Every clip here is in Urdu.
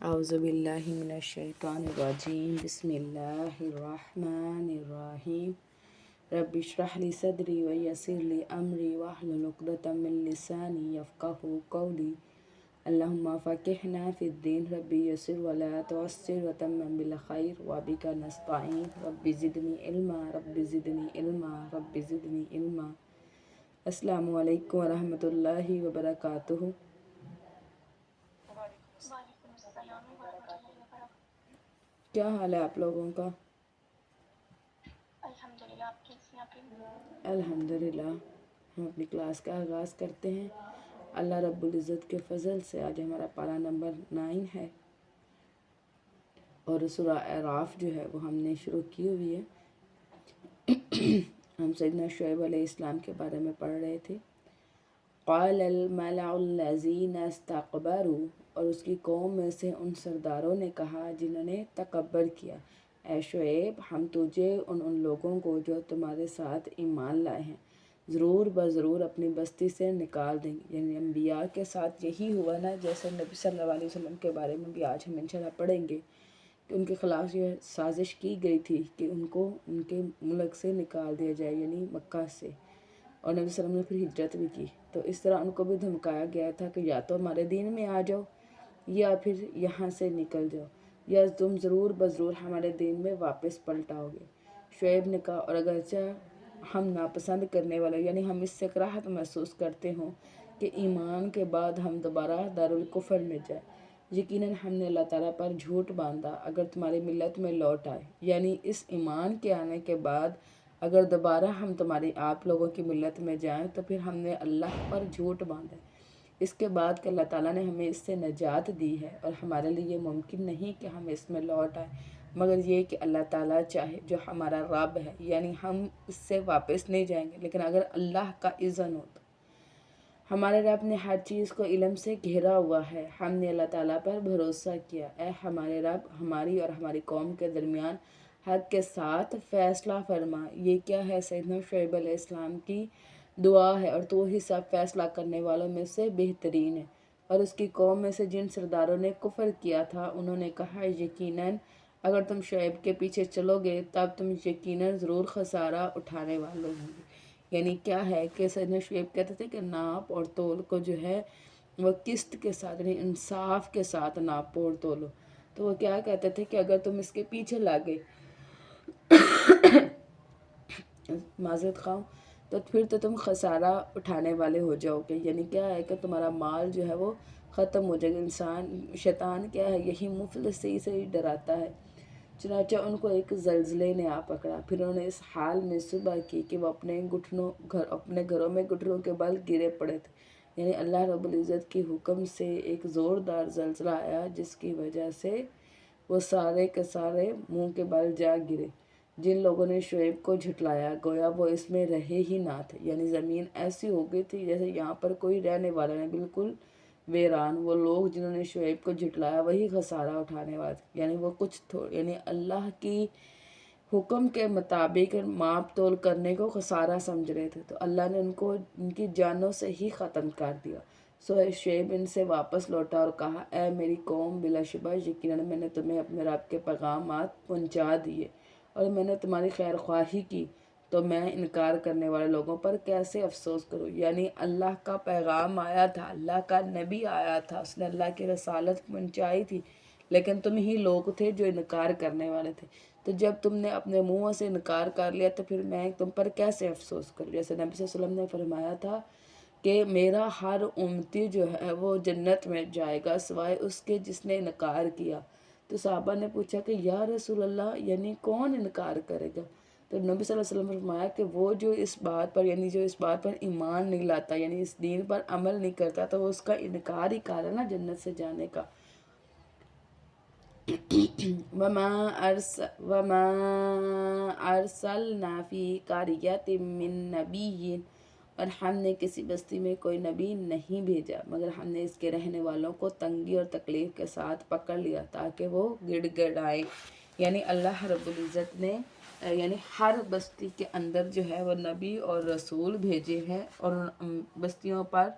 اعوذ باللہ من الشیطان الرجیم بسم اللہ الرحمن الرحیم رب اشرح لی صدری ویسر لی امری واحلل عقدۃ من لسانی یفقہوا قولی اللہم فقہنا فی الدین رب یسر ولا تعسر وتمم بالخیر وبک نستعین رب زدنی علما رب زدنی علما رب زدنی علما۔ السلام علیکم ورحمۃ اللہ وبرکاتہ۔ کیا حال ہے آپ لوگوں کا؟ الحمدللہ، آپ کیسی ہیں؟ آپ الحمدللہ۔ ہم اپنی کلاس کا آغاز کرتے ہیں۔ اللہ رب العزت کے فضل سے آج ہمارا پارہ نمبر 9 ہے اور سورہ اعراف جو ہے وہ ہم نے شروع کی ہوئی ہے۔ ہم سیدنا شعیب علیہ السلام کے بارے میں پڑھ رہے تھے۔ قال الملأ الذین استکبروا، اور اس کی قوم میں سے ان سرداروں نے کہا جنہوں نے تکبر کیا، اے شعیب ہم تجھے ان لوگوں کو جو تمہارے ساتھ ایمان لائے ہیں ضرور بضرور اپنی بستی سے نکال دیں گے۔ یعنی انبیاء کے ساتھ یہی ہوا نا، جیسے نبی صلی اللہ علیہ وسلم کے بارے میں بھی آج ہم انشاءاللہ پڑھیں گے کہ ان کے خلاف یہ سازش کی گئی تھی کہ ان کو ان کے ملک سے نکال دیا جائے، یعنی مکہ سے، اور نبی صلی اللہ علیہ وسلم نے پھر ہجرت بھی کی۔ تو اس طرح ان کو بھی دھمکایا گیا تھا کہ یا تو ہمارے دین میں آ جاؤ یا پھر یہاں سے نکل جاؤ، یا تم ضرور بضرور ہمارے دین میں واپس پلٹ آؤ گے۔ شعیب نے کہا اور اگرچہ ہم ناپسند کرنے والے یعنی ہم اس سے کراہت محسوس کرتے ہوں کہ ایمان کے بعد ہم دوبارہ دارالکفر میں جائیں، یقیناً ہم نے اللہ تعالیٰ پر جھوٹ باندھا اگر تمہاری ملت میں لوٹ آئے، یعنی اس ایمان کے آنے کے بعد اگر دوبارہ ہم تمہاری آپ لوگوں کی ملت میں جائیں تو پھر ہم نے اللہ پر جھوٹ باندھا ہے۔ اس کے بعد کہ اللہ تعالیٰ نے ہمیں اس سے نجات دی ہے اور ہمارے لیے یہ ممکن نہیں کہ ہم اس میں لوٹ آئیں مگر یہ کہ اللہ تعالیٰ چاہے، جو ہمارا رب ہے، یعنی ہم اس سے واپس نہیں جائیں گے لیکن اگر اللہ کا اذن ہو تو۔ ہمارے رب نے ہر چیز کو علم سے گھیرا ہوا ہے، ہم نے اللہ تعالیٰ پر بھروسہ کیا، اے ہمارے رب ہماری اور ہماری قوم کے درمیان حق کے ساتھ فیصلہ فرما۔ یہ کیا ہے؟ سیدنا شعیب علیہ السلام کی دعا ہے، اور تو ہی سب فیصلہ کرنے والوں میں سے بہترین ہے۔ اور اس کی قوم میں سے جن سرداروں نے کفر کیا تھا انہوں نے کہا یقیناً اگر تم شعیب کے پیچھے چلو گے تب تم یقیناً ضرور خسارہ اٹھانے والے ہوں گے۔ یعنی کیا ہے کہ سیدنا شعیب کہتے تھے کہ ناپ اور تول کو جو ہے وہ قسط کے ساتھ یعنی انصاف کے ساتھ ناپو اور تولو۔ تو وہ کیا کہتے تھے کہ اگر تم اس کے پیچھے لاگے معذرت خواہ تو پھر تو تم خسارہ اٹھانے والے ہو جاؤ گے۔ یعنی کیا ہے کہ تمہارا مال جو ہے وہ ختم ہو جائے گا۔ شیطان کیا ہے، یہی مفلسی سے ہی ڈراتا ہے۔ چنانچہ ان کو ایک زلزلے نے آ پکڑا، پھر انہوں نے اس حال میں صبح کی کہ وہ اپنے گھروں میں گھٹنوں کے بل گرے پڑے تھے۔ یعنی اللہ رب العزت کے حکم سے ایک زوردار زلزلہ آیا جس کی وجہ سے وہ سارے کے سارے منہ کے بل جا گرے۔ جن لوگوں نے شعیب کو جھٹلایا گویا وہ اس میں رہے ہی نہ تھے، یعنی زمین ایسی ہو گئی تھی جیسے یہاں پر کوئی رہنے والا نہیں، بالکل ویران۔ وہ لوگ جنہوں نے شعیب کو جھٹلایا وہی خسارہ اٹھانے والے تھے، یعنی وہ یعنی اللہ کی حکم کے مطابق ماپ تول کرنے کو خسارہ سمجھ رہے تھے، تو اللہ نے ان کی جانوں سے ہی ختم کر دیا۔ سو شعیب ان سے واپس لوٹا اور کہا اے میری قوم، بلا شبہ یقیناً میں نے تمہیں اپنے رب کے پیغامات پہنچا دیے اور میں نے تمہاری خیر خواہی کی، تو میں انکار کرنے والے لوگوں پر کیسے افسوس کروں۔ یعنی اللہ کا پیغام آیا تھا، اللہ کا نبی آیا تھا، اس نے اللہ کی رسالت پہنچائی تھی، لیکن تم ہی لوگ تھے جو انکار کرنے والے تھے۔ تو جب تم نے اپنے منہ سے انکار کر لیا تو پھر میں تم پر کیسے افسوس کروں۔ جیسے نبی صلی اللہ علیہ وسلم نے فرمایا تھا کہ میرا ہر امتی جو ہے وہ جنت میں جائے گا سوائے اس کے جس نے انکار کیا۔ تو صحابہ نے پوچھا کہ یا رسول اللہ یعنی کون انکار کرے گا؟ تو نبی صلی اللہ علیہ وسلم نے فرمایا کہ وہ جو اس بات پر ایمان نہیں لاتا، یعنی اس دین پر عمل نہیں کرتا، تو وہ اس کا انکار ہی کر ہے نا جنت سے جانے کا۔ وَمَا أَرْسَلْنَا فِي قَرْيَةٍ مِّن نَّبِيٍّ، اور ہم نے کسی بستی میں کوئی نبی نہیں بھیجا مگر ہم نے اس کے رہنے والوں کو تنگی اور تکلیف کے ساتھ پکڑ لیا تاکہ وہ گڑ گڑائیں۔ یعنی اللہ رب العزت نے یعنی ہر بستی کے اندر جو ہے وہ نبی اور رسول بھیجے ہیں اور ان بستیوں پر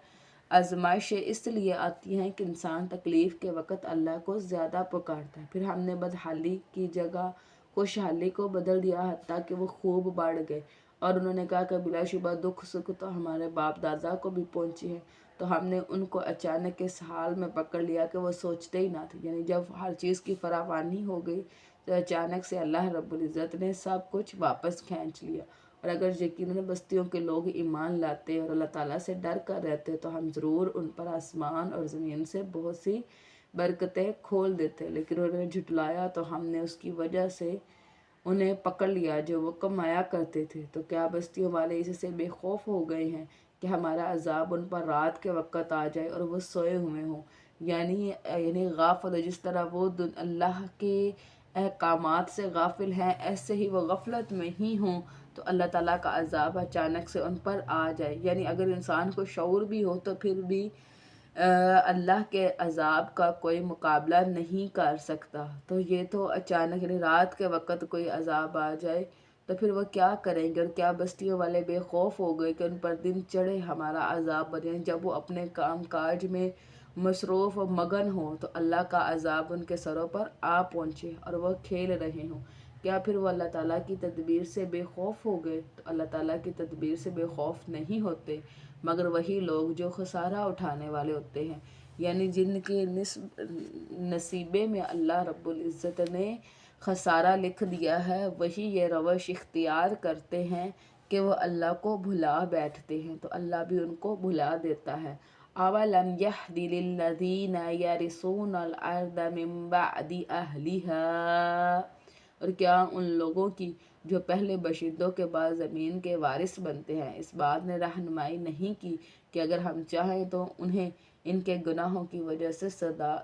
آزمائشیں اس لیے آتی ہیں کہ انسان تکلیف کے وقت اللہ کو زیادہ پکارتا ہے، پھر ہم نے بدحالی کی جگہ خوشحالی کو بدل دیا، حتیٰ کہ وہ خوب بڑھ گئے، اور انہوں نے کہا کہ بلا شبہ دکھ سکھ تو ہمارے باپ دادا کو بھی پہنچی ہے، تو ہم نے ان کو اچانک اس حال میں پکڑ لیا کہ وہ سوچتے ہی نہ تھے، یعنی جب ہر چیز کی فراوانی ہو گئی تو اچانک سے اللہ رب العزت نے سب کچھ واپس کھینچ لیا۔ اور اگر یقیناً بستیوں کے لوگ ایمان لاتے اور اللہ تعالیٰ سے ڈر کر رہتے تو ہم ضرور ان پر آسمان اور زمین سے بہت سی برکتیں کھول دیتے، لیکن انہوں نے جھٹلایا تو ہم نے اس کی وجہ سے انہیں پکڑ لیا جو وہ کمایا کرتے تھے۔ تو کیا بستیوں والے اس سے بے خوف ہو گئے ہیں کہ ہمارا عذاب ان پر رات کے وقت آ جائے اور وہ سوئے ہوئے ہوں، یعنی غافل، جس طرح وہ اللہ کے احکامات سے غافل ہیں ایسے ہی وہ غفلت میں ہی ہوں تو اللہ تعالیٰ کا عذاب اچانک سے ان پر آ جائے۔ یعنی اگر انسان کو شعور بھی ہو تو پھر بھی اللہ کے عذاب کا کوئی مقابلہ نہیں کر سکتا، تو یہ تو اچانک یعنی رات کے وقت کوئی عذاب آ جائے تو پھر وہ کیا کریں گے؟ اور کیا بستیوں والے بے خوف ہو گئے کہ ان پر دن چڑھے ہمارا عذاب بنے، جب وہ اپنے کام کاج میں مصروف و مگن ہوں تو اللہ کا عذاب ان کے سروں پر آ پہنچے اور وہ کھیل رہے ہوں۔ کیا پھر وہ اللہ تعالیٰ کی تدبیر سے بے خوف ہو گئے؟ تو اللہ تعالیٰ کی تدبیر سے بے خوف نہیں ہوتے مگر وہی لوگ جو خسارہ اٹھانے والے ہوتے ہیں، یعنی جن کے نصیبے میں اللہ رب العزت نے خسارہ لکھ دیا ہے، وہی یہ روش اختیار کرتے ہیں کہ وہ اللہ کو بھلا بیٹھتے ہیں تو اللہ بھی ان کو بھلا دیتا ہے۔ اولم یہد للذین یرثون الارض من بعد اہلھا، اور کیا ان لوگوں کی جو پہلے باشندوں کے بعد زمین کے وارث بنتے ہیں اس بات نے رہنمائی نہیں کی کہ اگر ہم چاہیں تو انہیں ان کے گناہوں کی وجہ سے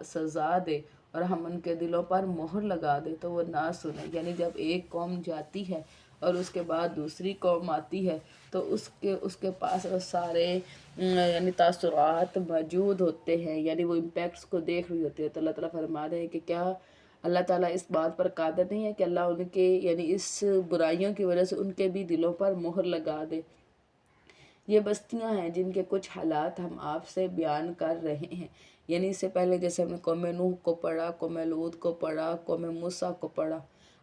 سزا دے اور ہم ان کے دلوں پر مہر لگا دے تو وہ نہ سنیں۔ یعنی جب ایک قوم جاتی ہے اور اس کے بعد دوسری قوم آتی ہے تو اس کے پاس وہ سارے یعنی تاثرات موجود ہوتے ہیں، یعنی وہ امپیکٹس کو دیکھ رہی ہوتی ہے، تو اللہ تعالیٰ فرما رہے ہیں کہ کیا اللہ تعالیٰ اس بات پر قادر نہیں ہے کہ اللہ ان کے یعنی اس برائیوں کی وجہ سے ان کے بھی دلوں پر مہر لگا دے۔ یہ بستیاں ہیں جن کے کچھ حالات ہم آپ سے بیان کر رہے ہیں، یعنی اس سے پہلے جیسے ہم نے قوم نوح کو پڑھا، قوم لوط کو پڑھا، قوم موسیٰ کو پڑھا،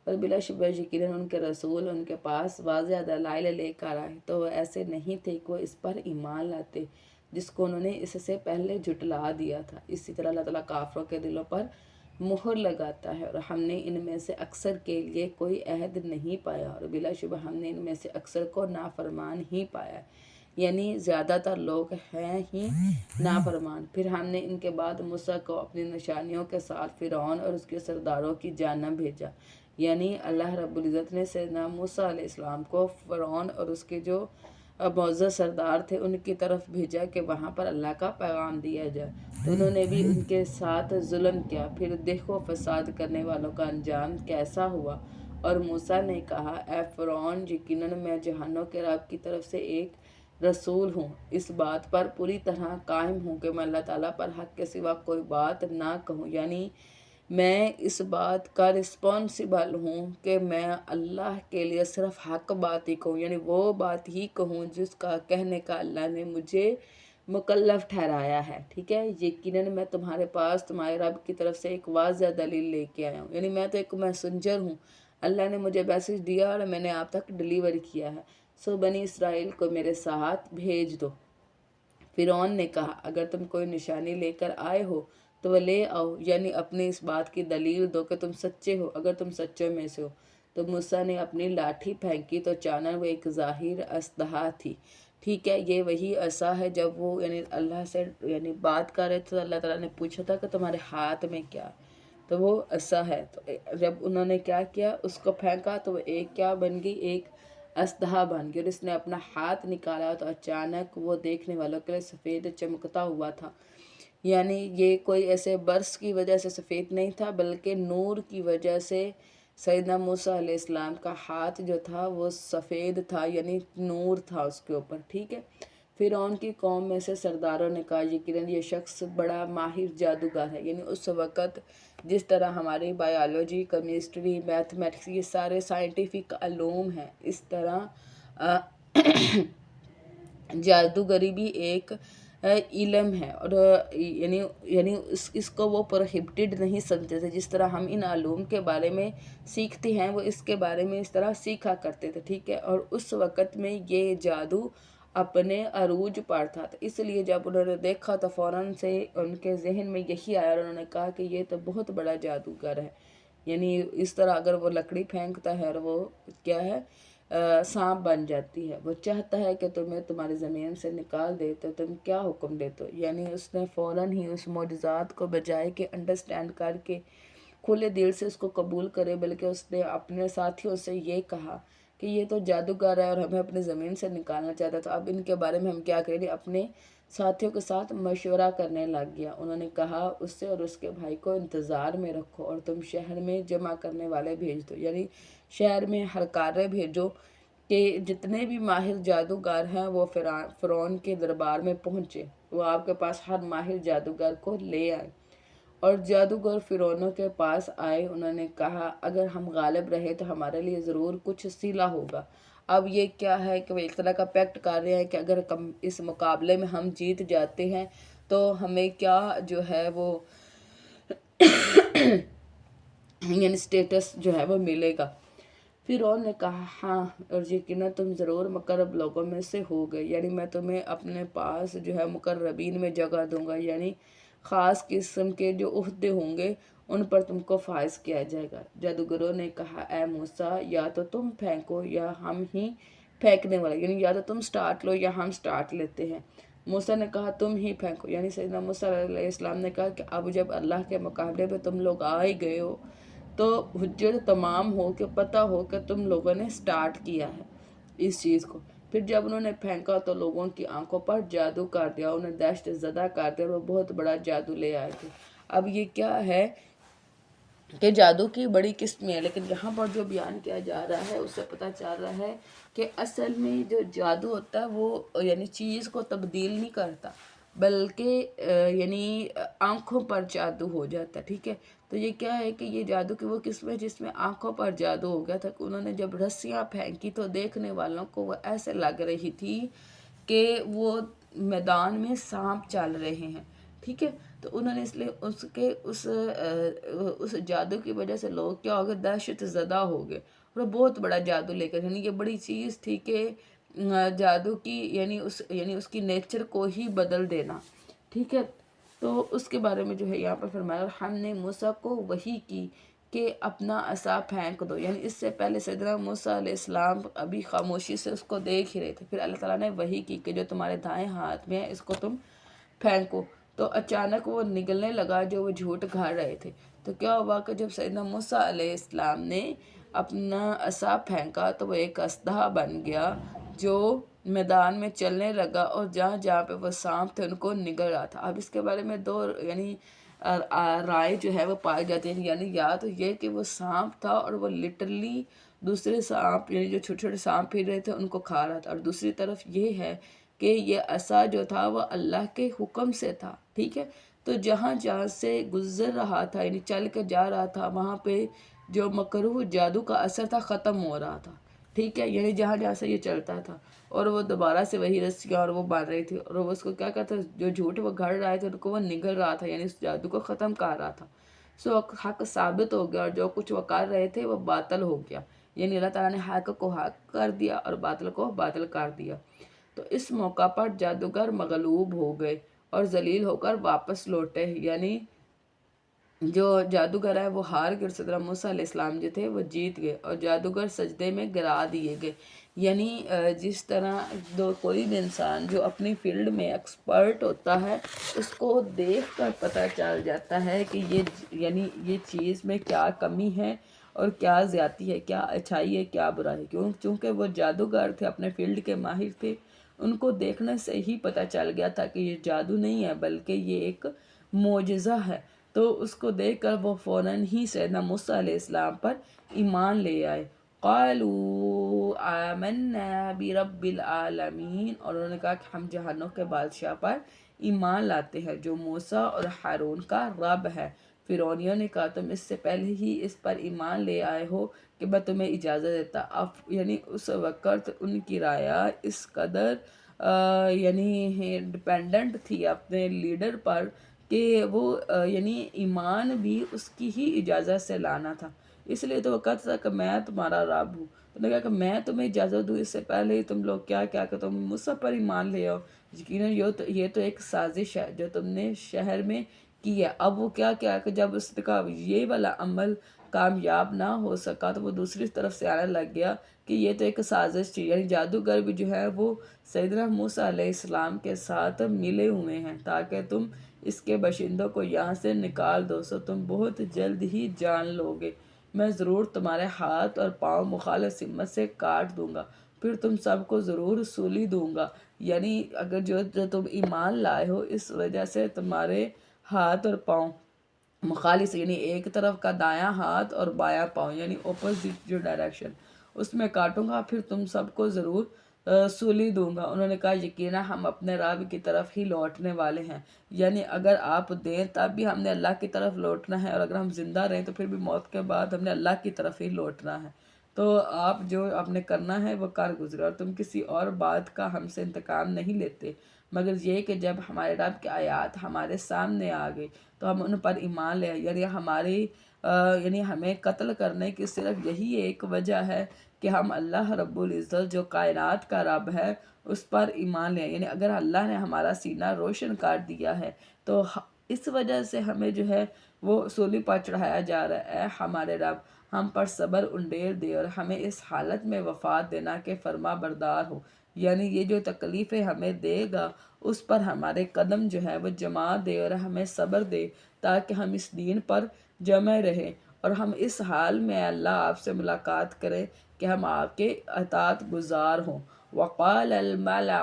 اور بلا شبہ یقیناً ان کے رسول ان کے پاس واضح دلائل لے کر آئے تو وہ ایسے نہیں تھے کہ وہ اس پر ایمان لاتے جس کو انہوں نے اس سے پہلے جھٹلا دیا تھا۔ اسی طرح اللہ تعالیٰ کافروں کے دلوں پر مہر لگاتا ہے، اور ہم نے ان میں سے اکثر کے لیے کوئی عہد نہیں پایا، اور بلا شبہ ہم نے ان میں سے اکثر کو نافرمان ہی پایا، یعنی زیادہ تر لوگ ہیں ہی نافرمان۔ پھر ہم نے ان کے بعد موسیٰ کو اپنی نشانیوں کے ساتھ فرعون اور اس کے سرداروں کی جانب بھیجا، یعنی اللہ رب العزت نے سیدنا موسیٰ علیہ السلام کو فرعون اور اس کے جو معزز سردار تھے ان کی طرف بھیجا کہ وہاں پر اللہ کا پیغام دیا جائے، تو انہوں نے بھی ان کے ساتھ ظلم کیا۔ پھر دیکھو فساد کرنے والوں کا انجام کیسا ہوا۔ اور موسیٰ نے کہا، اے فرعون، یقیناً میں جہانوں کے رب کی طرف سے ایک رسول ہوں، اس بات پر پوری طرح قائم ہوں کہ میں اللہ تعالیٰ پر حق کے سوا کوئی بات نہ کہوں، یعنی میں اس بات کا رسپانسیبل ہوں کہ میں اللہ کے لیے صرف حق بات ہی کہوں، یعنی وہ بات ہی کہوں جس کا کہنے کا اللہ نے مجھے مکلف ٹھہرایا ہے، ٹھیک ہے۔ یقیناً میں تمہارے پاس تمہارے رب کی طرف سے ایک واضح دلیل لے کے آیا ہوں، یعنی میں تو ایک میسنجر ہوں، اللہ نے مجھے میسج دیا اور میں نے آپ تک ڈیلیور کیا ہے، سو بنی اسرائیل کو میرے ساتھ بھیج دو۔ فرعون نے کہا، اگر تم کوئی نشانی لے کر آئے ہو تو وہ لے آؤ، یعنی اپنی اس بات کی دلیل دو کہ تم سچے ہو، اگر تم سچوں میں سے ہو۔ تو موسیٰ نے اپنی لاٹھی پھینکی تو چانا وہ ایک ظاہر اسدحا تھی، ٹھیک ہے۔ یہ وہی عصا ہے جب وہ یعنی اللہ سے یعنی بات کر رہے تھے، اللہ تعالیٰ نے پوچھا تھا کہ تمہارے ہاتھ میں کیا، تو وہ عصا ہے۔ تو جب انہوں نے کیا کیا، اس کو پھینکا تو وہ ایک کیا بن گئی، ایک اسدحا بن گئی، اور اس نے اپنا ہاتھ نکالا تو اچانک وہ دیکھنے والوں کے لیے سفید چمکتا ہوا تھا، یعنی یہ کوئی ایسے برس کی وجہ سے سفید نہیں تھا بلکہ نور کی وجہ سے سیدنا موسیٰ علیہ السلام کا ہاتھ جو تھا وہ سفید تھا، یعنی نور تھا اس کے اوپر، ٹھیک ہے۔ فرعون کی قوم میں سے سرداروں نے کہا، یقیناً یہ شخص بڑا ماہر جادوگر ہے، یعنی اس وقت جس طرح ہماری بایولوجی، کیمسٹری، میتھمیٹکس یہ سارے سائنٹیفک علوم ہیں، اس طرح جادوگری بھی ایک علم ہے، اور یعنی اس کو وہ پروہیبٹڈ نہیں سمجھتے تھے، جس طرح ہم ان علوم کے بارے میں سیکھتے ہیں وہ اس کے بارے میں اس طرح سیکھا کرتے تھے، ٹھیک ہے۔ اور اس وقت میں یہ جادو اپنے عروج پر تھا، تو اس لیے جب انہوں نے دیکھا تو فوراً سے ان کے ذہن میں یہی آیا، اور انہوں نے کہا کہ یہ تو بہت بڑا جادوگر ہے، یعنی اس طرح اگر وہ لکڑی پھینکتا ہے اور وہ کیا ہے سانپ بن جاتی ہے، وہ چاہتا ہے کہ تمہیں تمہاری زمین سے نکال دے، تو تم کیا حکم دیتے ہو؟ یعنی اس نے فوراً ہی اس معجزات کو بجائے کہ انڈرسٹینڈ کر کے کھلے دل سے اس کو قبول کرے، بلکہ اس نے اپنے ساتھیوں سے یہ کہا کہ یہ تو جادوگر ہے اور ہمیں اپنے زمین سے نکالنا چاہتا تھا، اب ان کے بارے میں ہم کیا کریں؟ اپنے ساتھیوں کے ساتھ مشورہ کرنے لگ گیا۔ انہوں نے کہا اس سے اور اس کے بھائی کو انتظار میں رکھو، اور تم شہر میں جمع کرنے والے بھیج دو، یعنی شہر میں ہرکارے بھیجو کہ جتنے بھی ماہر جادوگر ہیں وہ فرعون کے دربار میں پہنچے، وہ آپ کے پاس ہر ماہر جادوگر کو لے آئے۔ اور جادوگر فرعون کے پاس آئے، انہوں نے کہا اگر ہم غالب رہے تو ہمارے لیے ضرور کچھ صلہ ہوگا۔ اب یہ کیا ہے کہ وہ ایک طرح کا پیکٹ کر رہے ہیں کہ اگر اس مقابلے میں ہم جیت جاتے ہیں تو ہمیں کیا جو ہے وہ یعنی سٹیٹس جو ہے وہ ملے گا۔ فرعون نے کہا ہاں، اور یقیناً تم ضرور مقرب لوگوں میں سے ہو گئے، یعنی میں تمہیں اپنے پاس جو ہے مقربین میں جگہ دوں گا، یعنی خاص قسم کے جو عہدے ہوں گے ان پر تم کو فائز کیا جائے گا۔ جادوگروں نے کہا اے موسیٰ، یا تو تم پھینکو یا ہم ہی پھینکنے والے، یعنی یا تو تم سٹارٹ لو یا ہم سٹارٹ لیتے ہیں۔ موسیٰ نے کہا تم ہی پھینکو، یعنی سیدنا موسیٰ علیہ السلام نے کہا کہ اب جب اللہ کے مقابلے پہ تم لوگ آ ہی گئے ہو تو حجت تمام ہو کہ پتہ ہو کہ تم لوگوں نے سٹارٹ کیا ہے اس چیز کو۔ پھر جب انہوں نے پھینکا تو لوگوں کی آنکھوں پر جادو کر دیا، انہیں دہشت زدہ کر دیا، وہ بہت بڑا جادو لے آئے تھے۔ اب یہ کیا ہے کہ جادو کی بڑی قسمیں ہیں، لیکن یہاں پر جو بیان کیا جا رہا ہے اس سے پتہ چل رہا ہے کہ اصل میں جو جادو ہوتا ہے وہ یعنی چیز کو تبدیل نہیں کرتا، بلکہ یعنی آنکھوں پر جادو ہو جاتا ہے، ٹھیک ہے۔ تو یہ کیا ہے کہ یہ جادو کی وہ قسم ہے جس میں آنکھوں پر جادو ہو گیا تھا کہ انہوں نے جب رسیاں پھینکی تو دیکھنے والوں کو وہ ایسے لگ رہی تھی کہ وہ میدان میں سانپ چل رہے ہیں، ٹھیک ہے۔ تو انہوں نے اس لیے اس جادو کی وجہ سے لوگ کیا ہو گئے؟ دہشت زدہ ہو گئے، اور وہ بہت بڑا جادو لے کر، یعنی یہ بڑی چیز تھی کہ جادو کی یعنی اس کی نیچر کو ہی بدل دینا، ٹھیک ہے۔ تو اس کے بارے میں جو ہے یہاں پر فرمایا اور ہم نے موسیٰ کو وحی کی کہ اپنا عصا پھینک دو، یعنی اس سے پہلے سیدنا موسیٰ علیہ السلام ابھی خاموشی سے اس کو دیکھ ہی رہے تھے، پھر اللہ تعالیٰ نے وحی کی کہ جو تمہارے دائیں ہاتھ میں ہے اس کو تم پھینکو، تو اچانک وہ نگلنے لگا جو وہ جھوٹ گھڑ رہے تھے۔ تو کیا ہوا کہ جب سیدنا موسیٰ علیہ السلام نے اپنا عصا پھینکا تو وہ ایک اژدہا بن گیا جو میدان میں چلنے لگا، اور جہاں جہاں پہ وہ سانپ تھے ان کو نگل رہا تھا۔ اب اس کے بارے میں دو یعنی رائے جو ہے وہ پائی جاتی ہے، یعنی یا تو یہ کہ وہ سانپ تھا اور وہ لٹرلی دوسرے سانپ یعنی جو چھوٹے چھوٹے سانپ پھر رہے تھے ان کو کھا رہا تھا، اور دوسری طرف یہ ہے کہ یہ عصا جو تھا وہ اللہ کے حکم سے تھا، ٹھیک ہے۔ تو جہاں جہاں سے گزر رہا تھا یعنی چل کے جا رہا تھا وہاں پہ جو مکروہ جادو کا اثر تھا ختم ہو رہا تھا، ٹھیک ہے، یعنی جہاں جہاں سے یہ چلتا تھا اور وہ دوبارہ سے وہی رسیاں اور وہ باندھ رہی تھی، اور وہ اس کو کیا کہتا جو جھوٹ وہ گھڑ رہے تھے ان کو وہ نگل رہا تھا، یعنی اس جادو کو ختم کر رہا تھا۔ سو حق ثابت ہو گیا، اور جو کچھ وہ کر رہے تھے وہ باطل ہو گیا، یعنی اللہ تعالیٰ نے حق کو حق کر دیا اور باطل کو باطل کر دیا۔ تو اس موقع پر جادوگر مغلوب ہو گئے اور ذلیل ہو کر واپس لوٹے، یعنی جو جادوگر ہے وہ ہار گئے، سیدنا موسیٰ علیہ السلام جو تھے وہ جیت گئے، اور جادوگر سجدے میں گرا دیے گئے۔ یعنی جس طرح کوئی بھی انسان جو اپنی فیلڈ میں ایکسپرٹ ہوتا ہے اس کو دیکھ کر پتہ چل جاتا ہے کہ یعنی یہ چیز میں کیا کمی ہے اور کیا زیادتی ہے، کیا اچھائی ہے کیا برائی ہے، چونکہ وہ جادوگر تھے، اپنے فیلڈ کے ماہر تھے، ان کو دیکھنے سے ہی پتہ چل گیا تھا کہ یہ جادو نہیں ہے بلکہ یہ ایک معجزہ ہے۔ تو اس کو دیکھ کر وہ فوراً ہی سیدنا موسیٰ علیہ السلام پر ایمان لے آئے۔ قالوا آمنا برب العالمین، اور انہوں نے کہا کہ ہم جہانوں کے بادشاہ پر ایمان لاتے ہیں جو موسیٰ اور ہارون کا رب ہے۔ فرعونیوں نے کہا تم اس سے پہلے ہی اس پر ایمان لے آئے ہو کہ میں تمہیں اجازت دیتا۔ یعنی اس وقت ان کی رائے اس قدر یعنی ڈپینڈنٹ تھی اپنے لیڈر پر کہ وہ یعنی ایمان بھی اس کی ہی اجازت سے لانا تھا. اس لیے تو وہ کہتا تھا کہ میں تمہارا رب ہوں. تو نے کہا کہ میں تمہیں اجازت دوں اس سے پہلے ہی تم لوگ کیا کہ تم موسیٰ پر ایمان لے آؤ. یقیناً یہ تو ایک سازش ہے جو تم نے شہر میں کی ہے. اب وہ کیا کہ جب اس کا یہ والا عمل کامیاب نہ ہو سکا تو وہ دوسری طرف سے آنے لگ گیا کہ یہ تو ایک سازش تھی. یعنی جادوگر بھی جو ہے وہ سیدنا موسیٰ علیہ السلام کے ساتھ ملے ہوئے ہیں تاکہ تم اس کے باشندوں کو یہاں سے نکال دو. سو تم بہت جلد ہی جان لو گے. میں ضرور تمہارے ہاتھ اور پاؤں مخالف سمت سے کاٹ دوں گا، پھر تم سب کو ضرور سولی دوں گا. یعنی اگر جو تم ایمان لائے ہو اس وجہ سے تمہارے ہاتھ اور پاؤں مخالف، یعنی ایک طرف کا دایاں ہاتھ اور بایاں پاؤں یعنی اپوزٹ جو ڈائریکشن، اس میں کاٹوں گا، پھر تم سب کو ضرور سولی دوں گا. انہوں نے کہا یقینا ہم اپنے رب کی طرف ہی لوٹنے والے ہیں. یعنی اگر آپ دیں تب بھی ہم نے اللہ کی طرف لوٹنا ہے، اور اگر ہم زندہ رہیں تو پھر بھی موت کے بعد ہم نے اللہ کی طرف ہی لوٹنا ہے. تو آپ جو آپ نے کرنا ہے وہ کر گزرے، اور تم کسی اور بات کا ہم سے انتقام نہیں لیتے مگر یہ کہ جب ہمارے رب کی آیات ہمارے سامنے آ گئی تو ہم ان پر ایمان لے. یعنی ہمیں قتل کرنے کی صرف یہی ایک وجہ ہے کہ ہم اللہ رب العزت جو کائنات کا رب ہے اس پر ایمان لیں. یعنی اگر اللہ نے ہمارا سینہ روشن کر دیا ہے تو اس وجہ سے ہمیں جو ہے وہ سولی پر چڑھایا جا رہا ہے. اے ہمارے رب ہم پر صبر انڈیر دے اور ہمیں اس حالت میں وفات دینا کہ فرما بردار ہو. یعنی یہ جو تکلیفیں ہمیں دے گا اس پر ہمارے قدم جو ہے وہ جما دے اور ہمیں صبر دے تاکہ ہم اس دین پر جمع رہیں اور ہم اس حال میں اللہ آپ سے ملاقات کریں کہ ہم آپ کے اطاعت گزار ہوں. وقال الملأ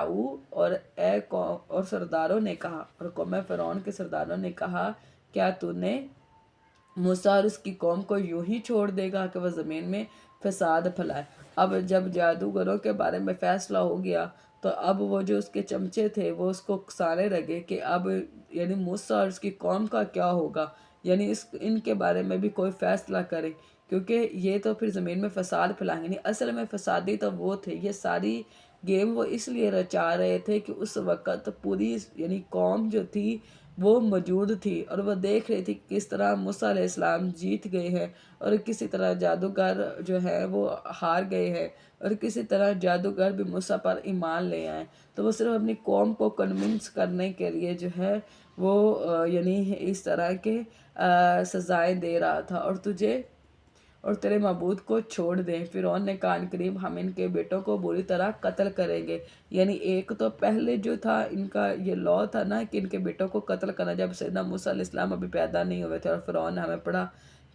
اور سرداروں نے کہا، اور قوم فرعون کے سرداروں نے کہا، کیا تو نے موسیٰ اور اس کی قوم کو یوں ہی چھوڑ دے گا کہ وہ زمین میں فساد پھیلائے؟ اب جب جادوگروں کے بارے میں فیصلہ ہو گیا تو اب وہ جو اس کے چمچے تھے وہ اس کو اکسانے لگے کہ اب یعنی موسیٰ اور اس کی قوم کا کیا ہوگا. یعنی ان کے بارے میں بھی کوئی فیصلہ کرے کیونکہ یہ تو پھر زمین میں فساد پھیلائیں گے. اصل میں فسادی تو وہ تھے، یہ ساری گیم وہ اس لیے رچا رہے تھے کہ اس وقت پوری یعنی قوم جو تھی وہ موجود تھی اور وہ دیکھ رہی تھی کہ کس طرح موسیٰ علیہ السلام جیت گئے ہیں اور کسی طرح جادوگر جو ہے وہ ہار گئے ہیں اور کسی طرح جادوگر بھی موسیٰ پر ایمان لے آئے. تو وہ صرف اپنی قوم کو کنونس کرنے کے لیے جو ہے وہ یعنی اس طرح کے سزائیں دے رہا تھا. اور تجھے اور تیرے معبود کو چھوڑ دیں. فرعون نے کہا ان قریب ہم ان کے بیٹوں کو بری طرح قتل کریں گے. یعنی ایک تو پہلے جو تھا ان کا یہ لاء تھا نا کہ ان کے بیٹوں کو قتل کرنا جب سیدنا موسیٰ علیہ السلام ابھی پیدا نہیں ہوئے تھے. اور فرعون نے ہمیں پڑھا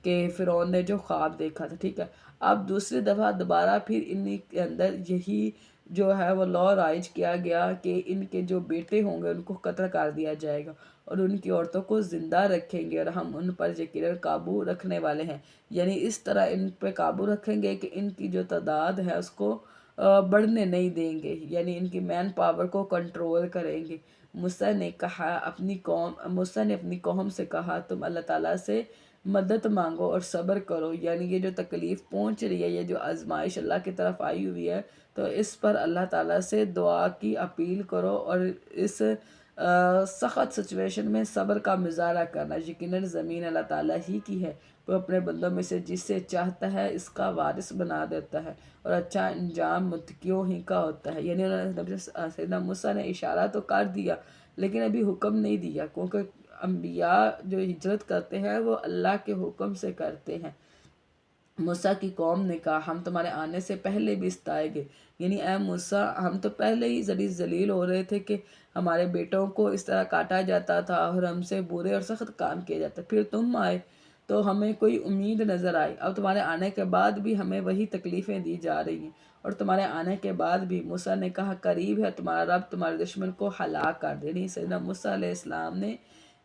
کہ فرعون نے جو خواب دیکھا تھا، ٹھیک ہے. اب دوسری دفعہ دوبارہ پھر ان کے اندر یہی جو ہے وہ لاء رائج کیا گیا کہ ان کے جو بیٹے ہوں گے ان کو قتل کر دیا جائے گا اور ان کی عورتوں کو زندہ رکھیں گے اور ہم ان پر یقیناً قابو رکھنے والے ہیں. یعنی اس طرح ان پہ قابو رکھیں گے کہ ان کی جو تعداد ہے اس کو بڑھنے نہیں دیں گے، یعنی ان کی مین پاور کو کنٹرول کریں گے. موسیٰ نے اپنی قوم سے کہا تم اللہ تعالیٰ سے مدد مانگو اور صبر کرو. یعنی یہ جو تکلیف پہنچ رہی ہے، یہ جو آزمائش اللہ کی طرف آئی ہوئی ہے، تو اس پر اللہ تعالیٰ سے دعا کی اپیل کرو اور اس سخت سچویشن میں صبر کا مظاہرہ کرنا. یقیناً زمین اللہ تعالیٰ ہی کی ہے، وہ اپنے بندوں میں سے جسے چاہتا ہے اس کا وارث بنا دیتا ہے اور اچھا انجام متقیوں ہی کا ہوتا ہے. یعنی انہوں نے سیدنا موسیٰ نے اشارہ تو کر دیا لیکن ابھی حکم نہیں دیا کیونکہ انبیاء جو ہجرت کرتے ہیں وہ اللہ کے حکم سے کرتے ہیں. موسیٰ کی قوم نے کہا ہم تمہارے آنے سے پہلے بھی ستائے گئے. یعنی اے موسیٰ ہم تو پہلے ہی ذلیل ہو رہے تھے کہ ہمارے بیٹوں کو اس طرح کاٹا جاتا تھا اور ہم سے برے اور سخت کام کیے جاتے. پھر تم آئے تو ہمیں کوئی امید نظر آئی. اب تمہارے آنے کے بعد بھی ہمیں وہی تکلیفیں دی جا رہی ہیں. اور تمہارے آنے کے بعد بھی موسیٰ نے کہا قریب ہے تمہارا رب تمہارے دشمن کو ہلاک کر دے. یعنی سیدنا موسیٰ علیہ السلام نے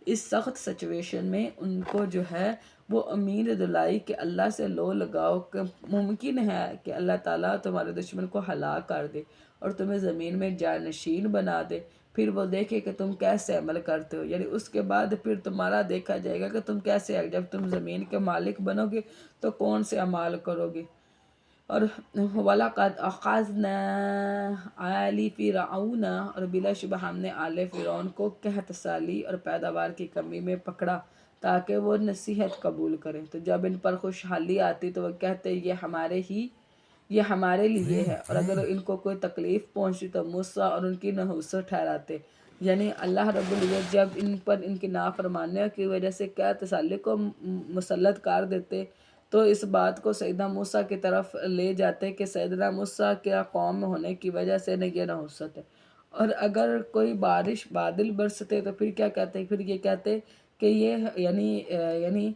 اس سخت سچویشن میں ان کو جو ہے وہ امید دلائی کہ اللہ سے لو لگاؤ کہ ممکن ہے کہ اللہ تعالیٰ تمہارے دشمن کو ہلاک کر دے اور تمہیں زمین میں جانشین بنا دے. پھر وہ دیکھے کہ تم کیسے عمل کرتے ہو. یعنی اس کے بعد پھر تمہارا دیکھا جائے گا کہ تم کیسے جب تم زمین کے مالک بنو گے تو کون سے اعمال کرو گے. اور وَلَقَدْ أَخَذْنَا آلَ فِرْعَوْنَ، اور بلا شبہ ہم نے آل فرعون کو قحط سالی اور پیداوار کی کمی میں پکڑا تاکہ وہ نصیحت قبول کریں۔ تو جب ان پر خوشحالی آتی تو وہ کہتے یہ ہمارے لیے ہے، اور اگر ان کو کوئی تکلیف پہنچتی تو موسیٰ اور ان کی نحوست ٹھہراتے۔ یعنی اللہ رب العزت جب ان پر ان کی نافرمانیوں کی وجہ سے قحط سالی کو مسلط کر دیتے تو اس بات کو سیدنا موسیٰ کی طرف لے جاتے کہ سیدنا موسیٰ کے قوم میں ہونے کی وجہ سے یہ نحوست ہے۔ اور اگر کوئی بادل برستے تو پھر کیا کہتے، پھر یہ کہتے کہ یعنی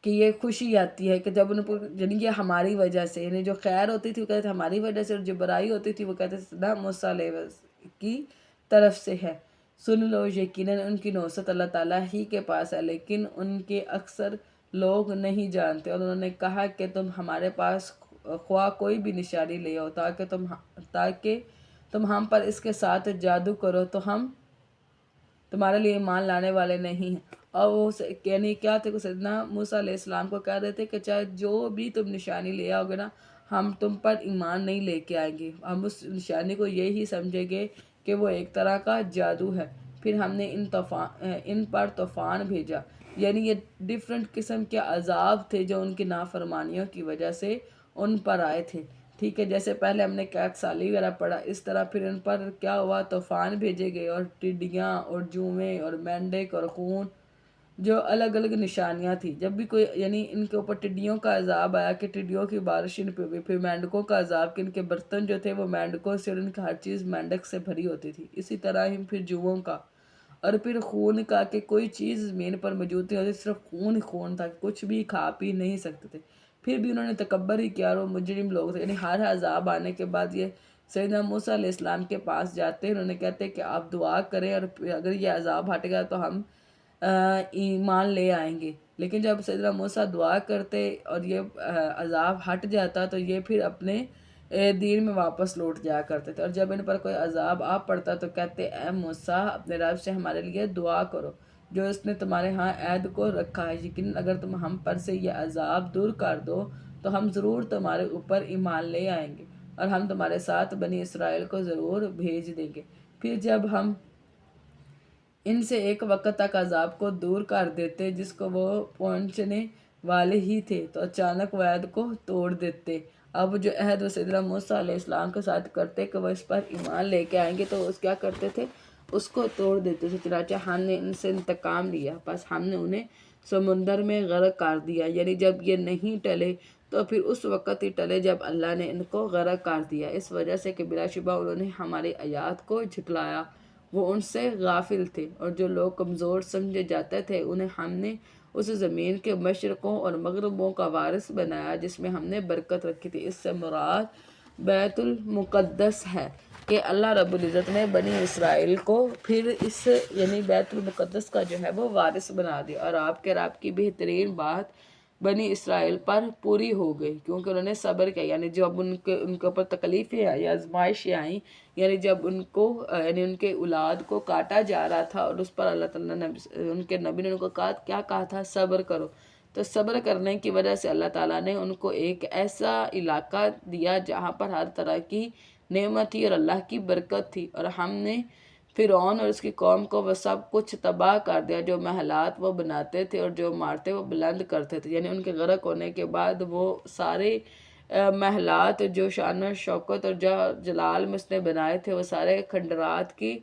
کہ یہ خوشی آتی ہے کہ جب ان پر یعنی یہ ہماری وجہ سے، یعنی جو خیر ہوتی تھی وہ کہتے ہماری وجہ سے، اور جو برائی ہوتی تھی وہ کہتے سیدنا موسیٰ علیہ کی طرف سے ہے۔ سن لو، یقیناً ان کی نحوست اللہ تعالیٰ ہی کے پاس ہے، لیکن ان کے اکثر لوگ نہیں جانتے۔ اور انہوں نے کہا کہ تم ہمارے پاس خواہ کوئی بھی نشانی لے آؤ تاکہ تم ہم پر اس کے ساتھ جادو کرو تو ہم تمہارے لیے ایمان لانے والے نہیں ہیں۔ اور وہ یعنی کیا تھے کہ سیدنا موسیٰ علیہ السلام کو کہہ دیتے کہ چاہے جو بھی تم نشانی لے آؤ گے نا، ہم تم پر ایمان نہیں لے کے آئیں گے، ہم اس نشانی کو یہی سمجھیں گے کہ وہ ایک طرح کا جادو ہے۔ پھر ہم نے ان پر طوفان بھیجا، یعنی یہ ڈیفرنٹ قسم کے عذاب تھے جو ان کی نافرمانیوں کی وجہ سے ان پر آئے تھے، ٹھیک ہے۔ جیسے پہلے ہم نے قحط سالی وغیرہ پڑھا، اس طرح پھر ان پر کیا ہوا، طوفان بھیجے گئے اور ٹڈیاں اور جوئیں اور مینڈک اور خون، جو الگ الگ نشانیاں تھیں۔ جب بھی کوئی یعنی ان کے اوپر ٹڈیوں کا عذاب آیا کہ ٹڈیوں کی بارش ان پہ ہوئی، پھر مینڈکوں کا عذاب کہ ان کے برتن جو تھے وہ مینڈکوں سے اور ان کی ہر چیز مینڈک سے بھری ہوتی تھی، اسی طرح ہی پھر جوؤں کا، اور پھر خون کا کہ کوئی چیز زمین پر موجود نہیں ہوتی، صرف خون ہی خون تھا، کچھ بھی کھا پی نہیں سکتے تھے۔ پھر بھی انہوں نے تکبر ہی کیا اور وہ مجرم لوگ تھے۔ یعنی ہر عذاب آنے کے بعد یہ سیدنا موسیٰ علیہ السلام کے پاس جاتے، انہوں نے کہتے کہ آپ دعا کریں اور اگر یہ عذاب ہٹ گیا تو ہم ایمان لے آئیں گے۔ لیکن جب سیدنا موسیٰ دعا کرتے اور یہ عذاب ہٹ جاتا تو یہ پھر اپنے دین میں واپس لوٹ جایا کرتے تھے۔ اور جب ان پر کوئی عذاب آ پڑتا تو کہتے اے موسیٰ اپنے رب سے ہمارے لیے دعا کرو جو اس نے تمہارے ہاں عہد کو رکھا ہے، یقیناً اگر تم ہم پر سے یہ عذاب دور کر دو تو ہم ضرور تمہارے اوپر ایمان لے آئیں گے اور ہم تمہارے ساتھ بنی اسرائیل کو ضرور بھیج دیں گے۔ پھر جب ہم ان سے ایک وقت تک عذاب کو دور کر دیتے جس کو وہ پہنچنے والے ہی تھے تو اچانک وہ عہد کو توڑ دیتے۔ اب جو عہد وہ سیدنا موسیٰ علیہ السلام کے ساتھ کرتے کہ وہ اس پر ایمان لے کے آئیں گے تو اس کیا کرتے تھے، اس کو توڑ دیتے تھے۔ چنانچہ ہم نے ان سے انتقام لیا، بس ہم نے انہیں سمندر میں غرق کر دیا، یعنی جب یہ نہیں ٹلے تو پھر اس وقت ہی ٹلے جب اللہ نے ان کو غرق کر دیا، اس وجہ سے کہ بلا شبہ انہوں نے ہماری آیات کو جھٹلایا، وہ ان سے غافل تھے۔ اور جو لوگ کمزور سمجھے جاتے تھے انہیں ہم نے اس زمین کے مشرقوں اور مغربوں کا وارث بنایا جس میں ہم نے برکت رکھی تھی۔ اس سے مراد بیت المقدس ہے کہ اللہ رب العزت نے بنی اسرائیل کو پھر اس یعنی بیت المقدس کا جو ہے وہ وارث بنا دیا، اور آپ کے رب کی بہترین بات بنی اسرائیل پر پوری ہو گئی کیونکہ انہوں نے صبر کیا۔ یعنی جب ان کے اوپر تکلیفیں آئی، آزمائشیں آئیں، یعنی جب ان کو یعنی ان کے اولاد کو کاٹا جا رہا تھا اور اس پر اللہ تعالیٰ نے ان کے نبی نے ان کو کیا کہا تھا، صبر کرو۔ تو صبر کرنے کی وجہ سے اللہ تعالیٰ نے ان کو ایک ایسا علاقہ دیا جہاں پر ہر طرح کی نعمت تھی اور اللہ کی برکت تھی، اور ہم نے فرعون اور اس کی قوم کو وہ سب کچھ تباہ کر دیا، جو محلات وہ بناتے تھے اور جو عمارتیں وہ بلند کرتے تھے۔ یعنی ان کے غرق ہونے کے بعد وہ سارے محلات جو شان و شوکت اور جلال میں اس نے بنائے تھے وہ سارے کھنڈرات کی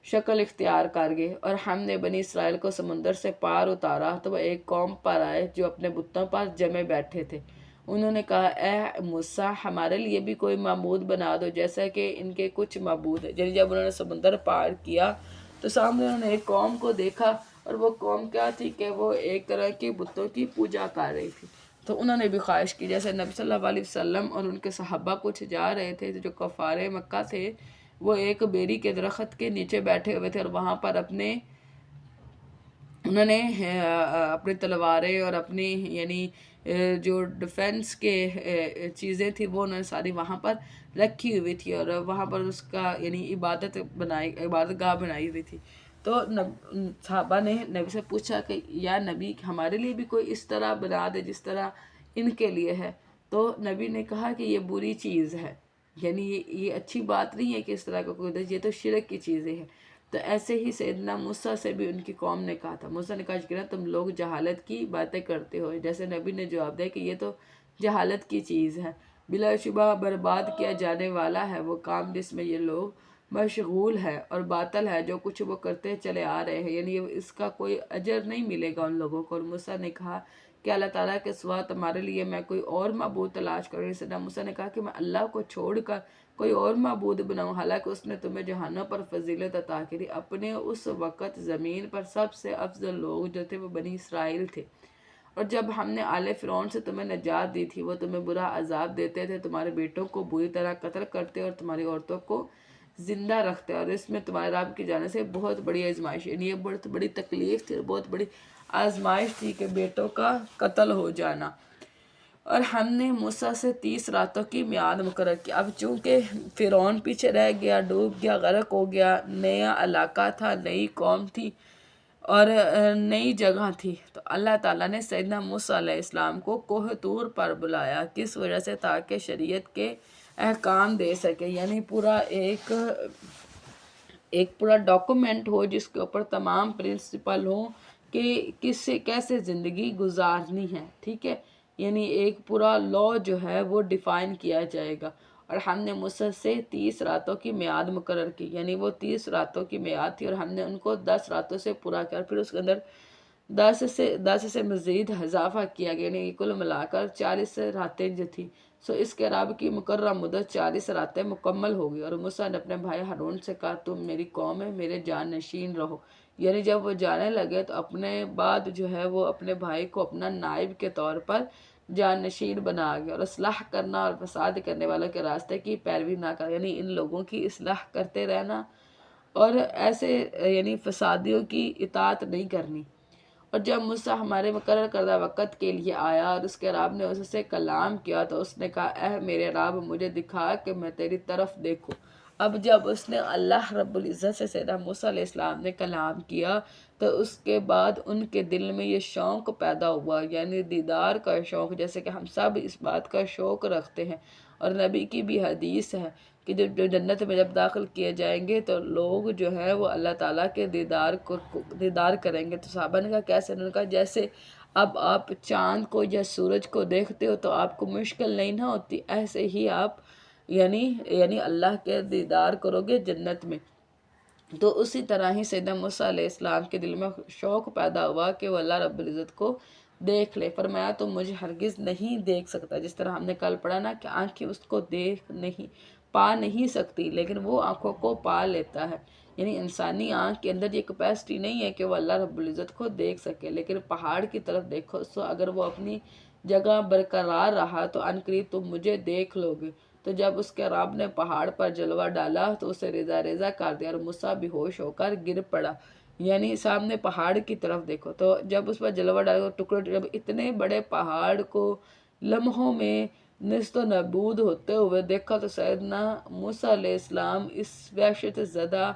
شکل اختیار کر گئے، اور ہم نے بنی اسرائیل کو سمندر سے پار اتارا تو وہ ایک قوم پر آئے جو اپنے بتوں پر جمے بیٹھے تھے۔ انہوں نے کہا اے موسیٰ ہمارے لیے بھی کوئی معبود بنا دو جیسا کہ ان کے کچھ معبود ہیں۔ یعنی جب انہوں نے سمندر پار کیا تو سامنے انہوں نے ایک قوم کو دیکھا، اور وہ قوم کیا تھی کہ وہ ایک طرح کے بتوں کی پوجا کر رہی تھی۔ تو انہوں نے بھی خواہش کی، جیسے نبی صلی اللہ علیہ وسلم اور ان کے صحابہ کچھ جا رہے تھے جو کفار مکہ تھے، وہ ایک بیری کے درخت کے نیچے بیٹھے ہوئے تھے اور وہاں پر انہوں نے اپنی تلواریں اور اپنی یعنی جو ڈیفنس کے چیزیں تھیں وہ انہوں نے ساری وہاں پر رکھی ہوئی تھی، اور وہاں پر اس کا یعنی عبادت گاہ بنائی ہوئی تھی۔ تو صحابہ نے نبی سے پوچھا کہ یا نبی ہمارے لیے بھی کوئی اس طرح بنا دے جس طرح ان کے لیے ہے۔ تو نبی نے کہا کہ یہ بری چیز ہے، یعنی یہ اچھی بات نہیں ہے کہ اس طرح کا کوئی، یہ تو شرک کی چیزیں ہیں۔ تو ایسے ہی سیدنا موسیٰ سے بھی ان کی قوم نے کہا تھا، موسیٰ نے کہا کہ تم لوگ جہالت کی باتیں کرتے ہو، جیسے نبی نے جواب دیا کہ یہ تو جہالت کی چیز ہے، بلا شبہ برباد کیا جانے والا ہے وہ کام جس میں یہ لوگ مشغول ہے، اور باطل ہے جو کچھ وہ کرتے چلے آ رہے ہیں، یعنی اس کا کوئی اجر نہیں ملے گا ان لوگوں کو۔ اور موسیٰ نے کہا کہ اللہ تعالیٰ کے سوا تمہارے لیے میں کوئی اور معبود تلاش کروں۔ سیدنا موسیٰ نے کہا کہ میں اللہ کو چھوڑ کر کوئی اور معبود بناؤں، حالانکہ اس نے تمہیں جہانوں پر فضیلت عطا کی۔ اپنے اس وقت زمین پر سب سے افضل لوگ جو تھے وہ بنی اسرائیل تھے، اور جب ہم نے آل فرعون سے تمہیں نجات دی تھی، وہ تمہیں برا عذاب دیتے تھے، تمہارے بیٹوں کو بری طرح قتل کرتے اور تمہاری عورتوں کو زندہ رکھتے، اور اس میں تمہارے رب کی جانب سے بہت بڑی آزمائش، یعنی یہ بہت بڑی تکلیف تھی، بہت بڑی آزمائش تھی کہ بیٹوں کا قتل ہو جانا۔ اور ہم نے موسیٰ سے 30 راتوں کی میعاد مقرر کی۔ اب چونکہ فرعون پیچھے رہ گیا، ڈوب گیا، غرق ہو گیا، نیا علاقہ تھا، نئی قوم تھی اور نئی جگہ تھی، تو اللہ تعالیٰ نے سیدنا موسیٰ علیہ السلام کو کوہ طور پر بلایا، کس وجہ سے؟ تاکہ شریعت کے احکام دے سکے، یعنی پورا ایک پورا ڈاکومنٹ ہو جس کے اوپر تمام پرنسپل ہوں کہ کس سے کیسے زندگی گزارنی ہے، ٹھیک ہے، یعنی ایک پورا لا جو ہے وہ ڈیفائن کیا جائے گا۔ اور ہم نے موسیٰ سے 30 راتوں کی میعاد مقرر کی، یعنی وہ 30 راتوں کی میعاد تھی، اور ہم نے ان کو 10 راتوں سے پورا کیا، پھر اس کے اندر 10 سے مزید اضافہ کیا گیا، یعنی کل ملا کر 40 راتیں جو تھی، اس کے رب کی مقررہ مدت 40 راتیں مکمل ہو گئی۔ اور موسیٰ نے اپنے بھائی ہارون سے کہا تم میری قوم ہے، میرے جان نشین رہو، یعنی جب وہ جانے لگے تو اپنے بعد جو ہے وہ اپنے بھائی کو اپنا نائب کے طور پر جان نشین بنا گیا، اور اصلاح کرنا اور فساد کرنے والوں کے راستے کی پیروی نہ کر، یعنی ان لوگوں کی اصلاح کرتے رہنا اور ایسے یعنی فسادیوں کی اطاعت نہیں کرنی۔ اور جب موسیٰ ہمارے مقرر کردہ وقت کے لیے آیا اور اس کے رب نے اس سے کلام کیا تو اس نے کہا اے میرے رب مجھے دکھا کہ میں تیری طرف دیکھوں۔ اب جب اس نے اللہ رب العزت سے سیدنا موسیٰ علیہ السلام نے کلام کیا تو اس کے بعد ان کے دل میں یہ شوق پیدا ہوا، یعنی دیدار کا شوق، جیسے کہ ہم سب اس بات کا شوق رکھتے ہیں، اور نبی کی بھی حدیث ہے کہ جو جنت میں جب داخل کیے جائیں گے تو لوگ جو ہے وہ اللہ تعالیٰ کے دیدار کریں گے۔ تو صحابہ نے کہا کیسے؟ انہوں نے کہا جیسے اب آپ چاند کو یا سورج کو دیکھتے ہو تو آپ کو مشکل نہیں نہ ہوتی، ایسے ہی آپ یعنی اللہ کے دیدار کرو گے جنت میں۔ تو اسی طرح ہی سیدنا موسیٰ علیہ السلام کے دل میں شوق پیدا ہوا کہ وہ اللہ رب العزت کو دیکھ لے۔ فرمایا تو مجھے ہرگز نہیں دیکھ سکتا، جس طرح ہم نے کل پڑھا نا کہ آنکھیں اس کو پا نہیں سکتی، لیکن وہ آنکھوں کو پا لیتا ہے، یعنی انسانی آنکھ کے اندر یہ کیپیسٹی نہیں ہے کہ وہ اللہ رب العزت کو دیکھ سکے۔ لیکن پہاڑ کی طرف دیکھو، اگر وہ اپنی جگہ برقرار رہا تو عنقریب تم مجھے دیکھ لو گے۔ تو جب اس کے رب نے پہاڑ پر جلوہ ڈالا تو اسے ریزہ ریزہ کر دیا اور موسیٰ بے ہوش ہو کر گر پڑا، یعنی سامنے پہاڑ کی طرف دیکھو۔ تو جب اس پر جلوہ ڈالا ٹکڑے، جب اتنے بڑے پہاڑ کو لمحوں میں نیست و نابود ہوتے ہوئے دیکھا تو سیدنا موسیٰ علیہ السلام اس وحشت زدہ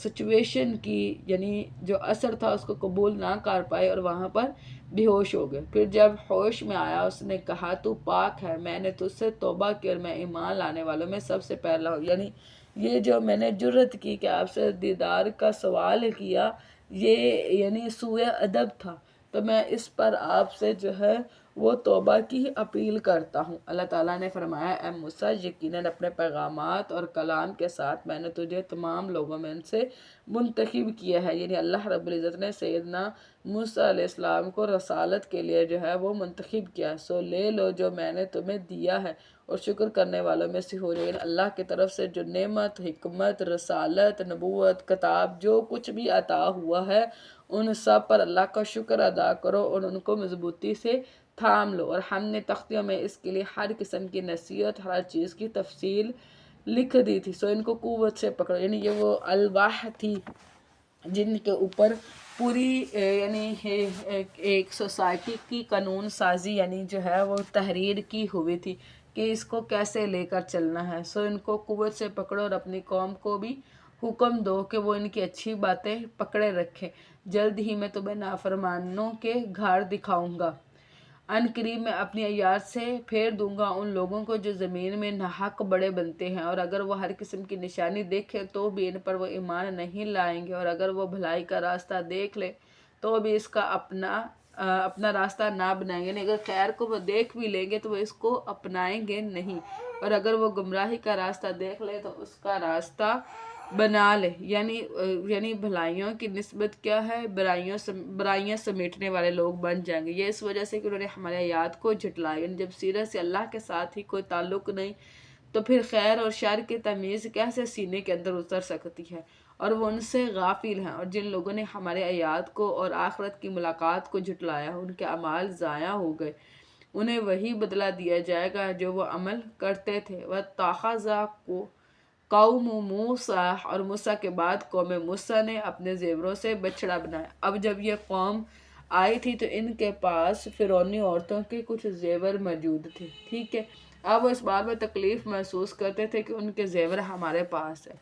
سچویشن کی یعنی جو اثر تھا اس کو قبول نہ کر پائے اور وہاں پر بے ہوش ہو گئے۔ پھر جب ہوش میں آیا اس نے کہا تو پاک ہے، میں نے تجھ سے توبہ کی اور میں ایمان لانے والوں میں سب سے پہلا ہوں، یعنی یہ جو میں نے جرت کی کہ آپ سے دیدار کا سوال کیا یہ یعنی سوء ادب تھا، تو میں اس پر آپ سے جو ہے وہ توبہ کی اپیل کرتا ہوں۔ اللہ تعالیٰ نے فرمایا اے موسیٰ یقیناً اپنے پیغامات اور کلام کے ساتھ میں نے تجھے تمام لوگوں میں سے منتخب کیا ہے، یعنی اللہ رب العزت نے سیدنا موسیٰ علیہ السلام کو رسالت کے لیے جو ہے وہ منتخب کیا، سو لے لو جو میں نے تمہیں دیا ہے اور شکر کرنے والوں میں سے ہو جائے، یعنی اللہ کی طرف سے جو نعمت، حکمت، رسالت، نبوت، کتاب جو کچھ بھی عطا ہوا ہے ان سب پر اللہ کا شکر ادا کرو اور ان کو مضبوطی سے تھام لو۔ اور ہم نے تختیوں میں اس کے لیے ہر قسم کی نصیحت، ہر چیز کی تفصیل لکھ دی تھی، سو ان کو قوت سے پکڑو، یعنی یہ وہ الواح تھی جن کے اوپر پوری یعنی ایک سوسائٹی کی قانون سازی یعنی جو ہے وہ تحریر کی ہوئی تھی کہ اس کو کیسے لے کر چلنا ہے، سو ان کو قوت سے پکڑو اور اپنی قوم کو بھی حکم دو کہ وہ ان کی اچھی باتیں پکڑے رکھیں، جلد ہی میں تمہیں نافرمانوں کے گھر دکھاؤں گا۔ ان قریب میں اپنی آیات سے پھیر دوں گا ان لوگوں کو جو زمین میں ناحق بڑے بنتے ہیں، اور اگر وہ ہر قسم کی نشانی دیکھے تو بھی ان پر وہ ایمان نہیں لائیں گے، اور اگر وہ بھلائی کا راستہ دیکھ لے تو بھی اس کا اپنا راستہ نہ بنائیں گے، یعنی اگر خیر کو وہ دیکھ بھی لیں گے تو وہ اس کو اپنائیں گے نہیں، اور اگر وہ گمراہی کا راستہ دیکھ لے تو اس کا راستہ بنا لے، یعنی بھلائیوں کی نسبت کیا ہے، برائیاں سمیٹنے والے لوگ بن جائیں گے۔ یہ اس وجہ سے کہ انہوں نے ہمارے آیات کو جھٹلایا، یعنی جب سیرت سے اللہ کے ساتھ ہی کوئی تعلق نہیں تو پھر خیر اور شر کی تمیز کیسے سینے کے اندر اتر سکتی ہے، اور وہ ان سے غافل ہیں۔ اور جن لوگوں نے ہمارے آیات کو اور آخرت کی ملاقات کو جھٹلایا ان کے اعمال ضائع ہو گئے، انہیں وہی بدلہ دیا جائے گا جو وہ عمل کرتے تھے۔ وَاتَّخَذَ قوم موسیٰ، اور موسیٰ کے بعد قوم موسیٰ نے اپنے زیوروں سے بچڑا بنایا۔ اب جب یہ قوم آئی تھی تو ان کے پاس فرعونی عورتوں کے کچھ زیور موجود تھے، ٹھیک ہے۔ اب وہ اس بات میں تکلیف محسوس کرتے تھے کہ ان کے زیور ہمارے پاس ہے،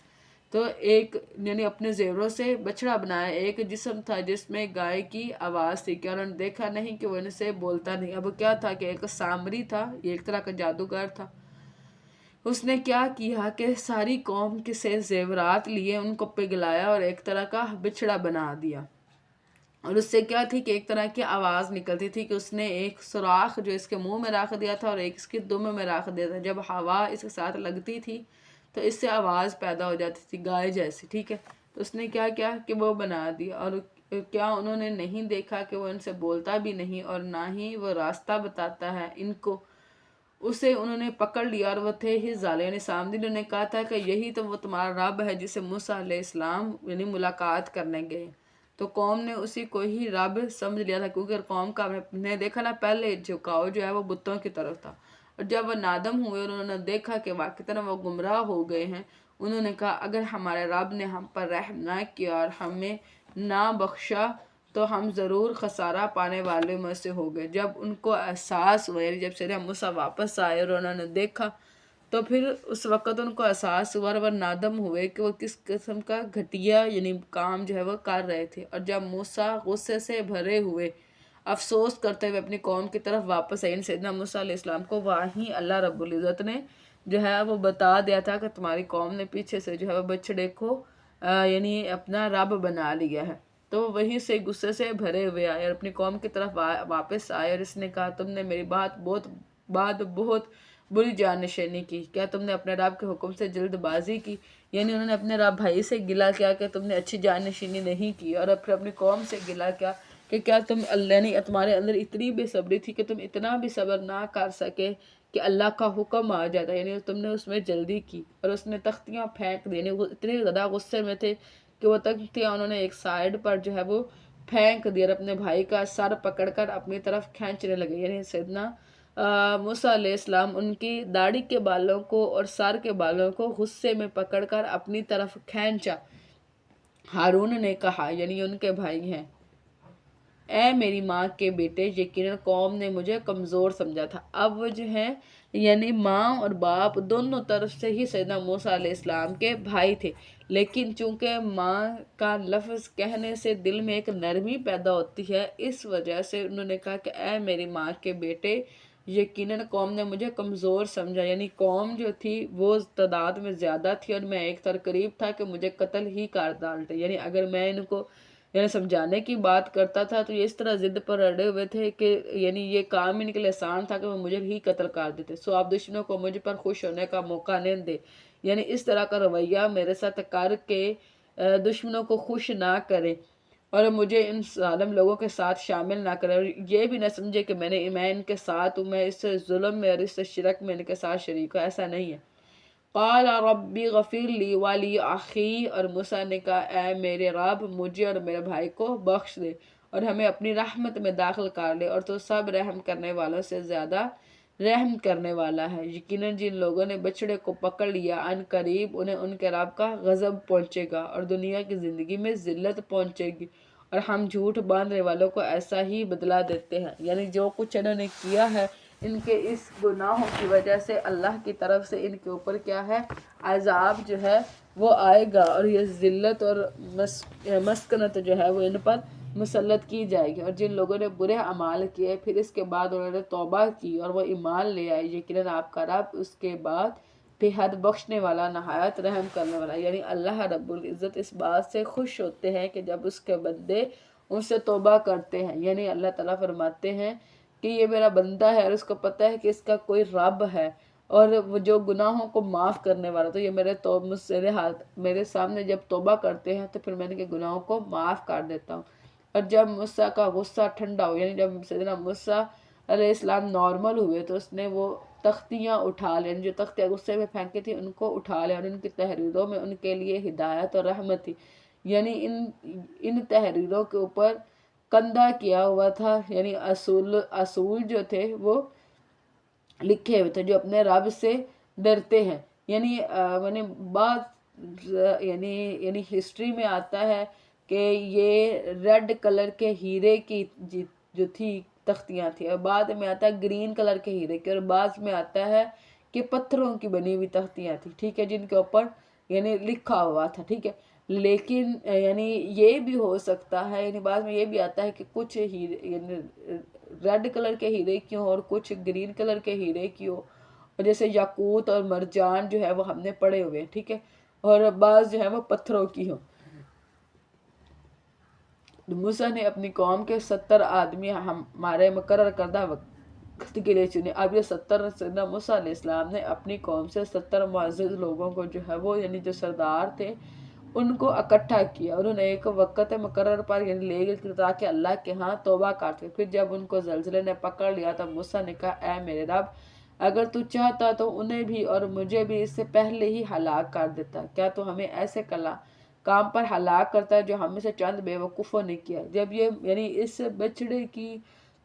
تو ایک یعنی اپنے زیوروں سے بچڑا بنایا، ایک جسم تھا جس میں گائے کی آواز تھی، کیا انہوں نے دیکھا نہیں کہ وہ ان سے بولتا نہیں۔ اب کیا تھا کہ ایک سامری تھا، یہ ایک طرح کا جادوگر تھا، اس نے کیا کیا کہ ساری قوم کے سے زیورات لیے، ان کو پگھلایا اور ایک طرح کا بچڑا بنا دیا، اور اس سے کیا تھی کہ ایک طرح کی آواز نکلتی تھی کہ اس نے ایک سوراخ جو اس کے منہ میں رکھ دیا تھا اور ایک اس کے دم میں رکھ دیا تھا، جب ہوا اس کے ساتھ لگتی تھی تو اس سے آواز پیدا ہو جاتی تھی گائے جیسی، ٹھیک ہے۔ تو اس نے کیا کیا کہ وہ بنا دیا، اور کیا انہوں نے نہیں دیکھا کہ وہ ان سے بولتا بھی نہیں اور نہ ہی وہ راستہ بتاتا ہے ان کو۔ اسے انہوں نے پکڑ لیا اور وہ تھے ہی ظالم، یعنی سامنے نے کہا تھا کہ یہی تو وہ تمہارا رب ہے جسے موسیٰ علیہ السلام یعنی ملاقات کرنے گئے، تو قوم نے اسی کو ہی رب سمجھ لیا تھا، کیونکہ قوم کا نے دیکھا نا پہلے جھکاؤ جو ہے وہ بتوں کی طرف تھا، اور جب وہ نادم ہوئے اور انہوں نے دیکھا کہ واقعی وہ گمراہ ہو گئے ہیں، انہوں نے کہا اگر ہمارے رب نے ہم پر رحم نہ کیا اور ہمیں نہ بخشا تو ہم ضرور خسارہ پانے والے میں سے ہو گئے۔ جب ان کو احساس ہوا، یعنی جب سیدنا موسیٰ واپس آئے اور انہوں نے دیکھا تو پھر اس وقت ان کو احساس ہوا اور وہ نادم ہوئے کہ وہ کس قسم کا گھٹیا یعنی کام جو ہے وہ کر رہے تھے، اور جب موسیٰ غصے سے بھرے ہوئے افسوس کرتے ہوئے اپنی قوم کی طرف واپس آئے، سیدنا موسیٰ علیہ السلام کو وہیں اللہ رب العزت نے جو ہے وہ بتا دیا تھا کہ تمہاری قوم نے پیچھے سے جو ہے وہ بچڑے کو یعنی اپنا رب بنا لیا ہے، تو وہیں سے غصے سے بھرے ہوئے آئے اور اپنی قوم کی طرف واپس آئے، اور اس نے کہا تم نے میری بہت بری جانشینی کی، کیا تم نے اپنے رب کے حکم سے جلد بازی کی، یعنی انہوں نے اپنے رب بھائی سے گلا کیا کہ تم نے اچھی جانشینی نہیں کی، اور پھر اپنی قوم سے گلا کیا کہ کیا تمہارے اندر اتنی بے صبری تھی کہ تم اتنا بھی صبر نہ کر سکے کہ اللہ کا حکم آ جاتا، یعنی تم نے اس میں جلدی کی، اور اس نے تختیاں پھینک دی، یعنی وہ اتنے زیادہ غصے میں تھے کہ وہ تختیاں انہوں نے ایک سائیڈ پر جو ہے وہ پھینک دیا اور اپنے بھائی کا سر پکڑ کر اپنی طرف کھینچنے لگے، یعنی سیدنا موسیٰ علیہ السلام ان کی داڑھی کے بالوں کو اور سر کے بالوں کو غصے میں پکڑ کر اپنی طرف کھینچا۔ ہارون نے کہا، یعنی ان کے بھائی ہیں، اے میری ماں کے بیٹے، یقیناً قوم نے مجھے کمزور سمجھا تھا۔ اب وہ جو ہیں یعنی ماں اور باپ دونوں طرف سے ہی سیدنا موسیٰ علیہ السلام کے بھائی تھے، لیکن چونکہ ماں کا لفظ کہنے سے دل میں ایک نرمی پیدا ہوتی ہے، اس وجہ سے انہوں نے کہا کہ اے میری ماں کے بیٹے، یقیناً قوم نے مجھے کمزور سمجھا، یعنی قوم جو تھی وہ تعداد میں زیادہ تھی اور میں ایک ترقریب تھا کہ مجھے قتل ہی کر ڈالتے، یعنی اگر میں ان کو یعنی سمجھانے کی بات کرتا تھا تو یہ اس طرح ضد پر اڑے ہوئے تھے کہ یعنی یہ کام ان کے لیے آسان تھا کہ وہ مجھے ہی قتل کر دیتے، سو آپ دشمنوں کو مجھ پر خوش ہونے کا موقع نہیں دے، یعنی اس طرح کا رویہ میرے ساتھ کر کے دشمنوں کو خوش نہ کرے اور مجھے ان ظالم لوگوں کے ساتھ شامل نہ کرے، اور یہ بھی نہ سمجھے کہ میں ان کے ساتھ ہوں، میں اس ظلم میں اور اس شرک میں ان کے ساتھ شریک ہوں، ایسا نہیں ہے۔ قال رب اغفر لی ولی اخی، اور موسیٰ نے کہا اے میرے رب مجھے اور میرے بھائی کو بخش دے اور ہمیں اپنی رحمت میں داخل کر لے، اور تو سب رحم کرنے والوں سے زیادہ رحم کرنے والا ہے۔ یقیناً جن لوگوں نے بچڑے کو پکڑ لیا ان قریب انہیں ان کے رب کا غضب پہنچے گا اور دنیا کی زندگی میں ذلت پہنچے گی، اور ہم جھوٹ باندھنے والوں کو ایسا ہی بدلہ دیتے ہیں، یعنی جو کچھ انہوں نے کیا ہے ان کے اس گناہوں کی وجہ سے اللہ کی طرف سے ان کے اوپر کیا ہے عذاب جو ہے وہ آئے گا، اور یہ ذلت اور مسکنت جو ہے وہ ان پر مسلط کی جائے گی، اور جن لوگوں نے برے اعمال کیے پھر اس کے بعد انہوں نے توبہ کی اور وہ ایمان لے آئے، یقیناً آپ کا رب اس کے بعد بے حد بخشنے والا، نہایت رحم کرنے والا۔ یعنی اللہ رب العزت اس بات سے خوش ہوتے ہیں کہ جب اس کے بندے ان سے توبہ کرتے ہیں۔ یعنی اللہ تعالیٰ فرماتے ہیں کہ یہ میرا بندہ ہے اور اس کو پتہ ہے کہ اس کا کوئی رب ہے اور وہ جو گناہوں کو معاف کرنے والا، تو یہ میرے سامنے جب توبہ کرتے ہیں تو پھر میں ان کے گناہوں کو معاف کر دیتا ہوں۔ اور جب موسیٰ کا غصہ ٹھنڈا ہو، یعنی جب سیدنا موسیٰ علیہ السلام نارمل ہوئے تو اس نے وہ تختیاں اٹھا لیں، جو تختیاں غصے میں پھینکی تھی ان کو اٹھا لیں، اور ان کی تحریروں میں ان کے لیے ہدایت اور رحمت تھی۔ یعنی ان تحریروں کے اوپر کندہ کیا ہوا تھا، یعنی اصول جو تھے وہ لکھے ہوئے تھے جو اپنے رب سے ڈرتے ہیں۔ یعنی بات یعنی ہسٹری میں آتا ہے کہ یہ ریڈ کلر کے ہیرے کی جو تھی تختیاں تھی، اور بعد میں آتا ہے گرین کلر کے ہیرے کی، اور بعد میں آتا ہے کہ پتھروں کی بنی ہوئی تختیاں تھی، ٹھیک ہے، جن کے اوپر یعنی لکھا ہوا تھا، ٹھیک ہے۔ لیکن یعنی یہ بھی ہو سکتا ہے، یعنی بعد میں یہ بھی آتا ہے کہ کچھ ہیرے یعنی ریڈ کلر کے ہیرے کی ہوں اور کچھ گرین کلر کے ہیرے کی ہوں، اور جیسے یاقوت اور مرجان جو ہے وہ ہم نے پڑھے ہوئے ہیں، ٹھیک ہے، اور بعض جو ہے وہ پتھروں کی ہوں۔ موسیٰ نے اپنی قوم کے 70 آدمی ہمارے مقرر کردہ وقت کے لیے چنے۔ اب یہ 70 سیدنا موسیٰ علیہ السلام نے اپنی قوم سے 70 معزز لوگوں کو جو ہے وہ یعنی جو سردار تھے ان کو اکٹھا کیا، انہوں نے ایک وقت مقرر پر یعنی لے گئے تاکہ اللہ کے ہاں توبہ کرتے۔ پھر جب ان کو زلزلے نے پکڑ لیا تو موسیٰ نے کہا، اے میرے رب، اگر تو چاہتا تو انہیں بھی اور مجھے بھی اس سے پہلے ہی ہلاک کر دیتا، کیا تو ہمیں ایسے کام پر ہلاک کرتا ہے جو ہم میں سے چند بے وقوفوں نے کیا۔ جب یہ یعنی اس بچڑے کی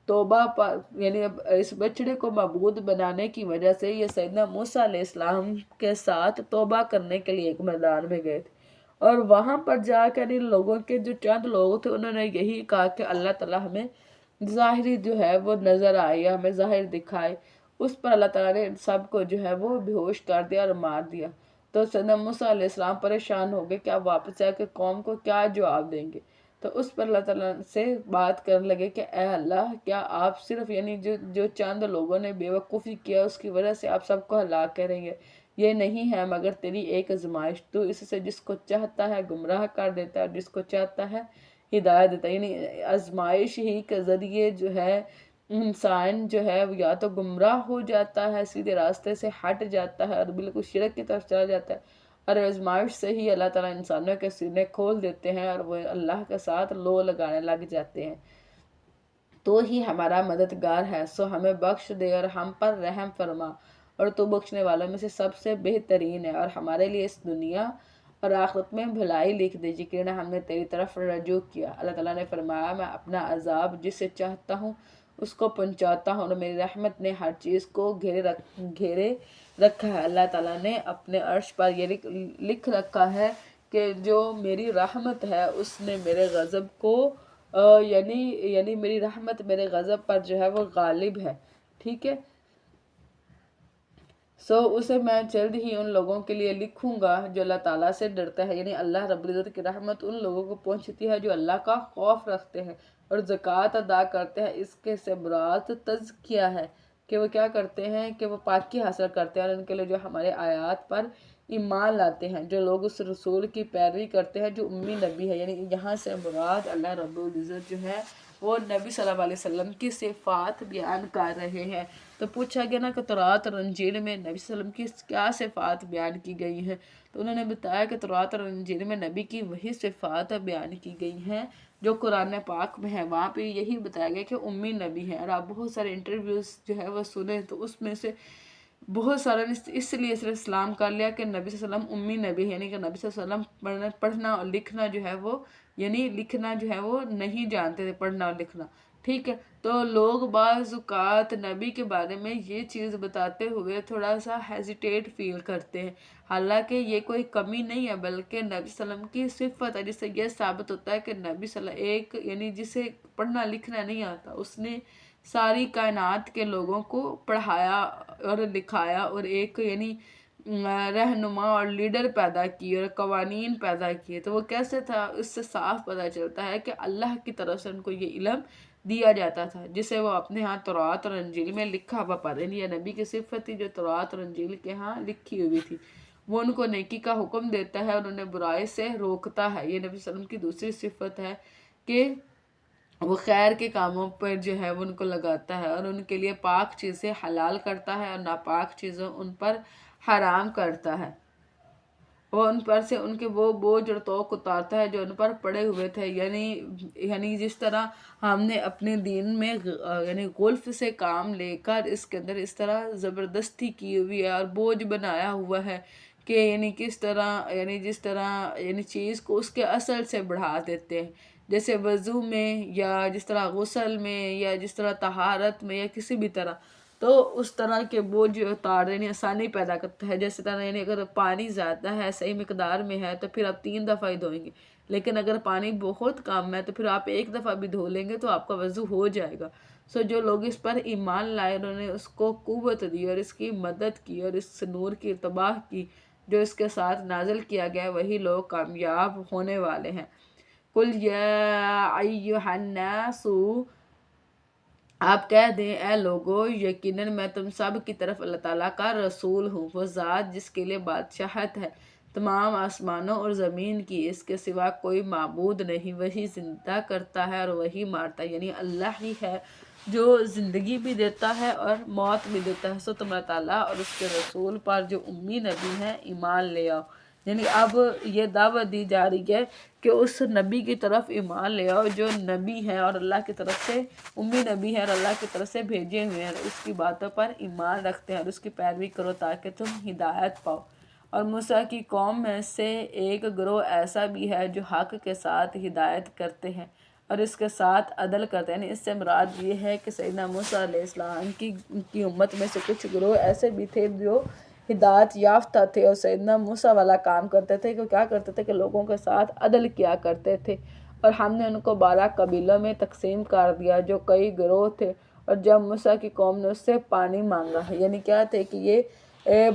توبہ پر یعنی اس بچڑے کو معبود بنانے کی وجہ سے یہ سیدنا موسیٰ علیہ السلام کے ساتھ توبہ کرنے کے لیے ایک میدان میں گئے تھے، اور وہاں پر جا کر ان لوگوں کے جو چند لوگ تھے انہوں نے یہی کہا کہ اللہ تعالیٰ ہمیں ظاہری جو ہے وہ نظر آئے یا ہمیں ظاہر دکھائے۔ اس پر اللہ تعالیٰ نے ان سب کو جو ہے وہ بے ہوش کر دیا اور مار دیا۔ تو سیدنا موسیٰ علیہ السلام پریشان ہو گئے کہ آپ واپس جا کے قوم کو کیا جواب دیں گے۔ تو اس پر اللہ تعالیٰ سے بات کرنے لگے کہ اے اللہ، کیا آپ صرف یعنی جو چند لوگوں نے بے وقوفی کیا اس کی وجہ سے آپ سب کو ہلاک کریں گے؟ یہ نہیں ہے مگر تیری ایک آزمائش، تو اس سے جس کو چاہتا ہے گمراہ کر دیتا ہے اور جس کو چاہتا ہے ہدایت دیتا ہے۔ یعنی آزمائش ہی کے ذریعے جو ہے انسان جو ہے وہ یا تو گمراہ ہو جاتا ہے، سیدھے راستے سے ہٹ جاتا ہے اور بالکل شرک کی طرف چلا جاتا ہے، اور آزمائش سے ہی اللہ تعالیٰ انسانوں کے سینے کھول دیتے ہیں اور وہ اللہ کے ساتھ لو لگانے لگ جاتے ہیں۔ تو ہی ہمارا مددگار ہے، سو ہمیں بخش دے اور ہم پر رحم فرما، اور تو بخشنے والوں میں سے سب سے بہترین ہے، اور ہمارے لیے اس دنیا اور آخرت میں بھلائی لکھ دے، یقیناً ہم نے تیری طرف رجوع کیا۔ اللہ تعالیٰ نے فرمایا، میں اپنا عذاب جسے چاہتا ہوں اس کو پہنچاتا ہوں، اور میری رحمت نے ہر چیز کو گھیرے رکھا ہے۔ اللہ تعالیٰ نے اپنے عرش پر یہ لکھ رکھا ہے کہ جو میری رحمت ہے اس نے میرے غضب کو یعنی میری رحمت میرے غضب پر جو ہے وہ غالب ہے، ٹھیک ہے۔ اسے میں جلد ہی ان لوگوں کے لیے لکھوں گا جو اللہ تعالیٰ سے ڈرتا ہے، یعنی اللہ رب العزت کی رحمت ان لوگوں کو پہنچتی ہے جو اللہ کا خوف رکھتے ہیں اور زکوٰۃ ادا کرتے ہیں۔ اس کے سے مراد تزکیہ ہے کہ وہ کیا کرتے ہیں کہ وہ پاکی حاصل کرتے ہیں، اور ان کے لیے جو ہمارے آیات پر ایمان لاتے ہیں، جو لوگ اس رسول کی پیروی کرتے ہیں جو امی نبی ہے۔ یعنی یہاں سے مراد اللہ رب العزت جو ہے وہ نبی صلی اللہ علیہ وسلم کی صفات بیان کر رہے ہیں۔ تو پوچھا گیا نا کہ تورات اور انجیل میں نبی صلی اللہ علیہ وسلم کی کیا صفات بیان کی گئی ہیں، تو انہوں نے بتایا کہ تورات اور انجیل میں نبی کی وہی صفات بیان کی گئی ہیں جو قرآن پاک میں ہے۔ وہاں پہ یہی بتایا گیا کہ امی نبی ہے، اور آپ بہت سارے انٹرویوز جو ہے وہ سنیں تو اس میں سے بہت سارے اس لیے صرف اسلام کر لیا کہ نبی صلی اللہ علیہ وسلم امی نبی ہے، یعنی کہ نبی صلی اللہ علیہ وسلم پڑھنا اور لکھنا جو ہے وہ یعنی لکھنا جو ہے وہ نہیں جانتے تھے، پڑھنا اور لکھنا، ٹھیک ہے۔ تو لوگ بعض اوقات نبی کے بارے میں یہ چیز بتاتے ہوئے تھوڑا سا ہیزیٹیٹ فیل کرتے ہیں، حالانکہ یہ کوئی کمی نہیں ہے بلکہ نبی صلی اللہ علیہ وسلم کی صفت ہے، جس سے یہ ثابت ہوتا ہے کہ نبی صلی اللہ علیہ وسلم یعنی جسے پڑھنا لکھنا نہیں آتا اس نے ساری کائنات کے لوگوں کو پڑھایا اور لکھایا، اور ایک یعنی رہنما اور لیڈر پیدا کیے اور قوانین پیدا کیے، تو وہ کیسے تھا؟ اس سے صاف پتہ چلتا ہے کہ اللہ کی طرف سے ان کو یہ علم دیا جاتا تھا، جسے وہ اپنے ہاں تورات اور انجیل میں لکھا ہوا پاتے ہیں۔ یہ نبی کی صفت تھی جو تورات اور انجیل کے ہاں لکھی ہوئی تھی۔ وہ ان کو نیکی کا حکم دیتا ہے اور انہیں برائی سے روکتا ہے۔ یہ نبی صلی اللہ علیہ وسلم کی دوسری صفت ہے کہ وہ خیر کے کاموں پر جو ہے وہ ان کو لگاتا ہے اور ان کے لیے پاک چیزیں حلال کرتا ہے اور ناپاک چیزیں ان پر حرام کرتا ہے۔ وہ ان پر سے ان کے وہ بوجھ اور توق اتارتا ہے جو ان پر پڑے ہوئے تھے، یعنی جس طرح ہم نے اپنے دین میں یعنی غلف سے کام لے کر اس کے اندر اس طرح زبردستی کی ہوئی ہے اور بوجھ بنایا ہوا ہے کہ یعنی کس طرح جس طرح چیز کو اس کے اصل سے بڑھا دیتے ہیں، جیسے وضو میں یا جس طرح غسل میں یا جس طرح طہارت میں یا کسی بھی طرح، تو اس طرح کے بوجھ اتار آسانی پیدا کرتا ہے۔ جیسے طرح اگر پانی زیادہ ہے، صحیح مقدار میں ہے، تو پھر آپ 3 دفعہ ہی دھوئیں گے، لیکن اگر پانی بہت کم ہے تو پھر آپ 1 دفعہ بھی دھو لیں گے تو آپ کا وضو ہو جائے گا۔ جو لوگ اس پر ایمان لائے، انہوں نے اس کو قوت دی اور اس کی مدد کی اور اس نور کی اتباع کی جو اس کے ساتھ نازل کیا گیا، وہی لوگ کامیاب ہونے والے ہیں۔ قُلْ يَا أَيُّهَا النَّاسُ، آپ کہہ دیں اے لوگو، یقیناً میں تم سب کی طرف اللہ تعالیٰ کا رسول ہوں، وہ ذات جس کے لیے بادشاہت ہے تمام آسمانوں اور زمین کی، اس کے سوا کوئی معبود نہیں، وہی زندہ کرتا ہے اور وہی مارتا ہے، یعنی اللہ ہی ہے جو زندگی بھی دیتا ہے اور موت بھی دیتا ہے۔ تم اللہ تعالیٰ اور اس کے رسول پر جو امی نبی ہیں ایمان لے آؤ، یعنی اب یہ دعوت دی جا رہی ہے کہ اس نبی کی طرف ایمان لے آؤ جو نبی ہے اور اللہ کی طرف سے امی نبی ہے اور اللہ کی طرف سے بھیجے ہوئے ہیں، اس کی باتوں پر ایمان رکھتے ہیں اور اس کی پیروی کرو تاکہ تم ہدایت پاؤ۔ اور موسیٰ کی قوم میں سے ایک گروہ ایسا بھی ہے جو حق کے ساتھ ہدایت کرتے ہیں اور اس کے ساتھ عدل کرتے ہیں، یعنی اس سے مراد یہ ہے کہ سیدنا موسیٰ علیہ السلام کی امت میں سے کچھ گروہ ایسے بھی تھے جو ہدایت یافتہ تھے اور سیدنا موسیٰ والا کام کرتے تھے کہ کیا کرتے تھے کہ لوگوں کے ساتھ عدل کیا کرتے تھے، اور ہم نے ان کو 12 قبیلوں میں تقسیم کر دیا جو کئی گروہ تھے۔ اور جب موسیٰ کی قوم نے اس سے پانی مانگا، یعنی کیا تھے کہ یہ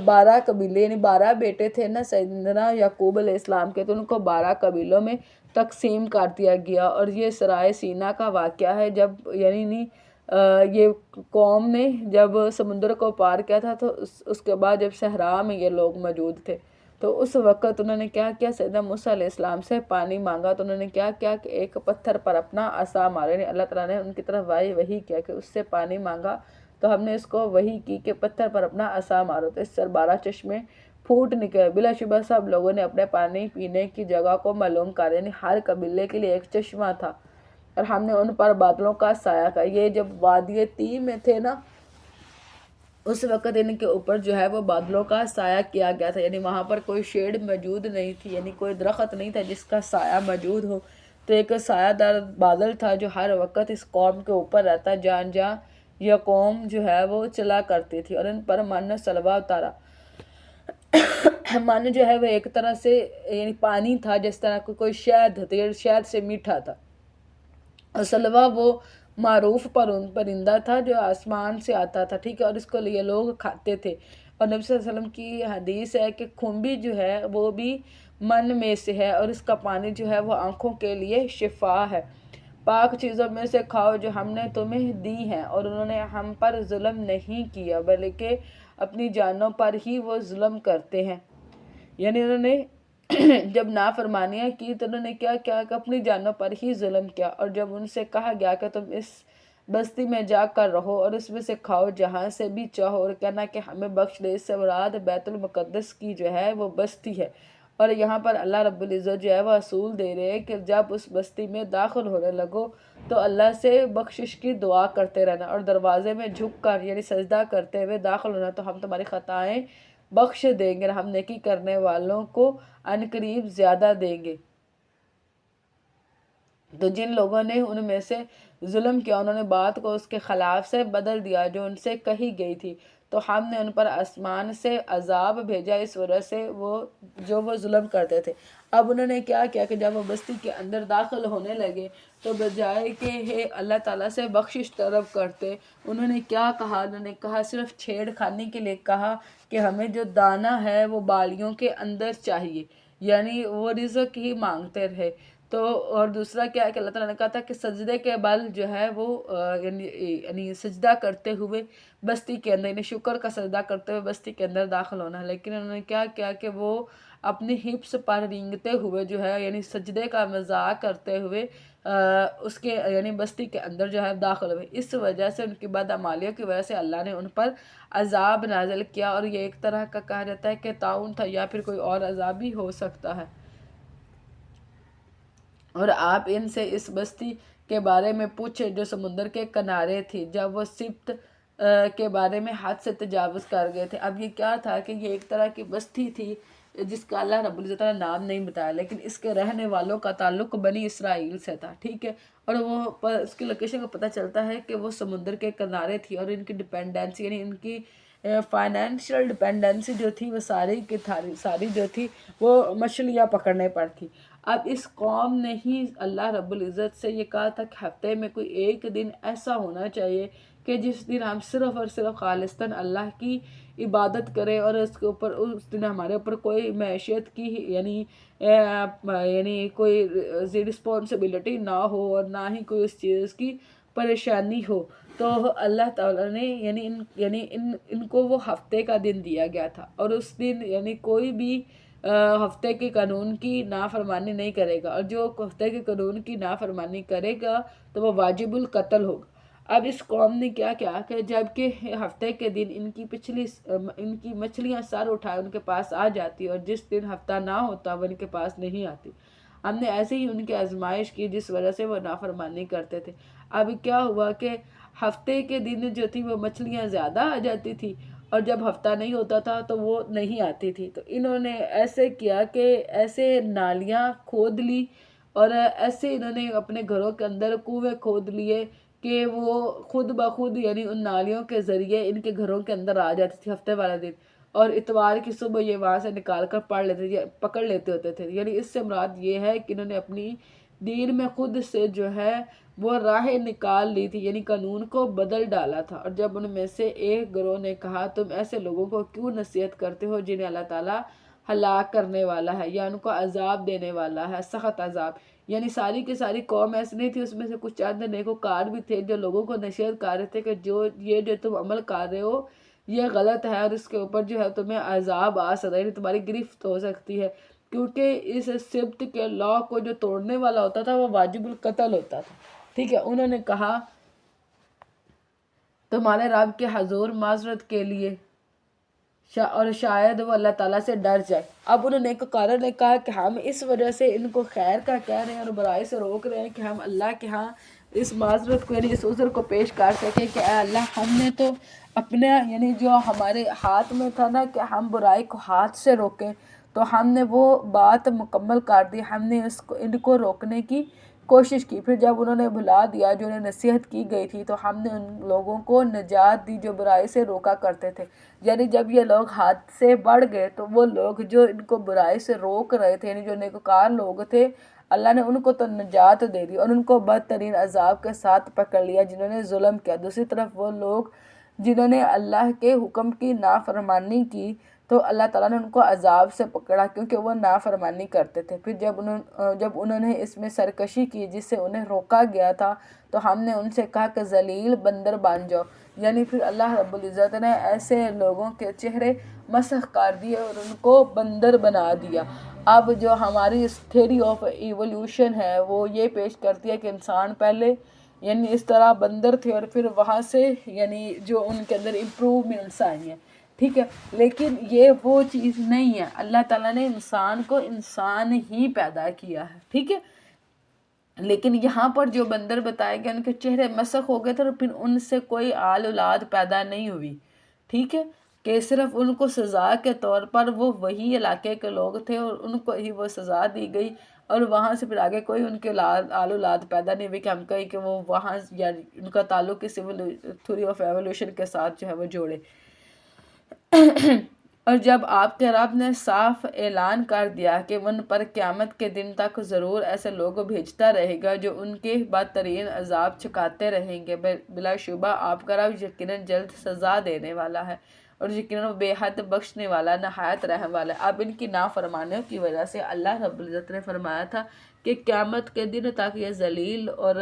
12 قبیلے، یعنی 12 بیٹے تھے نا سیدنا یعقوب علیہ السلام کے، تو ان کو 12 قبیلوں میں تقسیم کر دیا گیا۔ اور یہ سرائے سینا کا واقعہ ہے، جب یہ قوم نے جب سمندر کو پار کیا تھا تو اس کے بعد جب صحرا میں یہ لوگ موجود تھے تو اس وقت انہوں نے کیا کیا، سیدنا موسیٰ علیہ السلام سے پانی مانگا، تو انہوں نے کیا کیا کہ ایک پتھر پر اپنا عصا مارا، یعنی اللہ تعالیٰ نے ان کی طرف وحی کیا کہ اس سے پانی مانگا تو ہم نے اس کو وحی کی کہ پتھر پر اپنا عصا مارو، تو اس سے 12 چشمے پھوٹ نکلے۔ بلا شبہ سب لوگوں نے اپنے پانی پینے کی جگہ کو معلوم کر، یعنی ہر قبیلے کے لیے ایک چشمہ تھا، اور ہم نے ان پر بادلوں کا سایہ کیا۔ یہ جب وادی تیہ میں تھے نا، اس وقت ان کے اوپر جو ہے وہ بادلوں کا سایہ کیا گیا تھا، یعنی وہاں پر کوئی شیڈ موجود نہیں تھی، یعنی کوئی درخت نہیں تھا جس کا سایہ موجود ہو، تو ایک سایہ دار بادل تھا جو ہر وقت اس قوم کے اوپر رہتا، جہاں یہ قوم جو ہے وہ چلا کرتی تھی، اور ان پر من و سلوہ اتارا۔ من جو ہے وہ ایک طرح سے یعنی پانی تھا، جس طرح کوئی شہد ہوتا ہے، شہد سے میٹھا تھا، اور سلوہ وہ معروف پرندہ تھا جو آسمان سے آتا تھا، ٹھیک ہے، اور اس کو لیے لوگ کھاتے تھے۔ اور نبی صلی اللہ علیہ وسلم کی حدیث ہے کہ کھمبی جو ہے وہ بھی من میں سے ہے اور اس کا پانی جو ہے وہ آنکھوں کے لیے شفا ہے۔ پاک چیزوں میں سے کھاؤ جو ہم نے تمہیں دی ہیں، اور انہوں نے ہم پر ظلم نہیں کیا بلکہ اپنی جانوں پر ہی وہ ظلم کرتے ہیں، یعنی انہوں نے جب نافرمانیاں کی تو انہوں نے کیا کیا کہ اپنی جانوں پر ہی ظلم کیا۔ اور جب ان سے کہا گیا کہ تم اس بستی میں جا کر رہو اور اس میں سے کھاؤ جہاں سے بھی چاہو، اور کہنا کہ ہمیں بخش دے، اس سے مراد بیت المقدس کی جو ہے وہ بستی ہے۔ اور یہاں پر اللہ رب العزت جو ہے وہ اصول دے رہے ہیں کہ جب اس بستی میں داخل ہونے لگو تو اللہ سے بخشش کی دعا کرتے رہنا، اور دروازے میں جھک کر یعنی سجدہ کرتے ہوئے داخل ہونا، تو ہم تمہاری خطائیں بخش دیں گے اور ہم نیکی کرنے والوں کو عنقریب زیادہ دیں گے۔ تو جن لوگوں نے ان میں سے ظلم کیا، انہوں نے بات کو اس کے خلاف سے بدل دیا جو ان سے کہی گئی تھی، تو ہم نے ان پر آسمان سے عذاب بھیجا اس وجہ سے وہ ظلم کرتے تھے۔ اب انہوں نے کیا کیا کہ جب وہ بستی کے اندر داخل ہونے لگے تو بجائے کہ اللہ تعالیٰ سے بخشش طلب کرتے، انہوں نے کیا کہا؟ انہوں نے کہا صرف چھیڑ کھانے کے لیے کہا کہ ہمیں جو دانہ ہے وہ بالیوں کے اندر چاہیے، یعنی وہ رزق ہی مانگتے رہے۔ تو اور دوسرا کیا ہے کہ اللہ تعالیٰ نے کہا تھا کہ سجدے کے بل جو ہے وہ یعنی سجدہ کرتے ہوئے بستی کے اندر، یعنی شکر کا سجدہ کرتے ہوئے بستی کے اندر داخل ہونا ہے، لیکن انہوں نے کیا کیا کہ وہ اپنی حفظ پر رینگتے ہوئے جو ہے یعنی سجدے کا مذاق کرتے ہوئے اس کے یعنی بستی کے اندر جو ہے داخل ہوئے۔ اس وجہ سے ان کی بدعمالیوں کی وجہ سے اللہ نے ان پر عذاب نازل کیا، اور یہ ایک طرح کا کہا جاتا ہے کہ طاعون تھا یا پھر کوئی اور عذاب بھی ہو سکتا ہے۔ اور آپ ان سے اس بستی کے بارے میں پوچھے جو سمندر کے کنارے تھی، جب وہ سبت کے بارے میں حد سے تجاوز کر گئے تھے۔ اب یہ کیا تھا کہ یہ ایک طرح کی بستی تھی جس کا اللہ رب العزت نے نام نہیں بتایا، لیکن اس کے رہنے والوں کا تعلق بنی اسرائیل سے تھا، ٹھیک ہے، اور وہ اس کی لوکیشن کا پتہ چلتا ہے کہ وہ سمندر کے کنارے تھی، اور ان کی ڈپینڈنسی یعنی ان کی فائنینشیل ڈپینڈنسی جو تھی وہ ساری جو تھی وہ مچھلیاں پکڑنے پر تھی۔ اب اس قوم نے ہی اللہ رب العزت سے یہ کہا تھا کہ ہفتے میں کوئی ایک دن ایسا ہونا چاہیے کہ جس دن ہم صرف اور صرف خالصتاً اللہ کی عبادت کریں، اور اس کے اوپر اس دن ہمارے اوپر کوئی معیشت کی یعنی کوئی رسپانسبلٹی نہ ہو، اور نہ ہی کوئی اس چیز کی پریشانی ہو۔ تو اللہ تعالیٰ نے یعنی ان کو وہ ہفتے کا دن دیا گیا تھا، اور اس دن یعنی کوئی بھی ہفتے کے قانون کی نافرمانی نہیں کرے گا، اور جو ہفتے کے قانون کی نافرمانی کرے گا تو وہ واجب القتل ہوگا۔ اب اس قوم نے کیا کیا کہ جب کہ ہفتے کے دن ان کی مچھلیاں سر اٹھائے ان کے پاس آ جاتی، اور جس دن ہفتہ نہ ہوتا وہ ان کے پاس نہیں آتی۔ ہم نے ایسے ہی ان کی آزمائش کی جس وجہ سے وہ نافرمانی کرتے تھے۔ اب کیا ہوا کہ ہفتے کے دن جو تھی وہ مچھلیاں زیادہ آ جاتی تھی، اور جب ہفتہ نہیں ہوتا تھا تو وہ نہیں آتی تھی۔ تو انہوں نے ایسے کیا کہ ایسے نالیاں کھود لی، اور ایسے انہوں نے اپنے گھروں کے اندر کنویں کھود لیے کہ وہ خود بخود یعنی ان نالیوں کے ذریعے ان کے گھروں کے اندر آ جاتی تھی ہفتے والا دن، اور اتوار کی صبح یہ وہاں سے نکال کر پکڑ لیتے ہوتے تھے۔ یعنی اس سے مراد یہ ہے کہ انہوں نے اپنی دین میں خود سے جو ہے وہ راہ نکال لی تھی، یعنی قانون کو بدل ڈالا تھا۔ اور جب ان میں سے ایک گروہ نے کہا تم ایسے لوگوں کو کیوں نصیحت کرتے ہو جنہیں اللہ تعالیٰ ہلاک کرنے والا ہے یا ان کو عذاب دینے والا ہے، سخت عذاب، یعنی ساری کی ساری قوم ایسی نہیں تھی، اس میں سے کچھ چند نیکوکار بھی تھے جو لوگوں کو نصیحت کر رہے تھے کہ جو تم عمل کر رہے ہو یہ غلط ہے، اور اس کے اوپر جو ہے تمہیں عذاب آ سکتا ہے، یعنی تمہاری گرفت ہو سکتی ہے، کیونکہ اس سبت کے لا کو جو توڑنے والا ہوتا تھا وہ واجب القتل ہوتا تھا، ٹھیک ہے۔ انہوں نے کہا تمہارے رب کے حضور معذرت کے لیے، اور شاید وہ اللہ تعالیٰ سے ڈر جائے۔ اب انہوں نے نیکوکاروں نے کہا کہ ہم اس وجہ سے ان کو خیر کا کہہ رہے ہیں اور برائی سے روک رہے ہیں کہ ہم اللہ کے ہاں اس معذرت کو یعنی اس عذر کو پیش کر سکیں کہ اے اللہ ہم نے تو اپنے یعنی جو ہمارے ہاتھ میں تھا نا کہ ہم برائی کو ہاتھ سے روکیں، تو ہم نے وہ بات مکمل کر دی، ہم نے ان کو روکنے کی کوشش کی۔ پھر جب انہوں نے بھلا دیا جو انہیں نصیحت کی گئی تھی، تو ہم نے ان لوگوں کو نجات دی جو برائی سے روکا کرتے تھے۔ یعنی جب یہ لوگ حد سے بڑھ گئے تو وہ لوگ جو ان کو برائی سے روک رہے تھے، یعنی جو نیکوکار لوگ تھے، اللہ نے ان کو تو نجات دے دی اور ان کو بدترین عذاب کے ساتھ پکڑ لیا جنہوں نے ظلم کیا۔ دوسری طرف وہ لوگ جنہوں نے اللہ کے حکم کی نافرمانی کی تو اللہ تعالیٰ نے ان کو عذاب سے پکڑا کیونکہ وہ نافرمانی کرتے تھے۔ پھر جب انہوں نے اس میں سرکشی کی جس سے انہیں روکا گیا تھا، تو ہم نے ان سے کہا کہ ذلیل بندر بن جاؤ، یعنی پھر اللہ رب العزت نے ایسے لوگوں کے چہرے مسخ کر دیے اور ان کو بندر بنا دیا۔ اب جو ہماری اس تھیوری آف ایولیوشن ہے وہ یہ پیش کرتی ہے کہ انسان پہلے یعنی اس طرح بندر تھے اور پھر وہاں سے یعنی جو ان کے اندر امپروومنٹس آئی ہیں، ٹھیک ہے، لیکن یہ وہ چیز نہیں ہے۔ اللہ تعالیٰ نے انسان کو انسان ہی پیدا کیا ہے، ٹھیک ہے، لیکن یہاں پر جو بندر بتائے گئے ان کے چہرے مسخ ہو گئے تھے اور پھر ان سے کوئی آل اولاد پیدا نہیں ہوئی، ٹھیک ہے، کہ صرف ان کو سزا کے طور پر وہ وہی علاقے کے لوگ تھے اور ان کو ہی وہ سزا دی گئی، اور وہاں سے پھر آگے کوئی ان کے آل اولاد پیدا نہیں ہوئی کہ ہم کہیں کہ وہ وہاں یا ان کا تعلق کسی تھیوری آف ایولیوشن کے ساتھ جو ہے وہ جوڑے۔ اور جب آپ کے رب نے صاف اعلان کر دیا کہ ان پر قیامت کے دن تک ضرور ایسے لوگ بھیجتا رہے گا جو ان کے بدترین عذاب چکاتے رہیں گے، بلا شبہ آپ کا رب یقیناً جلد سزا دینے والا ہے اور یقیناً بے حد بخشنے والا، نہایت رحم والا ہے۔ اب ان کی نافرمانیوں کی وجہ سے اللہ رب العزت نے فرمایا تھا کہ قیامت کے دن تک یہ ذلیل اور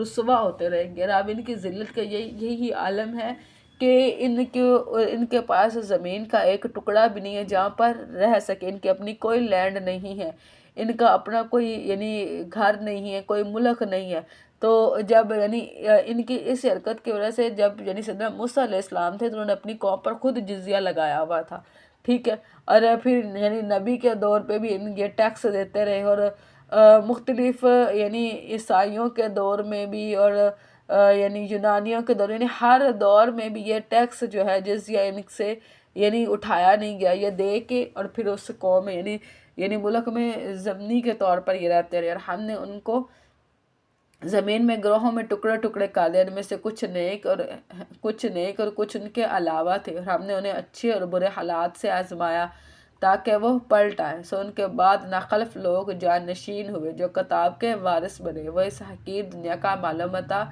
رسوا ہوتے رہیں گے۔ اب ان کی ذلت کا یہی عالم ہے کہ ان کے پاس زمین کا ایک ٹکڑا بھی نہیں ہے جہاں پر رہ سکے، ان کی اپنی کوئی لینڈ نہیں ہے، ان کا اپنا کوئی گھر نہیں ہے، کوئی ملک نہیں ہے۔ تو جب ان کی اس حرکت کی وجہ سے جب سیدنا موسیٰ علیہ السلام تھے تو انہوں نے اپنی قوم پر خود جزیہ لگایا ہوا تھا، ٹھیک ہے، اور پھر نبی کے دور پہ بھی یہ ٹیکس دیتے رہے، اور مختلف عیسائیوں کے دور میں بھی، اور یونانیوں کے دور، ہر دور میں بھی یہ ٹیکس جو ہے جزیہ ان سے اٹھایا نہیں گیا، یہ دے کے اور پھر اس قوم ملک میں ضمنی کے طور پر یہ رہتے رہے، اور ہم نے ان کو زمین میں گروہوں میں ٹکڑے ٹکڑے کر دیا، ان میں سے کچھ نیک اور کچھ ان کے علاوہ تھے، اور ہم نے انہیں اچھے اور برے حالات سے آزمایا تاکہ وہ پلٹ آئیں۔ سو ان کے بعد ناخلف لوگ جانشین ہوئے جو کتاب کے وارث بنے، وہ اس حقیر دنیا کا مال و متاع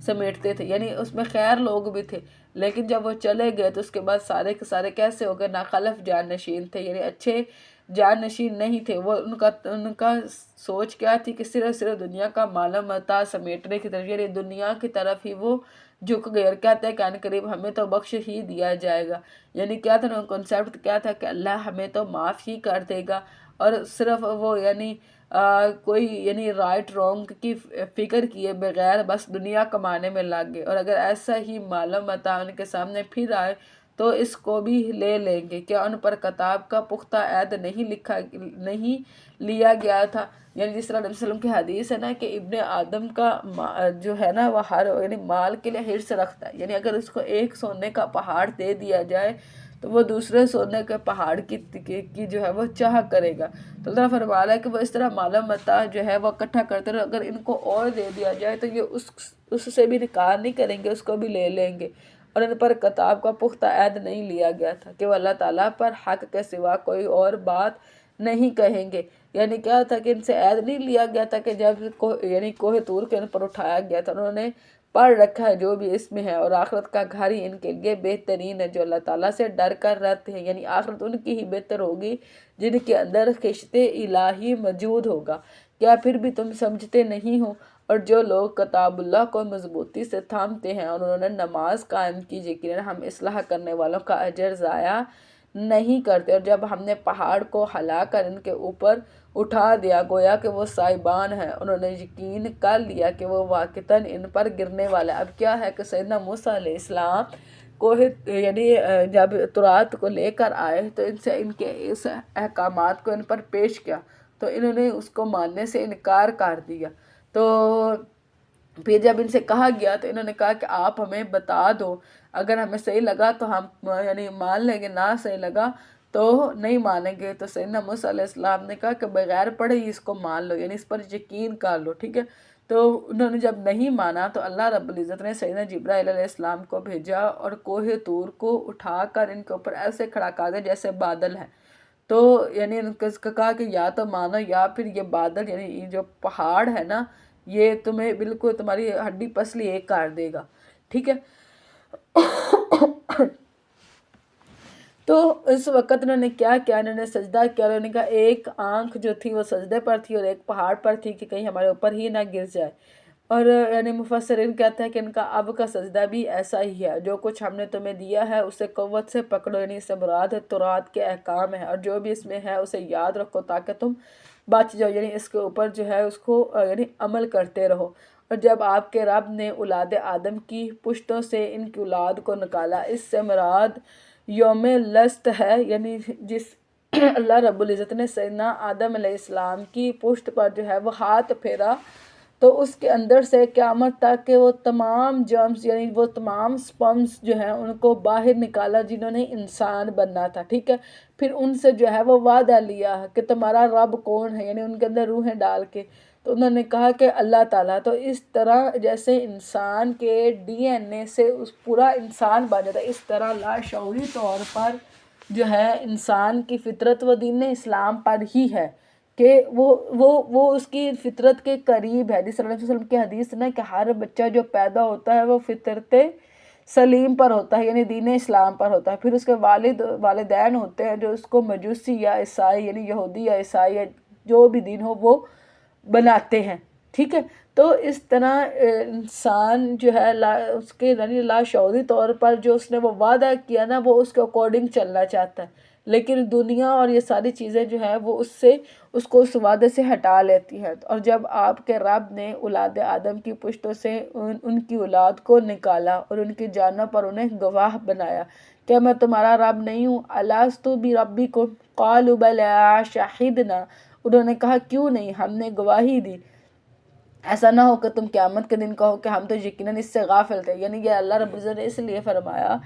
سمیٹتے تھے، اس میں خیر لوگ بھی تھے، لیکن جب وہ چلے گئے تو اس کے بعد سارے کے سارے کیسے ہو گئے؟ ناخلف جانشین تھے، اچھے جانشین نہیں تھے۔ وہ ان کا سوچ کیا تھی کہ صرف دنیا کا مال و متاع سمیٹنے کی طرف، دنیا کی طرف ہی وہ جھک گئے، اور کہتے ہیں کہ ان قریب ہمیں تو بخش ہی دیا جائے گا، کیا تھا کنسیپٹ کیا تھا کہ اللہ ہمیں تو معاف ہی کر دے گا، اور صرف وہ کوئی رائٹ رونگ کی فکر کیے بغیر بس دنیا کمانے میں لگ گئے، اور اگر ایسا ہی مال و متاع ان کے سامنے پھر آئے تو اس کو بھی لے لیں گے۔ کیا ان پر کتاب کا پختہ عہد نہیں لیا گیا تھا؟ جس طرح نبی صلی اللہ علیہ وسلم کی حدیث ہے نا کہ ابن آدم کا جو ہے نا وہ ہر مال کے لیے حرص رکھتا ہے، اگر اس کو ایک سونے کا پہاڑ دے دیا جائے تو وہ دوسرے سونے کے پہاڑ کی جو ہے وہ چاہ کرے گا۔ تو اللہ فرما رہا ہے کہ وہ اس طرح مال و متاع جو ہے وہ اکٹھا کرتے رہے، اگر ان کو اور دے دیا جائے تو یہ اس سے بھی نکار نہیں کریں گے، اس کو بھی لے لیں گے۔ اور ان پر کتاب کا پختہ عہد نہیں لیا گیا تھا کہ وہ اللہ تعالیٰ پر حق کے سوا کوئی اور بات نہیں کہیں گے، کیا تھا کہ ان سے عہد نہیں لیا گیا تھا کہ جب کوہ طور کے ان پر اٹھایا گیا تھا انہوں نے پڑھ رکھا ہے جو بھی اس میں ہے، اور آخرت کا گھر ہی ان کے لیے بہترین ہے جو اللہ تعالیٰ سے ڈر کر رہتے ہیں، آخرت ان کی ہی بہتر ہوگی جن کے اندر خشت الہی موجود ہوگا۔ کیا پھر بھی تم سمجھتے نہیں ہو؟ اور جو لوگ کتاب اللہ کو مضبوطی سے تھامتے ہیں اور انہوں نے نماز قائم کی، یقیناً ہم اصلاح کرنے والوں کا اجر ضائع نہیں کرتے۔ اور جب ہم نے پہاڑ کو ہلا کر ان کے اوپر اٹھا دیا گویا کہ وہ سائبان ہیں، انہوں نے یقین کر لیا کہ وہ واقعتاً ان پر گرنے والا ہے۔ اب کیا ہے کہ سیدنا موسیٰ علیہ السلام کو جب تورات کو لے کر آئے تو ان کے اس احکامات کو ان پر پیش کیا تو انہوں نے اس کو ماننے سے انکار کر دیا۔ تو پھر جب ان سے کہا گیا تو انہوں نے کہا کہ آپ ہمیں بتا دو، اگر ہمیں صحیح لگا تو ہم مان لیں گے، نہ صحیح لگا تو نہیں مانیں گے۔ تو سیدنا موسیٰ علیہ السلام نے کہا کہ بغیر پڑھے ہی اس کو مان لو، اس پر یقین کر لو، ٹھیک ہے۔ تو انہوں نے جب نہیں مانا تو اللہ رب العزت نے سیدنا جبرائیل علیہ السلام کو بھیجا اور کوہ طور کو اٹھا کر ان کے اوپر ایسے کھڑا کر دیا جیسے بادل ہے۔ تو ان کو کہا کہ یا تو مانو یا پھر یہ بادل یہ جو پہاڑ ہے نا یہ تمہیں بالکل تمہاری ہڈی پسلی ایک کر دے گا، ٹھیک ہے۔ تو اس وقت انہوں نے کیا کیا؟ انہوں نے سجدہ کیا، انہوں نے کہا ایک آنکھ جو تھی وہ سجدے پر تھی اور ایک پہاڑ پر تھی کہ کہیں ہمارے اوپر ہی نہ گر جائے۔ اور مفسرین کہتے ہیں کہ ان کا اب کا سجدہ بھی ایسا ہی ہے، جو کچھ ہم نے تمہیں دیا ہے اسے قوت سے پکڑو، اس سے مراد تورات کے احکام ہے، اور جو بھی اس میں ہے اسے یاد رکھو تاکہ تم بچ جاؤ، اس کے اوپر جو ہے اس کو عمل کرتے رہو۔ اور جب آپ کے رب نے اولاد آدم کی پشتوں سے ان کی اولاد کو نکالا، اس سے مراد یوم لست ہے، جس اللہ رب العزت نے سیدنا آدم علیہ السلام کی پشت پر جو ہے وہ ہاتھ پھیرا تو اس کے اندر سے قیامت تک کہ وہ تمام جرمز وہ تمام سپمز جو ہیں ان کو باہر نکالا جنہوں نے انسان بننا تھا، ٹھیک ہے۔ پھر ان سے جو ہے وہ وعدہ لیا کہ تمہارا رب کون ہے، ان کے اندر روحیں ڈال کے تو انہوں نے کہا کہ اللہ تعالیٰ تو اس طرح جیسے انسان کے ڈی این اے سے اس پورا انسان بن جاتا ہے، اس طرح لاشعوری طور پر جو ہے انسان کی فطرت و دین اسلام پر ہی ہے کہ وہ اس کی فطرت کے قریب ہے. جس صلی اللہ علیہ وسلم کی حدیث نا کہ ہر بچہ جو پیدا ہوتا ہے وہ فطرت سلیم پر ہوتا ہے، یعنی دین اسلام پر ہوتا ہے. پھر اس کے والدین ہوتے ہیں جو اس کو مجوسی یا عیسائی یعنی یہودی یا عیسائی یا جو بھی دین ہو وہ بناتے ہیں. ٹھیک ہے، تو اس طرح انسان جو ہے اس کے یعنی لاشعوری طور پر جو اس نے وہ وعدہ کیا نا وہ اس کے اکارڈنگ چلنا چاہتا ہے، لیکن دنیا اور یہ ساری چیزیں جو ہیں وہ اس کو اس وعدے سے ہٹا لیتی ہیں. اور جب آپ کے رب نے اولاد آدم کی پشتوں سے ان کی اولاد کو نکالا اور ان کی جانوں پر انہیں گواہ بنایا، کیا میں تمہارا رب نہیں ہوں؟ الست بربکم قالوا بلی شہدنا، انہوں نے کہا کیوں نہیں، ہم نے گواہی دی. ایسا نہ ہو کہ تم قیامت کے دن کہو کہ ہم تو یقیناً اس سے غافل تھے. یعنی یہ اللہ رب العزت نے اس لیے فرمایا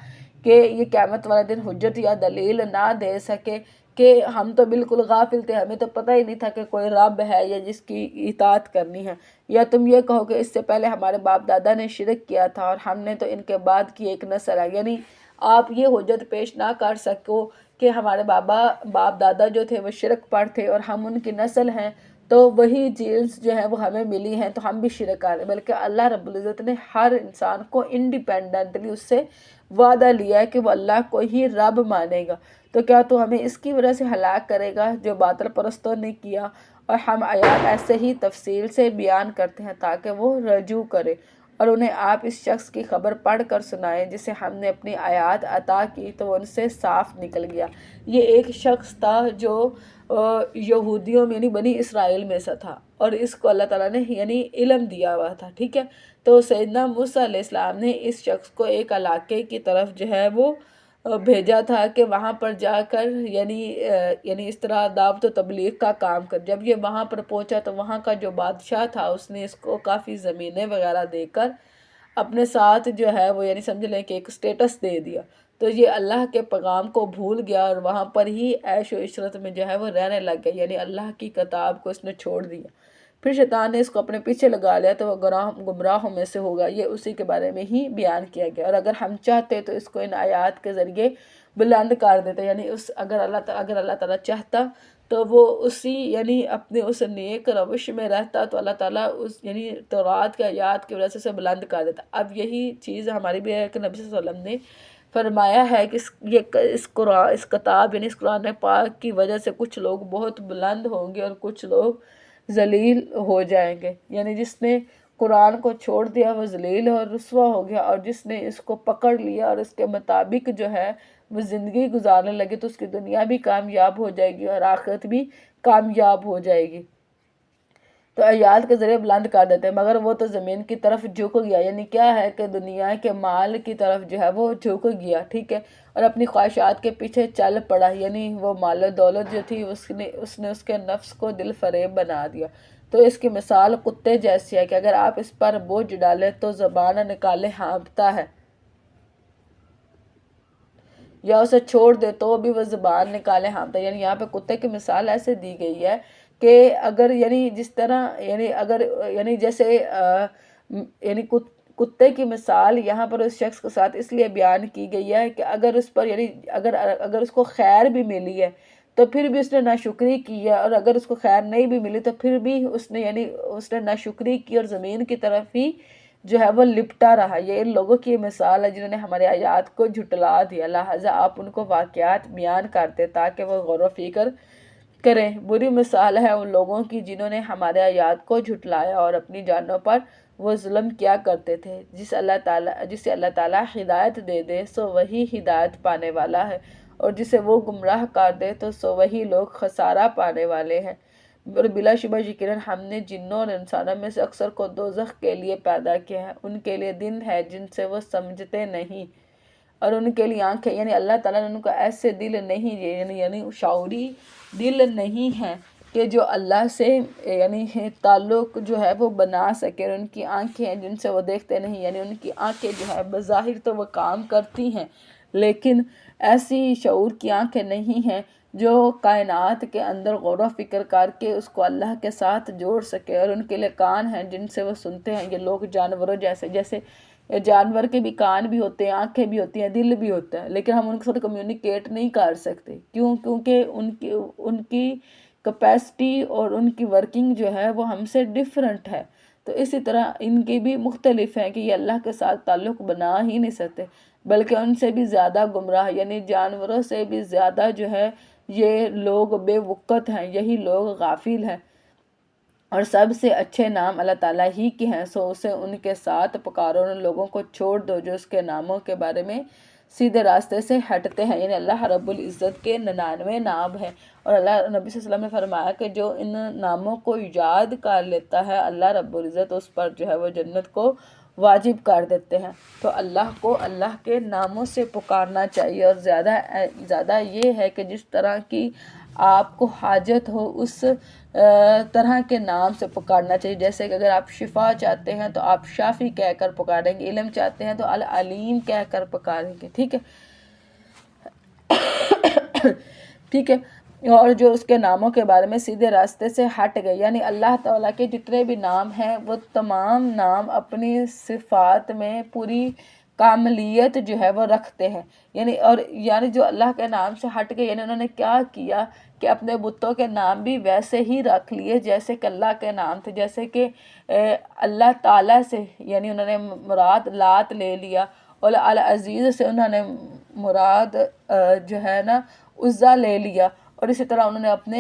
کہ یہ قیامت والے دن حجت یا دلیل نہ دے سکے کہ ہم تو بالکل غافل تھے، ہمیں تو پتہ ہی نہیں تھا کہ کوئی رب ہے یا جس کی اطاعت کرنی ہے. یا تم یہ کہو کہ اس سے پہلے ہمارے باپ دادا نے شرک کیا تھا اور ہم نے تو ان کے بعد کی ایک نسل ہے. یعنی آپ یہ حجت پیش نہ کر سکو کہ ہمارے باپ دادا جو تھے وہ شرک پر تھے اور ہم ان کی نسل ہیں، تو وہی جینز جو ہیں وہ ہمیں ملی ہیں تو ہم بھی شرک کر رہے ہیں. بلکہ اللہ رب العزت نے ہر انسان کو انڈیپینڈنٹلی اس سے وعدہ لیا ہے کہ وہ اللہ کو ہی رب مانے گا. تو کیا تو ہمیں اس کی وجہ سے ہلاک کرے گا جو باطل پرستوں نے کیا؟ اور ہم آیات ایسے ہی تفصیل سے بیان کرتے ہیں تاکہ وہ رجوع کرے اور انہیں آپ اس شخص کی خبر پڑھ کر سنائیں جسے ہم نے اپنی آیات عطا کی تو وہ ان سے صاف نکل گیا. یہ ایک شخص تھا جو یہودیوں میں یعنی بنی اسرائیل میں سے تھا اور اس کو اللہ تعالیٰ نے یعنی علم دیا ہوا تھا. ٹھیک ہے، تو سیدنا موسیٰ علیہ السلام نے اس شخص کو ایک علاقے کی طرف جو ہے وہ بھیجا تھا کہ وہاں پر جا کر یعنی اس طرح دعوت و تبلیغ کا کام کر. جب یہ وہاں پر پہنچا تو وہاں کا جو بادشاہ تھا اس نے اس کو کافی زمینیں وغیرہ دے کر اپنے ساتھ جو ہے وہ یعنی سمجھ لیں کہ ایک سٹیٹس دے دیا. تو یہ اللہ کے پیغام کو بھول گیا اور وہاں پر ہی عیش و عشرت میں جو ہے وہ رہنے لگ گیا، یعنی اللہ کی کتاب کو اس نے چھوڑ دیا. پھر شیطان نے اس کو اپنے پیچھے لگا لیا تو وہ گمراہوں میں سے ہوگا. یہ اسی کے بارے میں ہی بیان کیا گیا. اور اگر ہم چاہتے تو اس کو ان آیات کے ذریعے بلند کر دیتے، یعنی اگر اللہ تعالیٰ چاہتا تو وہ اسی یعنی اپنے اس نیک روش میں رہتا تو اللہ تعالیٰ اس یعنی تورات کے آیات کی وجہ سے اسے بلند کر دیتا. اب یہی چیز ہماری بھی ہے کہ نبی صلی اللہ علیہ وسلم نے فرمایا ہے کہ اس کتاب یعنی اس قرآن پاک کی وجہ سے کچھ لوگ بہت بلند ہوں گے اور کچھ لوگ ذلیل ہو جائیں گے. یعنی جس نے قرآن کو چھوڑ دیا وہ ذلیل اور رسوا ہو گیا، اور جس نے اس کو پکڑ لیا اور اس کے مطابق جو ہے وہ زندگی گزارنے لگے تو اس کی دنیا بھی کامیاب ہو جائے گی اور آخرت بھی کامیاب ہو جائے گی. تو آیات کے ذریعے بلند کر دیتے ہیں، مگر وہ تو زمین کی طرف جھک گیا. یعنی کیا ہے کہ دنیا کے مال کی طرف جو ہے وہ جھک گیا. ٹھیک ہے، اور اپنی خواہشات کے پیچھے چل پڑا. یعنی وہ مال و دولت جو تھی اس نے اس کے نفس کو دل فریب بنا دیا. تو اس کی مثال کتے جیسی ہے کہ اگر آپ اس پر بوجھ ڈالیں تو زبان نکالے ہانپتا ہے، یا اسے چھوڑ دے تو بھی وہ زبان نکالے ہانپتا ہے. یعنی یہاں پہ کتے کی مثال ایسے دی گئی ہے کہ اگر یعنی جس طرح یعنی جیسے یعنی کتے کی مثال یہاں پر اس شخص کے ساتھ اس لیے بیان کی گئی ہے کہ اگر اس پر یعنی اگر اس کو خیر بھی ملی ہے تو پھر بھی اس نے ناشکری کی ہے، اور اگر اس کو خیر نہیں بھی ملی تو پھر بھی اس نے ناشکری کی اور زمین کی طرف ہی جو ہے وہ لپٹا رہا. یہ ان لوگوں کی مثال ہے جنہوں نے ہمارے آیات کو جھٹلا دیا. لہٰذا آپ ان کو واقعات بیان کرتے تاکہ وہ غور و فکر کریں. بری مثال ہے ان لوگوں کی جنہوں نے ہمارے آیات کو جھٹلایا اور اپنی جانوں پر وہ ظلم کیا کرتے تھے. جسے اللہ تعالیٰ ہدایت دے دے سو وہی ہدایت پانے والا ہے، اور جسے وہ گمراہ کر دے تو سو وہی لوگ خسارہ پانے والے ہیں. اور بلا شبہ یقیناً ہم نے جنوں اور انسانوں میں سے اکثر کو دوزخ کے لیے پیدا کیا ہے. ان کے لیے دن ہے جن سے وہ سمجھتے نہیں، اور ان کے لیے آنکھیں. یعنی اللہ تعالیٰ نے ان کو ایسے دل نہیں یعنی شعوری دل نہیں ہے کہ جو اللہ سے یعنی تعلق جو ہے وہ بنا سکے. اور ان کی آنکھیں ہیں جن سے وہ دیکھتے نہیں، یعنی ان کی آنکھیں جو ہے بظاہر تو وہ کام کرتی ہیں لیکن ایسی شعور کی آنکھیں نہیں ہیں جو کائنات کے اندر غور و فکر کر کے اس کو اللہ کے ساتھ جوڑ سکے، اور ان کے لیے کان ہیں جن سے وہ سنتے ہیں۔ یہ لوگ جانوروں جیسے جانور کے بھی کان بھی ہوتے ہیں، آنکھیں بھی ہوتی ہیں، دل بھی ہوتا ہے، لیکن ہم ان کے ساتھ کمیونیکیٹ نہیں کر سکتے۔ کیونکہ ان کی کیپیسٹی اور ان کی ورکنگ جو ہے وہ ہم سے ڈیفرنٹ ہے۔ تو اسی طرح ان کی بھی مختلف ہیں کہ یہ اللہ کے ساتھ تعلق بنا ہی نہیں سکتے، بلکہ ان سے بھی زیادہ گمراہ، یعنی جانوروں سے بھی زیادہ جو ہے یہ لوگ بے وقت ہیں، یہی لوگ غافل ہیں۔ اور سب سے اچھے نام اللہ تعالیٰ ہی کے ہیں، سو اسے ان کے ساتھ پکارو، ان لوگوں کو چھوڑ دو جو اس کے ناموں کے بارے میں سیدھے راستے سے ہٹتے ہیں۔ یعنی اللہ رب العزت کے 99 نام ہیں، اور اللہ نبی صلی اللہ علیہ وسلم نے فرمایا کہ جو ان ناموں کو یاد کر لیتا ہے اللہ رب العزت اس پر جو ہے وہ جنت کو واجب کر دیتے ہیں۔ تو اللہ کو اللہ کے ناموں سے پکارنا چاہیے، اور زیادہ یہ ہے کہ جس طرح کی آپ کو حاجت ہو اس طرح کے نام سے پکارنا چاہیے۔ جیسے کہ اگر آپ شفا چاہتے ہیں تو آپ شافی کہہ کر پکاریں گے، علم چاہتے ہیں تو العلیم کہہ کر پکاریں گے، ٹھیک ہے ٹھیک ہے۔ اور جو اس کے ناموں کے بارے میں سیدھے راستے سے ہٹ گئے، یعنی اللہ تعالیٰ کے جتنے بھی نام ہیں وہ تمام نام اپنی صفات میں پوری کاملیت جو ہے وہ رکھتے ہیں، یعنی جو اللہ کے نام سے ہٹ گئے، یعنی انہوں نے کیا کیا کہ اپنے بتوں کے نام بھی ویسے ہی رکھ لیے جیسے کہ اللہ کے نام تھے۔ جیسے کہ اللہ تعالیٰ سے یعنی انہوں نے مراد لات لے لیا، اور العزیز سے انہوں نے مراد جو ہے نا عزا لے لیا، اور اسی طرح انہوں نے اپنے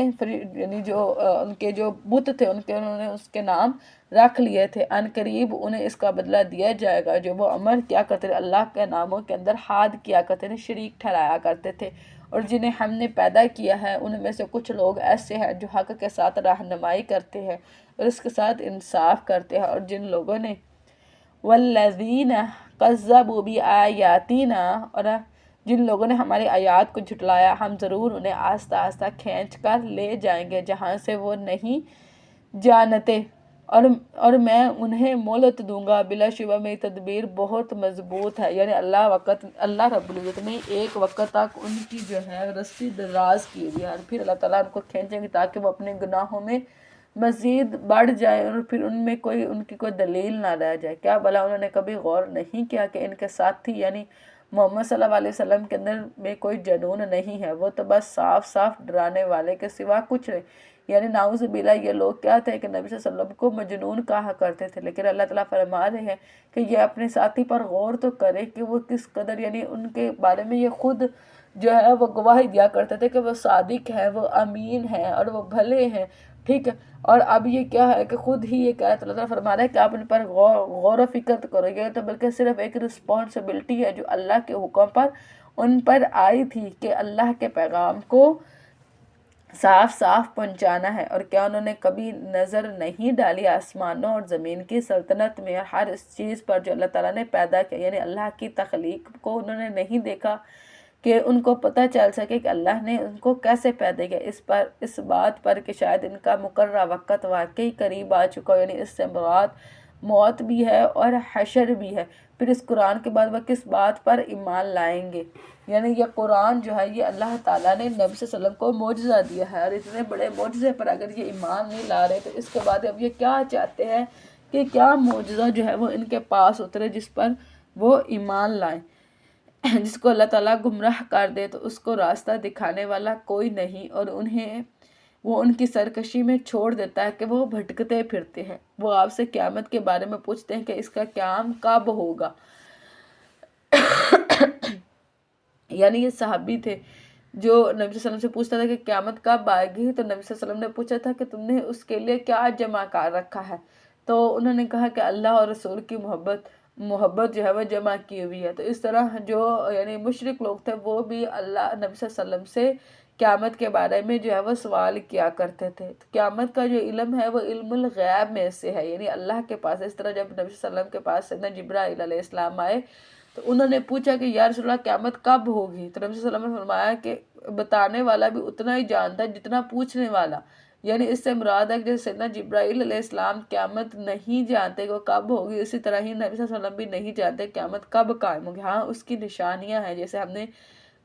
یعنی جو ان کے جو بت تھے انہوں نے اس کے نام رکھ لیے تھے۔ ان قریب انہیں اس کا بدلہ دیا جائے گا جو وہ عمل کیا کرتے تھے، اللہ کے ناموں کے اندر حاد کیا کرتے تھے، شریک ٹھہرایا کرتے تھے۔ اور جنہیں ہم نے پیدا کیا ہے ان میں سے کچھ لوگ ایسے ہیں جو حق کے ساتھ رہنمائی کرتے ہیں اور اس کے ساتھ انصاف کرتے ہیں، اور جن لوگوں نے والذین کذبوا بآیاتنا، اور جن لوگوں نے ہماری آیات کو جھٹلایا، ہم ضرور انہیں آہستہ آہستہ کھینچ کر لے جائیں گے جہاں سے وہ نہیں جانتے، اور میں انہیں مہلت دوں گا، بلا شبہ میری تدبیر بہت مضبوط ہے۔ یعنی اللہ رب العزت نے ایک وقت تک ان کی جو ہے رسی دراز کی ہوئی ہے، اور پھر اللہ تعالیٰ ان کو کھینچیں گے تاکہ وہ اپنے گناہوں میں مزید بڑھ جائے، اور پھر ان کی کوئی دلیل نہ رہ جائے۔ کیا بھلا انہوں نے کبھی غور نہیں کیا کہ ان کے ساتھی یعنی محمد صلی اللہ علیہ وسلم کے اندر میں کوئی جنون نہیں ہے، وہ تو بس صاف ڈرانے والے کے سوا کچھ نہیں۔ یعنی نعوذ باللہ یہ لوگ کیا تھے کہ نبی صلی اللہ علیہ وسلم کو مجنون کہا کرتے تھے، لیکن اللہ تعالیٰ فرما رہے ہیں کہ یہ اپنے ساتھی پر غور تو کرے کہ وہ کس قدر، یعنی ان کے بارے میں یہ خود جو ہے وہ گواہی دیا کرتے تھے کہ وہ صادق ہیں، وہ امین ہیں اور وہ بھلے ہیں، ٹھیک ہے۔ اور اب یہ کیا ہے کہ خود ہی یہ کہہ اللہ تعالیٰ فرما رہا ہے کہ آپ ان پر غور و فکر کرو گے، تو بلکہ صرف ایک رسپانسبلٹی ہے جو اللہ کے حکم پر ان پر آئی تھی کہ اللہ کے پیغام کو صاف پہنچانا ہے۔ اور کیا انہوں نے کبھی نظر نہیں ڈالی آسمانوں اور زمین کی سلطنت میں، اور ہر اس چیز پر جو اللہ تعالیٰ نے پیدا کیا، یعنی اللہ کی تخلیق کو انہوں نے نہیں دیکھا کہ ان کو پتہ چل سکے کہ اللہ نے ان کو کیسے پیدا کیا، اس بات پر کہ شاید ان کا مقررہ وقت واقعی قریب آ چکا ہو، یعنی اس سے مراد موت بھی ہے اور حشر بھی ہے۔ پھر اس قرآن کے بعد وہ کس بات پر ایمان لائیں گے، یعنی یہ قرآن جو ہے یہ اللہ تعالیٰ نے نبی صلی اللہ علیہ وسلم کو معجزہ دیا ہے، اور اتنے بڑے معجزے پر اگر یہ ایمان نہیں لا رہے تو اس کے بعد اب یہ کیا چاہتے ہیں کہ کیا معجزہ جو ہے وہ ان کے پاس اترے جس پر وہ ایمان لائیں۔ جس کو اللہ تعالیٰ گمراہ کر دے تو اس کو راستہ دکھانے والا کوئی نہیں، اور وہ ان کی سرکشی میں چھوڑ دیتا ہے کہ وہ بھٹکتے پھرتے ہیں۔ وہ آپ سے قیامت کے بارے میں پوچھتے ہیں کہ اس کا قیام کب ہوگا، یعنی یہ صحابی تھے جو نبی صلی اللہ علیہ وسلم سے پوچھتا تھا کہ قیامت کب آئے گی، تو نبی صلی اللہ علیہ وسلم نے پوچھا تھا کہ تم نے اس کے لیے کیا جمع کر رکھا ہے، تو انہوں نے کہا کہ اللہ اور رسول کی محبت جو ہے وہ جمع کی ہوئی ہے۔ تو اس طرح جو یعنی مشرک لوگ تھے وہ بھی اللہ نبی صلی اللہ علیہ وسلم سے قیامت کے بارے میں جو ہے وہ سوال کیا کرتے تھے۔ قیامت کا جو علم ہے وہ علم الغیب میں سے ہے، یعنی اللہ کے پاس۔ اس طرح جب نبی صلی اللہ علیہ وسلم کے پاس سیدنا جبرائیل علیہ السلام آئے تو انہوں نے پوچھا کہ یا رسول اللہ قیامت کب ہوگی، تو نبی صلی اللہ علیہ وسلم نے فرمایا کہ بتانے والا بھی اتنا ہی جانتا ہے جتنا پوچھنے والا، یعنی اس سے مراد ہے کہ جیسے سیدنا جبرائیل علیہ السلام قیامت نہیں جانتے کہ وہ کب ہوگی، اسی طرح ہی نبی صلی اللہ علیہ وسلم بھی نہیں جانتے قیامت کب قائم ہوگی۔ ہاں اس کی نشانیاں ہیں جیسے ہم نے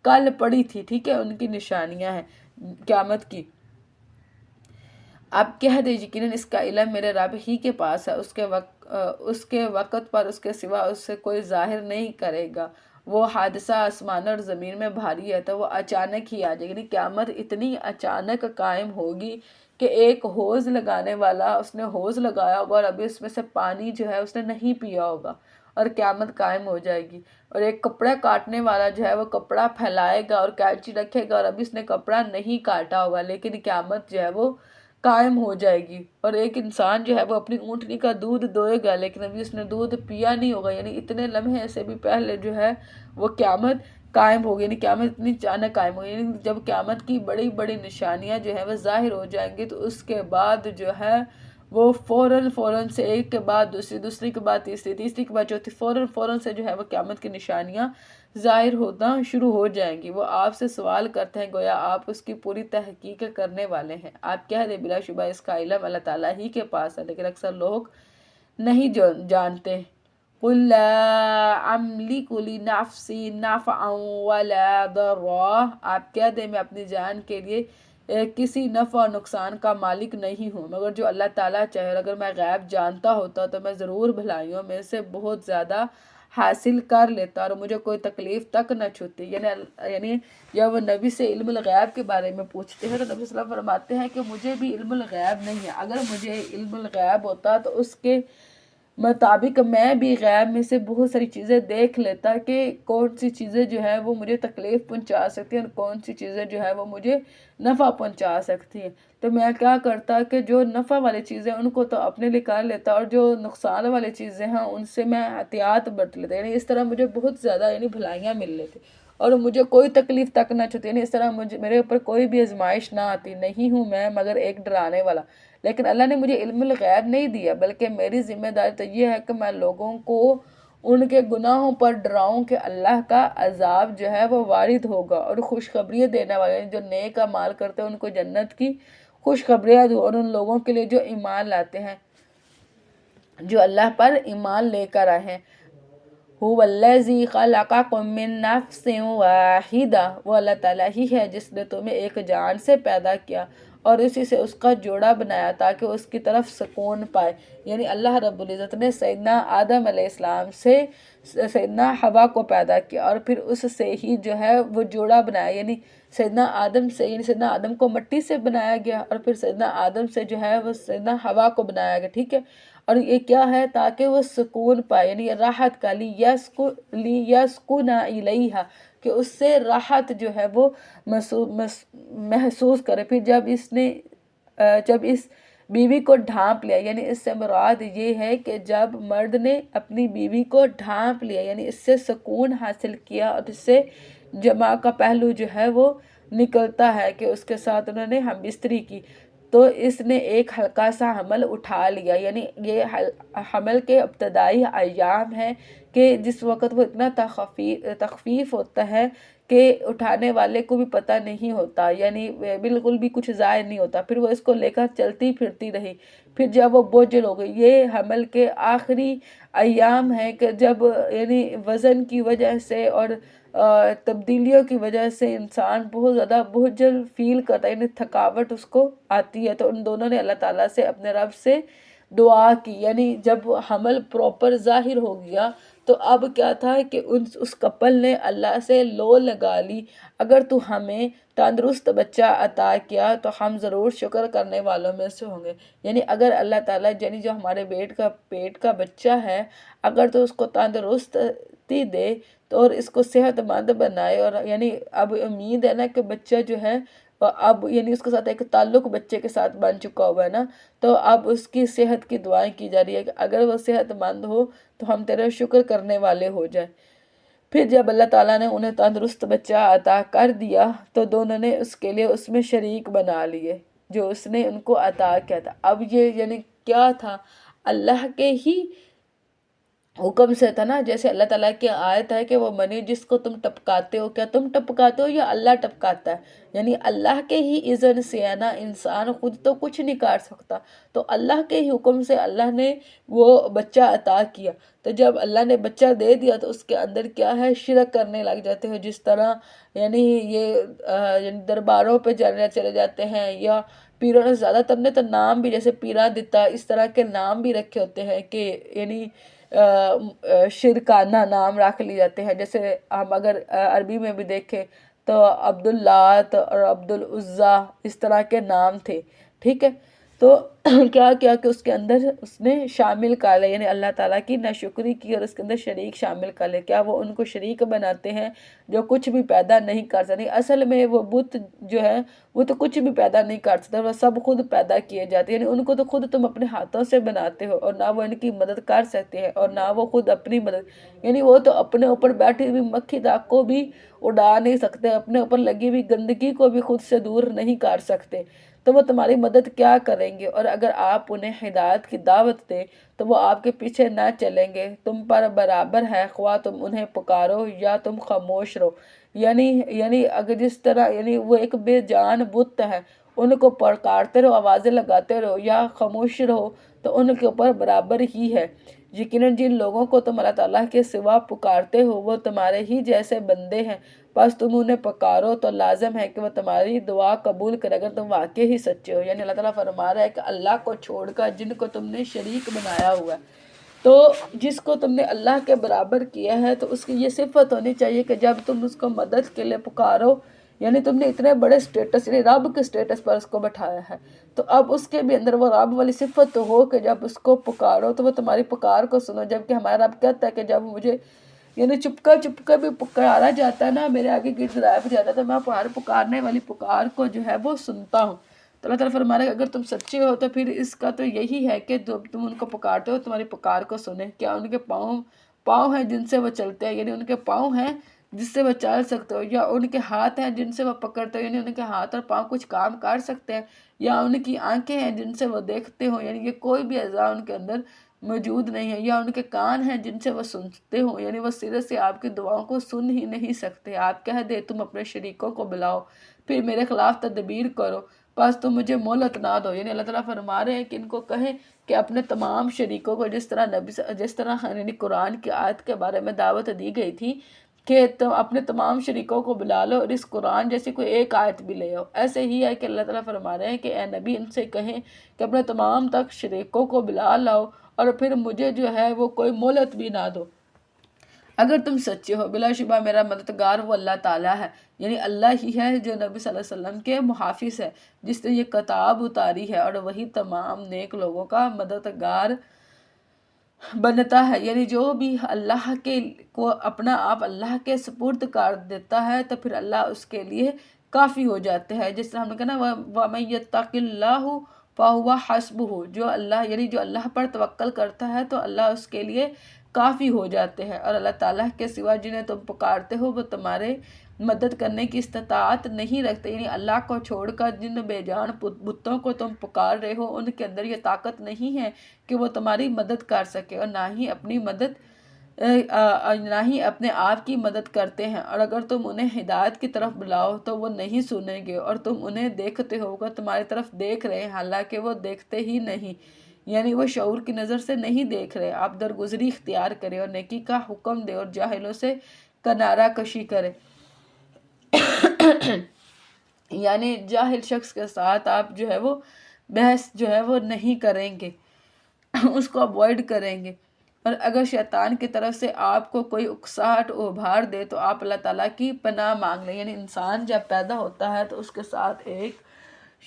کل پڑھی تھی، ٹھیک ہے، ان کی نشانیاں ہیں قیامت کی۔ آپ کہہ دیں یقیناً اس کا علم میرے رب ہی کے پاس ہے، اس کے وقت پر اس کے سوا اس سے کوئی ظاہر نہیں کرے گا۔ وہ حادثہ آسمان اور زمین میں بھاری ہے تو وہ اچانک ہی آ جائے گی، یعنی قیامت اتنی اچانک قائم ہوگی کہ ایک حوض لگانے والا اس نے حوض لگایا ہوگا اور ابھی اس میں سے پانی جو ہے اس نے نہیں پیا ہوگا اور قیامت قائم ہو جائے گی۔ اور ایک کپڑا کاٹنے والا جو ہے وہ کپڑا پھیلائے گا اور کینچی رکھے گا اور ابھی اس نے کپڑا نہیں کاٹا ہوگا، لیکن قیامت جو ہے وہ قائم ہو جائے گی۔ اور ایک انسان جو ہے وہ اپنی اونٹنی کا دودھ دوئے گا لیکن ابھی اس نے دودھ پیا نہیں ہوگا، یعنی اتنے لمحے سے بھی پہلے جو ہے وہ قیامت قائم ہوگی، یعنی قیامت اتنی اچانک قائم ہوگی۔ یعنی جب قیامت کی بڑی بڑی نشانیاں جو ہیں وہ ظاہر ہو جائیں گی تو اس کے بعد جو ہے وہ فوراً سے ایک کے بعد دوسری، دوسری کے بعد تیسری، تیسری کے بعد چوتھی، فوراً سے جو ہے وہ قیامت کی نشانیاں ظاہر ہونا شروع ہو جائیں گی۔ وہ آپ سے سوال کرتے ہیں گویا آپ اس کی پوری تحقیق کرنے والے ہیں۔ آپ کہہ دیں بلا شبہ اس کا علم اللہ تعالیٰ ہی کے پاس ہے، لیکن اکثر لوگ نہیں جانتے۔ قُلْ لَا أَمْلِكُ لِنَفْسِي نَفْعًا وَلَا ضَرًّا، آپ کہہ دیں میں اپنی جان کے لیے کسی نفع اور نقصان کا مالک نہیں ہوں، مگر جو اللہ تعالیٰ چاہے، اور اگر میں غیب جانتا ہوتا تو میں ضرور بھلائیوں میں سے بہت زیادہ حاصل کر لیتا اور مجھے کوئی تکلیف تک نہ چھوتی۔ یعنی جب وہ نبی سے علم الغیب کے بارے میں پوچھتے ہیں تو نبی صلی اللہ علیہ وسلم فرماتے ہیں کہ مجھے بھی علم الغیب نہیں ہے، اگر مجھے علم الغیب ہوتا تو اس کے مطابق میں بھی غیب میں سے بہت ساری چیزیں دیکھ لیتا کہ کون سی چیزیں جو ہے وہ مجھے تکلیف پہنچا سکتی ہیں اور کون سی چیزیں جو ہے وہ مجھے نفع پہنچا سکتی ہیں۔ تو میں کیا کرتا کہ جو نفع والی چیزیں ان کو تو اپنے لیے کر لیتا اور جو نقصان والی چیزیں ہیں ان سے میں احتیاط برت لیتا، یعنی اس طرح مجھے بہت زیادہ بھلائیاں مل لیتی اور مجھے کوئی تکلیف تک نہ چھوتی، یعنی اس طرح میرے اوپر کوئی بھی آزمائش نہ آتی۔ نہیں ہوں میں مگر ایک ڈرانے والا۔ لیکن اللہ نے مجھے علم الغیب نہیں دیا، بلکہ میری ذمہ داری تو یہ ہے کہ میں لوگوں کو ان کے گناہوں پر ڈراؤں کہ اللہ کا عذاب جو ہے وہ وارد ہوگا، اور خوشخبریاں دینے والے جو نیک اعمال کرتے ہیں ان کو جنت کی خوشخبریاں دو، اور ان لوگوں کے لیے جو ایمان لاتے ہیں، جو اللہ پر ایمان لے کر آئے ہیں۔ هو الذی خلقکم من نفس واحدہ، وہ اللہ تعالیٰ ہی ہے جس نے تمہیں ایک جان سے پیدا کیا اور اسی سے اس کا جوڑا بنایا تاکہ اس کی طرف سکون پائے۔ یعنی اللہ رب العزت نے سیدنا آدم علیہ السلام سے سیدنا حوا کو پیدا کیا اور پھر اس سے ہی جو ہے وہ جوڑا بنایا، یعنی سیدنا آدم کو مٹی سے بنایا گیا اور پھر سیدنا آدم سے جو ہے وہ سیدنا حوا کو بنایا گیا، ٹھیک ہے۔ اور یہ کیا ہے؟ تاکہ وہ سکون پائے، یعنی راحت کا، لیسکن الیہا، کہ اس سے راحت جو ہے وہ محسوس کرے۔ پھر جب اس بیوی کو ڈھانپ لیا، یعنی اس سے مراد یہ ہے کہ جب مرد نے اپنی بیوی کو ڈھانپ لیا، یعنی اس سے سکون حاصل کیا اور اس سے جماع کا پہلو جو ہے وہ نکلتا ہے کہ اس کے ساتھ انہوں نے ہم بستری کی، تو اس نے ایک ہلکا سا حمل اٹھا لیا۔ یعنی یہ حمل کے ابتدائی ایام ہیں کہ جس وقت وہ اتنا تخفیف ہوتا ہے کہ اٹھانے والے کو بھی پتہ نہیں ہوتا، یعنی بالکل بھی کچھ ظاہر نہیں ہوتا۔ پھر وہ اس کو لے کر چلتی پھرتی رہی، پھر جب وہ بوجھل ہو گئی، یہ حمل کے آخری ایام ہیں کہ جب یعنی وزن کی وجہ سے اور تبدیلیوں کی وجہ سے انسان بہت زیادہ بوجھل فیل کرتا ہے، یعنی تھکاوٹ اس کو آتی ہے۔ تو ان دونوں نے اللہ تعالیٰ سے اپنے رب سے دعا کی، یعنی جب حمل پراپر ظاہر ہو گیا تو اب کیا تھا کہ اس کپل نے اللہ سے لو لگا لی، اگر تو ہمیں تندرست بچہ عطا کیا تو ہم ضرور شکر کرنے والوں میں سے ہوں گے۔ یعنی اگر اللہ تعالیٰ یعنی جو ہمارے پیٹ کا بچہ ہے اگر تو اس کو تندرستی دے تو اور اس کو صحت مند بنائے، اور یعنی اب امید ہے نا کہ بچہ جو ہے اب یعنی اس کے ساتھ ایک تعلق بچے کے ساتھ بن چکا ہوا ہے نا، تو اب اس کی صحت کی دعائیں کی جا رہی ہے کہ اگر وہ صحت مند ہو تو ہم تیرے شکر کرنے والے ہو جائیں۔ پھر جب اللہ تعالیٰ نے انہیں تندرست بچہ عطا کر دیا تو دونوں نے اس کے لیے اس میں شریک بنا لیے جو اس نے ان کو عطا کیا تھا۔ اب یہ یعنی کیا تھا؟ اللہ کے ہی حکم سے تھا نا، جیسے اللہ تعالیٰ کی آیت ہے کہ وہ منی جس کو تم ٹپکاتے ہو، کیا تم ٹپکاتے ہو یا اللہ ٹپکاتا ہے؟ یعنی اللہ کے ہی اذن سے ہے نا، انسان خود تو کچھ نہیں کاٹ سکتا، تو اللہ کے ہی حکم سے اللہ نے وہ بچہ عطا کیا۔ تو جب اللہ نے بچہ دے دیا تو اس کے اندر کیا ہے، شرک کرنے لگ جاتے ہیں، جس طرح یعنی یہ یعنی درباروں پہ چلے جاتے ہیں، یا پیروں نے زیادہ تر نے تو نام بھی جیسے پیرا دیتا اس طرح کے نام بھی رکھے ہوتے ہیں کہ یعنی شرکانہ نام رکھ لی جاتے ہیں۔ جیسے ہم اگر عربی میں بھی دیکھیں تو عبداللات اور عبدالعزیٰ اس طرح کے نام تھے، ٹھیک ہے۔ تو کیا کیا کہ اس کے اندر اس نے شامل کر لے، یعنی اللہ تعالیٰ کی ناشکری کی اور اس کے اندر شریک شامل کر لے۔ کیا وہ ان کو شریک بناتے ہیں جو کچھ بھی پیدا نہیں کر سکتے؟ اصل میں وہ بت جو ہے وہ تو کچھ بھی پیدا نہیں کر سکتے، وہ سب خود پیدا کیے جاتے ہیں، یعنی ان کو تو خود تم اپنے ہاتھوں سے بناتے ہو، اور نہ وہ ان کی مدد کر سکتے ہیں اور نہ وہ خود اپنی مدد، یعنی وہ تو اپنے اوپر بیٹھی ہوئی مکھی داغ کو بھی اڑا نہیں سکتے، اپنے اوپر لگی ہوئی گندگی کو بھی خود سے دور نہیں کر سکتے، تو وہ تمہاری مدد کیا کریں گے؟ اور اگر آپ انہیں ہدایت کی دعوت دیں تو وہ آپ کے پیچھے نہ چلیں گے، تم پر برابر ہے خواہ تم انہیں پکارو یا تم خاموش رہو۔ یعنی اگر جس طرح یعنی وہ ایک بے جان بت ہے، ان کو پکارتے رہو، آوازیں لگاتے رہو یا خاموش رہو تو ان کے اوپر برابر ہی ہے۔ یقیناً جن لوگوں کو تم اللہ تعالیٰ کے سوا پکارتے ہو وہ تمہارے ہی جیسے بندے ہیں، بس تم انہیں پکارو تو لازم ہے کہ وہ تمہاری دعا قبول کرے اگر تم واقعی ہی سچے ہو۔ یعنی اللہ تعالیٰ فرما رہا ہے کہ اللہ کو چھوڑ کر جن کو تم نے شریک بنایا ہوا ہے، تو جس کو تم نے اللہ کے برابر کیا ہے تو اس کی یہ صفت ہونی چاہیے کہ جب تم اس کو مدد کے لیے پکارو، یعنی تم نے اتنے بڑے سٹیٹس یعنی رب کے سٹیٹس پر اس کو بٹھایا ہے، تو اب اس کے بھی اندر وہ رب والی صفت تو ہو کہ جب اس کو پکارو تو وہ تمہاری پکار کو سنو۔ جبکہ ہمارا رب کہتا ہے کہ جب مجھے یعنی چپکا بھی پکارا جاتا ہے نا، میرے آگے گر گرائے بھی جاتا ہے، تو میں پکارنے والی پکار کو جو ہے وہ سنتا ہوں۔ تو اللہ تعالیٰ فرما رہا ہے کہ اگر تم سچے ہو تو پھر اس کا تو یہی ہے کہ تم ان کو پکارتے ہو تمہاری پکار کو سنیں۔ کیا ان کے پاؤں ہیں جن سے وہ چلتے ہیں، یعنی ان کے پاؤں ہیں جس سے وہ چل سکتے ہو، یا ان کے ہاتھ ہیں جن سے وہ پکڑتے ہو، یعنی ان کے ہاتھ اور پاؤں کچھ کام کر سکتے ہیں، یا ان کی آنکھیں ہیں جن سے وہ دیکھتے ہو، یعنی یہ کوئی بھی اعضاء ان کے اندر موجود نہیں ہے، یا ان کے کان ہیں جن سے وہ سنتے ہوں، یعنی وہ سرے سے آپ کی دعاؤں کو سن ہی نہیں سکتے۔ آپ کہہ دے تم اپنے شریکوں کو بلاؤ پھر میرے خلاف تدبیر کرو، بس تم مجھے مہلت نہ دو۔ یعنی اللہ تعالیٰ فرما رہے ہیں کہ ان کو کہیں کہ اپنے تمام شریکوں کو جس طرح یعنی قرآن کی آیت کے بارے میں دعوت دی گئی تھی کہ تم اپنے تمام شریکوں کو بلا لو اور اس قرآن جیسی کوئی ایک آیت بھی لے آؤ، ایسے ہی ہے کہ اللہ تعالیٰ فرما رہے ہیں کہ اے نبی ان سے کہیں کہ اپنے تمام تک شریکوں کو بلا لاؤ اور پھر مجھے جو ہے وہ کوئی مہلت بھی نہ دو اگر تم سچے ہو۔ بلا شبہ میرا مددگار وہ اللہ تعالیٰ ہے، یعنی اللہ ہی ہے جو نبی صلی اللہ علیہ وسلم کے محافظ ہے، جس نے یہ کتاب اتاری ہے، اور وہی تمام نیک لوگوں کا مددگار بنتا ہے۔ یعنی جو بھی اللہ کے کو اپنا آپ اللہ کے سپرد کر دیتا ہے تو پھر اللہ اس کے لیے کافی ہو جاتے ہیں۔ جس طرح ہم نے کہا نا وَمَن يَتَّقِ اللَّهُ فَهُوَ حَسْبُهُ، جو اللہ یعنی جو اللہ پر توکل کرتا ہے تو اللہ اس کے لیے کافی ہو جاتے ہیں، اور اللہ تعالیٰ کے سوا جنہیں تم پکارتے ہو وہ تمہارے مدد کرنے کی استطاعت نہیں رکھتے۔ یعنی اللہ کو چھوڑ کر جن بے جان بتوں کو تم پکار رہے ہو ان کے اندر یہ طاقت نہیں ہے کہ وہ تمہاری مدد کر سکے، اور نہ ہی اپنے آپ کی مدد کرتے ہیں، اور اگر تم انہیں ہدایت کی طرف بلاؤ تو وہ نہیں سنیں گے، اور تم انہیں دیکھتے ہو کہ تمہاری طرف دیکھ رہے ہیں حالانکہ وہ دیکھتے ہی نہیں، یعنی وہ شعور کی نظر سے نہیں دیکھ رہے۔ آپ درگزری اختیار کریں اور نیکی کا حکم دے اور جاہلوں سے کنارہ کشی کرے۔ یعنی جاہل شخص کے ساتھ آپ جو ہے وہ بحث جو ہے وہ نہیں کریں گے، اس کو اوائڈ کریں گے، اور اگر شیطان کی طرف سے آپ کو کوئی اکساہٹ ابھار دے تو آپ اللہ تعالیٰ کی پناہ مانگ لیں۔ یعنی انسان جب پیدا ہوتا ہے تو اس کے ساتھ ایک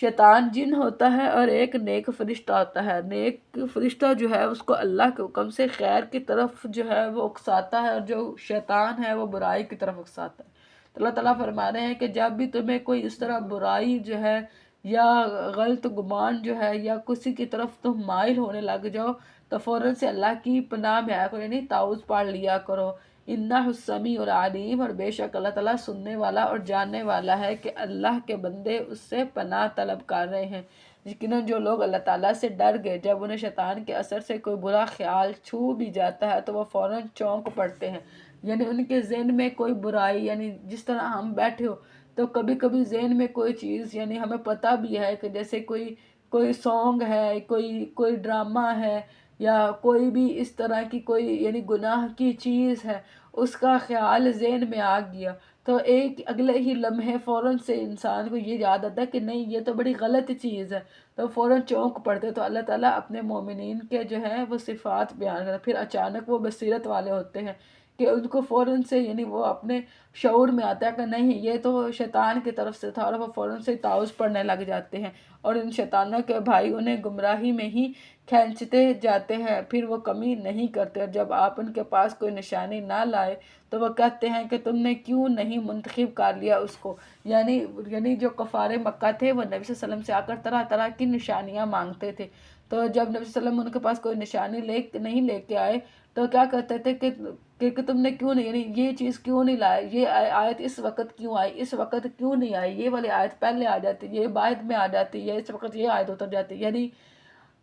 شیطان جن ہوتا ہے اور ایک نیک فرشتہ ہوتا ہے۔ نیک فرشتہ جو ہے اس کو اللہ کے حکم سے خیر کی طرف جو ہے وہ اکساتا ہے، اور جو شیطان ہے وہ برائی کی طرف اکساتا ہے۔ تو اللہ تعالیٰ فرما رہے ہیں کہ جب بھی تمہیں کوئی اس طرح برائی جو ہے یا غلط گمان جو ہے یا کسی کی طرف تم مائل ہونے لگ جاؤ تو فوراً سے اللہ کی پناہ میں آیا کرو، یعنی تعوذ پڑھ لیا کرو۔ انہ السمیع العلیم، اور بے شک اللہ تعالیٰ سننے والا اور جاننے والا ہے کہ اللہ کے بندے اس سے پناہ طلب کر رہے ہیں۔ یقیناً جو لوگ اللہ تعالیٰ سے ڈر گئے، جب انہیں شیطان کے اثر سے کوئی برا خیال چھو بھی جاتا ہے تو وہ فوراً چونک پڑتے ہیں، یعنی ان کے ذہن میں کوئی برائی، یعنی جس طرح ہم بیٹھے ہو تو کبھی کبھی ذہن میں کوئی چیز، یعنی ہمیں پتہ بھی ہے کہ جیسے کوئی سانگ ہے، کوئی ڈرامہ ہے، یا کوئی بھی اس طرح کی کوئی یعنی گناہ کی چیز ہے، اس کا خیال ذہن میں آ گیا تو ایک اگلے ہی لمحے فوراً سے انسان کو یہ یاد آتا ہے کہ نہیں یہ تو بڑی غلط چیز ہے، تو فوراً چونک پڑتے۔ تو اللہ تعالیٰ اپنے مومنین کے جو ہے وہ صفات بیان کرتا ہے، پھر اچانک وہ بصیرت والے ہوتے ہیں کہ ان کو فوراً سے یعنی وہ اپنے شعور میں آتا ہے کہ نہیں یہ تو شیطان کی طرف سے تھا، اور وہ فوراً سے تعوذ پڑھنے لگ جاتے ہیں، اور ان شیطانوں کے بھائی انہیں گمراہی میں ہی کھینچتے جاتے ہیں، پھر وہ کمی نہیں کرتے، اور جب آپ ان کے پاس کوئی نشانی نہ لائے تو وہ کہتے ہیں کہ تم نے کیوں نہیں منتخب کر لیا اس کو، یعنی جو کفار مکہ تھے وہ نبی صلی اللہ علیہ وسلم سے آ کر طرح طرح کی نشانیاں مانگتے تھے، تو جب نبی صلی اللہ علیہ وسلم ان کے پاس کوئی نشانی نہیں لے کے آئے تو کیا کہتے تھے کہ تم نے کیوں نہیں، یعنی یہ چیز کیوں نہیں لائے، یہ آیت اس وقت کیوں آئی، اس وقت کیوں نہیں آئی، یہ والی آیت پہلے آ جاتی، یہ بعد میں آ جاتی ہے، اس وقت یہ آیت اتر جاتی، یعنی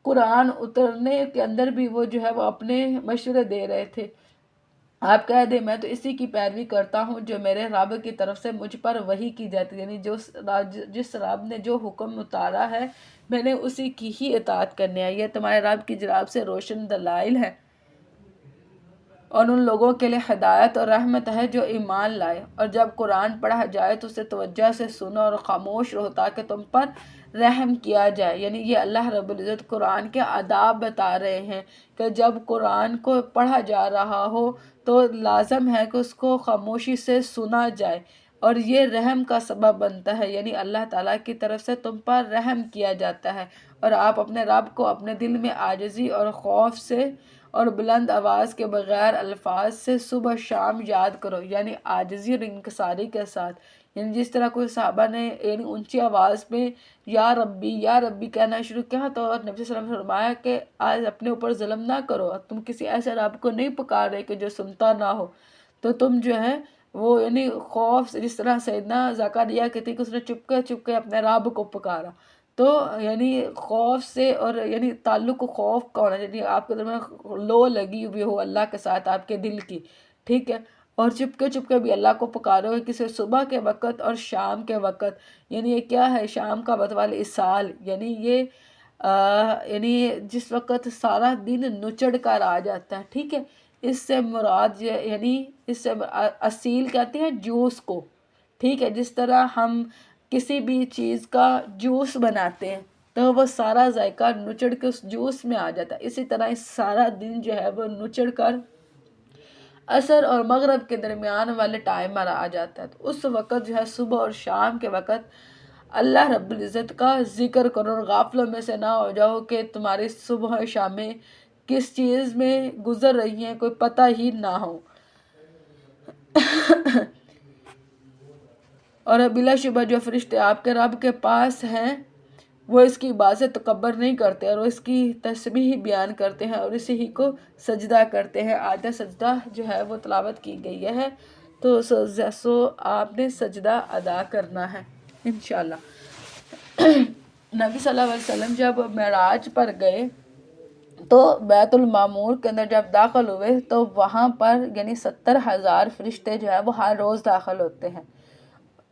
قرآن اترنے کے اندر بھی وہ جو ہے وہ اپنے مشورے دے رہے تھے۔ آپ کہہ دیں میں تو اسی کی پیروی کرتا ہوں جو میرے رب کی طرف سے مجھ پر وحی کی جاتی ہے، یعنی جس رب نے جو حکم اتارا ہے میں نے اسی کی ہی اطاعت کرنی ہے، یہ تمہارے رب کی جانب سے روشن دلائل ہے، اور ان لوگوں کے لیے ہدایت اور رحمت ہے جو ایمان لائے، اور جب قرآن پڑھا جائے تو اسے توجہ سے سنو اور خاموش رہو تاکہ تم پر رحم کیا جائے، یعنی یہ اللہ رب العزت قرآن کے آداب بتا رہے ہیں کہ جب قرآن کو پڑھا جا رہا ہو تو لازم ہے کہ اس کو خاموشی سے سنا جائے، اور یہ رحم کا سبب بنتا ہے، یعنی اللہ تعالیٰ کی طرف سے تم پر رحم کیا جاتا ہے، اور آپ اپنے رب کو اپنے دل میں عاجزی اور خوف سے اور بلند آواز کے بغیر الفاظ سے صبح شام یاد کرو، یعنی عاجزی اور انکساری کے ساتھ، یعنی جس طرح کوئی صحابہ نے یعنی اونچی آواز میں یا ربی کہنا شروع کیا تو نبی صلی اللہ علیہ وسلم نے فرمایا کہ آج اپنے اوپر ظلم نہ کرو، تم کسی ایسے رب کو نہیں پکار رہے کہ جو سنتا نہ ہو، تو تم جو ہے وہ یعنی خوف سے، جس طرح سیدنا زکریا کہتے کہ اس نے چپ کے اپنے رب کو پکارا، تو یعنی خوف سے، اور یعنی تعلق خوف کا ہونا، یعنی آپ کے دل میں لو لگی ہوئی ہو اللہ کے ساتھ آپ کے دل کی، ٹھیک ہے، اور چپ کے بھی اللہ کو پکارو گے کسی صبح کے وقت اور شام کے وقت، یعنی یہ کیا ہے شام کا وقت والے اسال، یعنی یہ یعنی جس وقت سارا دن نچڑ کر آ جاتا ہے، ٹھیک ہے، اس سے مراد یعنی اس سے اصیل کہتے ہیں جوس کو، ٹھیک ہے، جس طرح ہم کسی بھی چیز کا جوس بناتے ہیں تو وہ سارا ذائقہ نچڑ کے اس جوس میں آ جاتا ہے، اسی طرح اس سارا دن جو ہے وہ نچڑ کر عصر اور مغرب کے درمیان والے ٹائم پر آ جاتا ہے، تو اس وقت جو ہے صبح اور شام کے وقت اللہ رب العزت کا ذکر کرو، اور غافلوں میں سے نہ ہو جاؤ کہ تمہاری صبح اور شامیں کس چیز میں گزر رہی ہیں کوئی پتہ ہی نہ ہو۔ اور بلا شبہ جو فرشتے آپ کے رب کے پاس ہیں وہ اس کی بات سے تکبر نہیں کرتے، اور وہ اس کی تسبیح بیان کرتے ہیں اور اسی ہی کو سجدہ کرتے ہیں۔ آیت سجدہ جو ہے وہ تلاوت کی گئی ہے، تو سو آپ نے سجدہ ادا کرنا ہے انشاءاللہ۔ نبی صلی اللہ علیہ وسلم جب معراج پر گئے تو بیت المعمور کے اندر جب داخل ہوئے تو وہاں پر یعنی 70,000 فرشتے جو ہیں وہ ہر روز داخل ہوتے ہیں،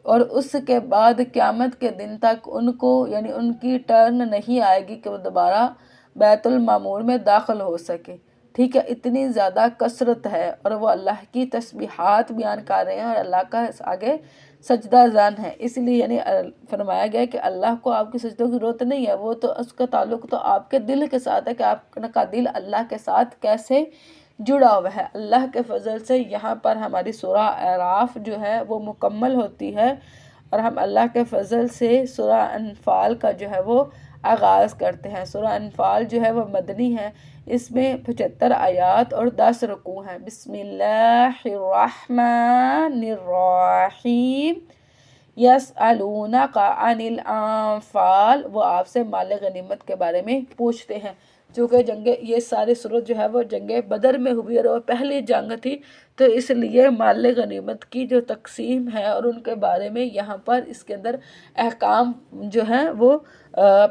اور اس کے بعد قیامت کے دن تک ان کو یعنی ان کی ٹرن نہیں آئے گی کہ وہ دوبارہ بیت المعمور میں داخل ہو سکے، ٹھیک ہے، اتنی زیادہ کثرت ہے، اور وہ اللہ کی تسبیحات بیان کر رہے ہیں اور اللہ کا آگے سجدہ زن ہے، اس لیے یعنی فرمایا گیا کہ اللہ کو آپ کی سجدوں کی ضرورت نہیں ہے، وہ تو اس کا تعلق تو آپ کے دل کے ساتھ ہے کہ آپ کا دل اللہ کے ساتھ کیسے جڑا ہوا ہے۔ اللہ کے فضل سے یہاں پر ہماری سورہ اعراف جو ہے وہ مکمل ہوتی ہے، اور ہم اللہ کے فضل سے سورہ انفال کا جو ہے وہ آغاز کرتے ہیں۔ سورہ انفال جو ہے وہ مدنی ہے، اس میں 75 آیات اور 10 رکوع ہیں۔ بسم اللہ الرحمن الرحیم، یسألونک عن الانفال، وہ آپ سے مال غنیمت کے بارے میں پوچھتے ہیں، چونکہ یہ ساری صورت جو ہے وہ جنگ بدر میں ہوئی اور وہ پہلی جنگ تھی، تو اس لیے مال غنیمت کی جو تقسیم ہے اور ان کے بارے میں یہاں پر اس کے اندر احکام جو ہیں وہ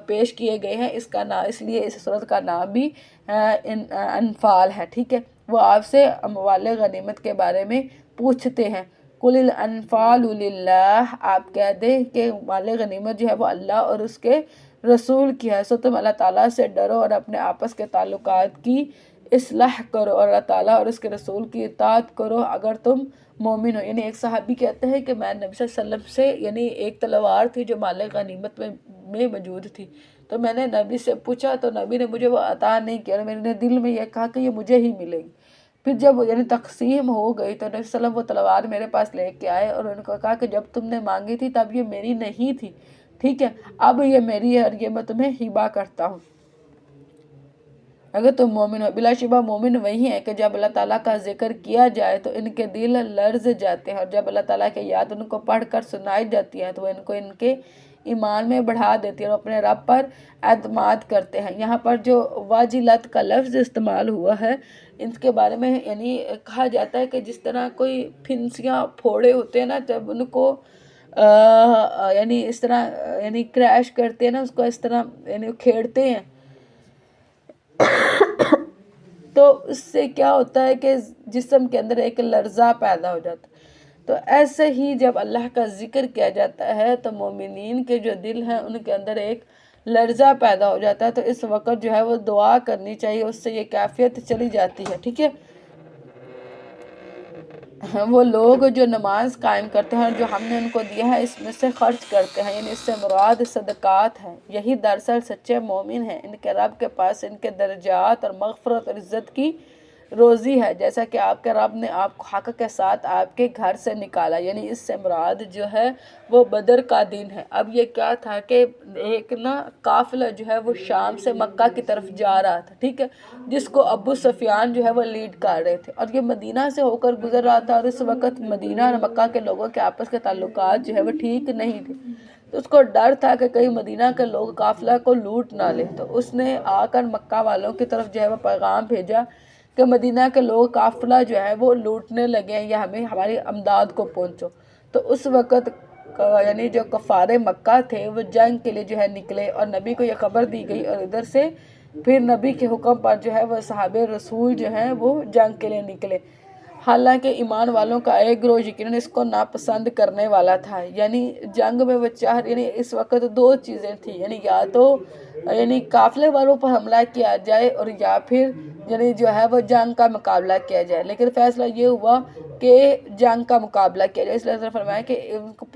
پیش کیے گئے ہیں. اس کا نام، اس لیے اس صورت کا نام بھی انفال ہے. ٹھیک ہے، وہ آپ سے اموال غنیمت کے بارے میں پوچھتے ہیں. قُلِ الْأَنْفَالُ لِلَّهِ، آپ کہہ دیں کہ مال غنیمت جو ہے وہ اللہ اور اس کے رسول کی ہے. سو تم اللہ تعالیٰ سے ڈرو اور اپنے آپس کے تعلقات کی اصلاح کرو اور اللہ تعالیٰ اور اس کے رسول کی اطاعت کرو اگر تم مومن ہو. یعنی ایک صحابی کہتے ہیں کہ میں نبی صلی اللہ علیہ وسلم سے، یعنی ایک تلوار تھی جو مال غنیمت میں موجود تھی، تو میں نے نبی سے پوچھا تو نبی نے مجھے وہ عطا نہیں کیا اور میرے دل میں یہ کہا کہ یہ مجھے ہی ملے گی. پھر جب یعنی تقسیم ہو گئی تو نبی صلی اللہ علیہ وسلم وہ تلوار میرے پاس لے کے آئے اور ان کو کہا کہ جب تم نے مانگی تھی تب یہ میری نہیں تھی، ٹھیک ہے، اب یہ میری ہے اور یہ میں تمہیں ہبہ کرتا ہوں اگر تم مومن ہو. بلا شبہ مومن وہی ہے کہ جب اللہ تعالیٰ کا ذکر کیا جائے تو ان کے دل لرز جاتے ہیں، اور جب اللہ تعالیٰ کی یاد ان کو پڑھ کر سنائی جاتی ہے تو وہ ان کے ایمان میں بڑھا دیتی ہے اور اپنے رب پر اعتماد کرتے ہیں. یہاں پر جو واجلت کا لفظ استعمال ہوا ہے ان کے بارے میں یعنی کہا جاتا ہے کہ جس طرح کوئی پھنسیاں پھوڑے ہوتے ہیں نا، جب ان کو یعنی اس طرح یعنی کریش کرتے ہیں نا، اس کو اس طرح یعنی کھیڑتے ہیں تو اس سے کیا ہوتا ہے کہ جسم کے اندر ایک لرزہ پیدا ہو جاتا ہے. تو ایسے ہی جب اللہ کا ذکر کیا جاتا ہے تو مومنین کے جو دل ہیں ان کے اندر ایک لرزہ پیدا ہو جاتا ہے. تو اس وقت جو ہے وہ دعا کرنی چاہیے، اس سے یہ کیفیت چلی جاتی ہے. ٹھیک ہے، وہ لوگ جو نماز قائم کرتے ہیں اور جو ہم نے ان کو دیا ہے اس میں سے خرچ کرتے ہیں، یعنی اس سے مراد صدقات ہیں، یہی دراصل سچے مومن ہیں. ان کے رب کے پاس ان کے درجات اور مغفرت اور عزت کی روزی ہے، جیسا کہ آپ کے رب نے آپ کو حق کے ساتھ آپ کے گھر سے نکالا. یعنی اس سے مراد جو ہے وہ بدر کا دن ہے. اب یہ کیا تھا کہ ایک نا قافلہ جو ہے وہ شام سے مکہ کی طرف جا رہا تھا، ٹھیک ہے، جس کو ابو سفیان جو ہے وہ لیڈ کر رہے تھے، اور یہ مدینہ سے ہو کر گزر رہا تھا، اور اس وقت مدینہ اور مکہ کے لوگوں کے آپس کے تعلقات جو ہے وہ ٹھیک نہیں تھے. تو اس کو ڈر تھا کہ کہیں مدینہ کے لوگ قافلہ کو لوٹ نہ لیں. تو اس نے آ کر مکہ والوں کی طرف جو ہے وہ پیغام بھیجا کہ مدینہ کے لوگ قافلہ جو ہے وہ لوٹنے لگے ہیں یا ہماری امداد کو پہنچو. تو اس وقت یعنی جو کفار مکہ تھے وہ جنگ کے لیے جو ہے نکلے، اور نبی کو یہ خبر دی گئی، اور ادھر سے پھر نبی کے حکم پر جو ہے وہ صحابہ رسول جو ہیں وہ جنگ کے لیے نکلے. حالانکہ ایمان والوں کا ایک گروہ یقیناً اس کو ناپسند کرنے والا تھا. یعنی جنگ میں وہ یعنی اس وقت دو چیزیں تھیں، یعنی یا تو یعنی قافلے والوں پر حملہ کیا جائے اور یا پھر یعنی جو ہے وہ جنگ کا مقابلہ کیا جائے. لیکن فیصلہ یہ ہوا کہ جنگ کا مقابلہ کیا جائے. اس لیے فرمایا کہ ان کو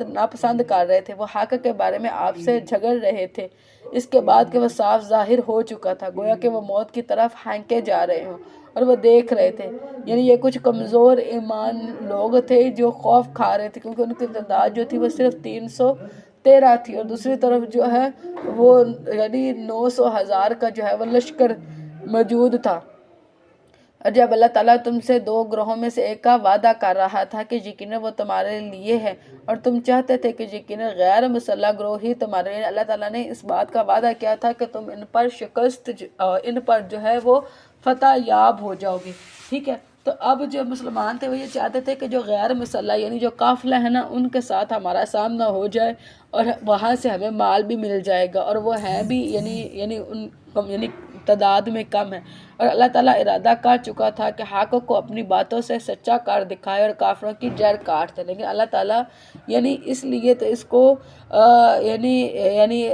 ناپسند کر رہے تھے، وہ حق کے بارے میں آپ سے جھگڑ رہے تھے اس کے بعد کہ وہ صاف ظاہر ہو چکا تھا، گویا کہ وہ موت کی طرف ہینکے جا رہے ہوں اور وہ دیکھ رہے تھے. یعنی یہ کچھ کمزور ایمان لوگ تھے جو خوف کھا رہے تھے، کیونکہ ان کی تعداد جو تھی وہ صرف 313 تھی، اور دوسری طرف جو ہے وہ یعنی 900,000 کا جو ہے وہ لشکر موجود تھا. اور جب اللہ تعالیٰ تم سے دو گروہوں میں سے ایک کا وعدہ کر رہا تھا کہ یقیناً وہ تمہارے لیے ہے، اور تم چاہتے تھے کہ یقیناً غیر مسلح گروہ ہی تمہارے لیے، اللہ تعالیٰ نے اس بات کا وعدہ کیا تھا کہ تم ان پر ان پر جو ہے وہ فتح یاب ہو جاؤ گے. ٹھیک ہے، تو اب جو مسلمان تھے وہ یہ چاہتے تھے کہ جو غیر مسلح یعنی جو قافلہ ہے نا ان کے ساتھ ہمارا سامنا ہو جائے اور وہاں سے ہمیں مال بھی مل جائے گا، اور وہ ہیں بھی یعنی تعداد میں کم ہے. اور اللہ تعالیٰ ارادہ کر چکا تھا کہ حق کو اپنی باتوں سے سچا کر دکھائے اور کافروں کی جڑ کاٹ دے. لیکن اللہ تعالیٰ یعنی اس لیے تو اس کو یعنی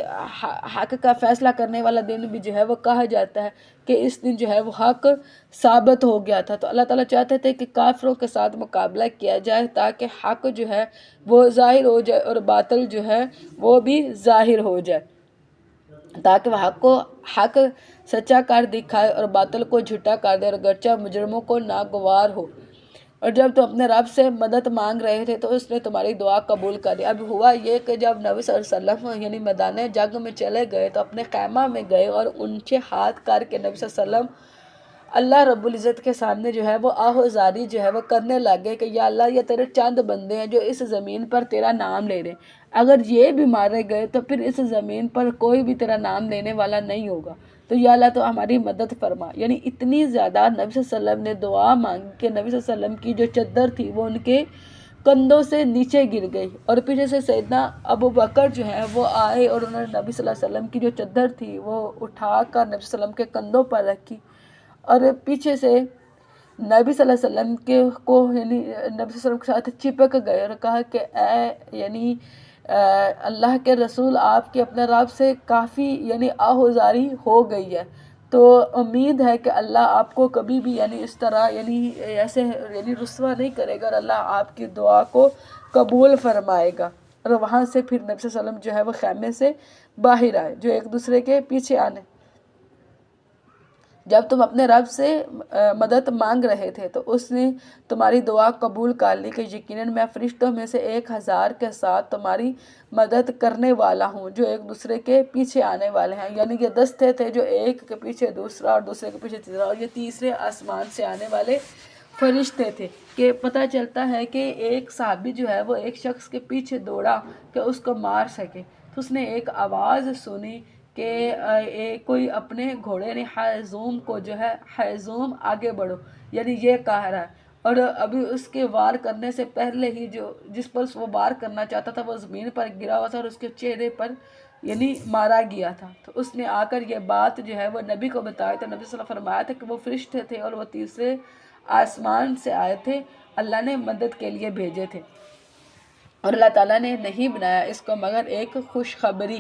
حق کا فیصلہ کرنے والا دن بھی جو ہے وہ کہا جاتا ہے کہ اس دن جو ہے وہ حق ثابت ہو گیا تھا. تو اللہ تعالیٰ چاہتے تھے کہ کافروں کے ساتھ مقابلہ کیا جائے تاکہ حق جو ہے وہ ظاہر ہو جائے اور باطل جو ہے وہ بھی ظاہر ہو جائے، تاکہ وہ حق سچا کر دکھائے اور باطل کو جھوٹا کر دے اور گرچہ مجرموں کو ناگوار ہو. اور جب تم اپنے رب سے مدد مانگ رہے تھے تو اس نے تمہاری دعا قبول کر لی. اب ہوا یہ کہ جب نبی صلی اللہ علیہ وسلم یعنی میدان جنگ میں چلے گئے تو اپنے خیمہ میں گئے اور اونچے ہاتھ کر کے نبی صلی اللہ علیہ وسلم اللہ رب العزت کے سامنے جو ہے وہ آہوزاری جو ہے وہ کرنے لگے کہ یا اللہ یہ تیرے چند بندے ہیں جو اس زمین پر تیرا نام لے رہے ہیں، اگر یہ بھی مارے گئے تو پھر اس زمین پر کوئی بھی تیرا نام لینے والا نہیں ہوگا. تو یا اللہ تو ہماری مدد فرما. یعنی اتنی زیادہ نبی صلی اللہ علیہ وسلم نے دعا مانگی کہ نبی صلی اللہ علیہ وسلم کی جو چادر تھی وہ ان کے کندھوں سے نیچے گر گئی، اور پیچھے سے سیدنا ابو بکر جو ہے وہ آئے اور انہوں نے نبی صلی اللہ علیہ وسلم کی جو چادر تھی وہ اٹھا کر نبی صلی اللہ علیہ وسلم کے کندھوں پر رکھی، اور پیچھے سے نبی صلی اللہ علیہ وسلم کو یعنی نبی صلی اللہ علیہ وسلم کے ساتھ چپک گئے اور کہا کہ اے یعنی اللہ کے رسول، آپ کی اپنے رب سے کافی یعنی آہوزاری ہو گئی ہے، تو امید ہے کہ اللہ آپ کو کبھی بھی یعنی اس طرح یعنی ایسے یعنی رسوا نہیں کرے گا، اور اللہ آپ کی دعا کو قبول فرمائے گا. اور وہاں سے پھر نبی صلی اللہ علیہ وسلم جو ہے وہ خیمے سے باہر آئے جو ایک دوسرے کے پیچھے آنے. جب تم اپنے رب سے مدد مانگ رہے تھے تو اس نے تمہاری دعا قبول کر لی کہ یقیناً میں فرشتوں میں سے 1000 کے ساتھ تمہاری مدد کرنے والا ہوں جو ایک دوسرے کے پیچھے آنے والے ہیں. یعنی یہ دستے تھے جو ایک کے پیچھے دوسرا اور دوسرے کے پیچھے تیسرا، اور یہ تیسرے آسمان سے آنے والے فرشتے تھے. کہ پتہ چلتا ہے کہ ایک صحابی جو ہے وہ ایک شخص کے پیچھے دوڑا کہ اس کو مار سکے، تو اس نے ایک آواز سنی کہ کوئی اپنے گھوڑے یعنی حیزوم کو جو ہے حیزوم آگے بڑھو، یعنی یہ کہہ رہا ہے. اور ابھی اس کے وار کرنے سے پہلے ہی جو جس پر وہ وار کرنا چاہتا تھا وہ زمین پر گرا ہوا تھا اور اس کے چہرے پر یعنی مارا گیا تھا. تو اس نے آ کر یہ بات جو ہے وہ نبی کو بتایا، تو نبی صلی اللہ علیہ وسلم فرمایا تھا کہ وہ فرشتے تھے اور وہ تیسرے آسمان سے آئے تھے، اللہ نے مدد کے لیے بھیجے تھے، اور اللہ تعالیٰ نے نہیں بنایا اس کو مگر ایک خوشخبری،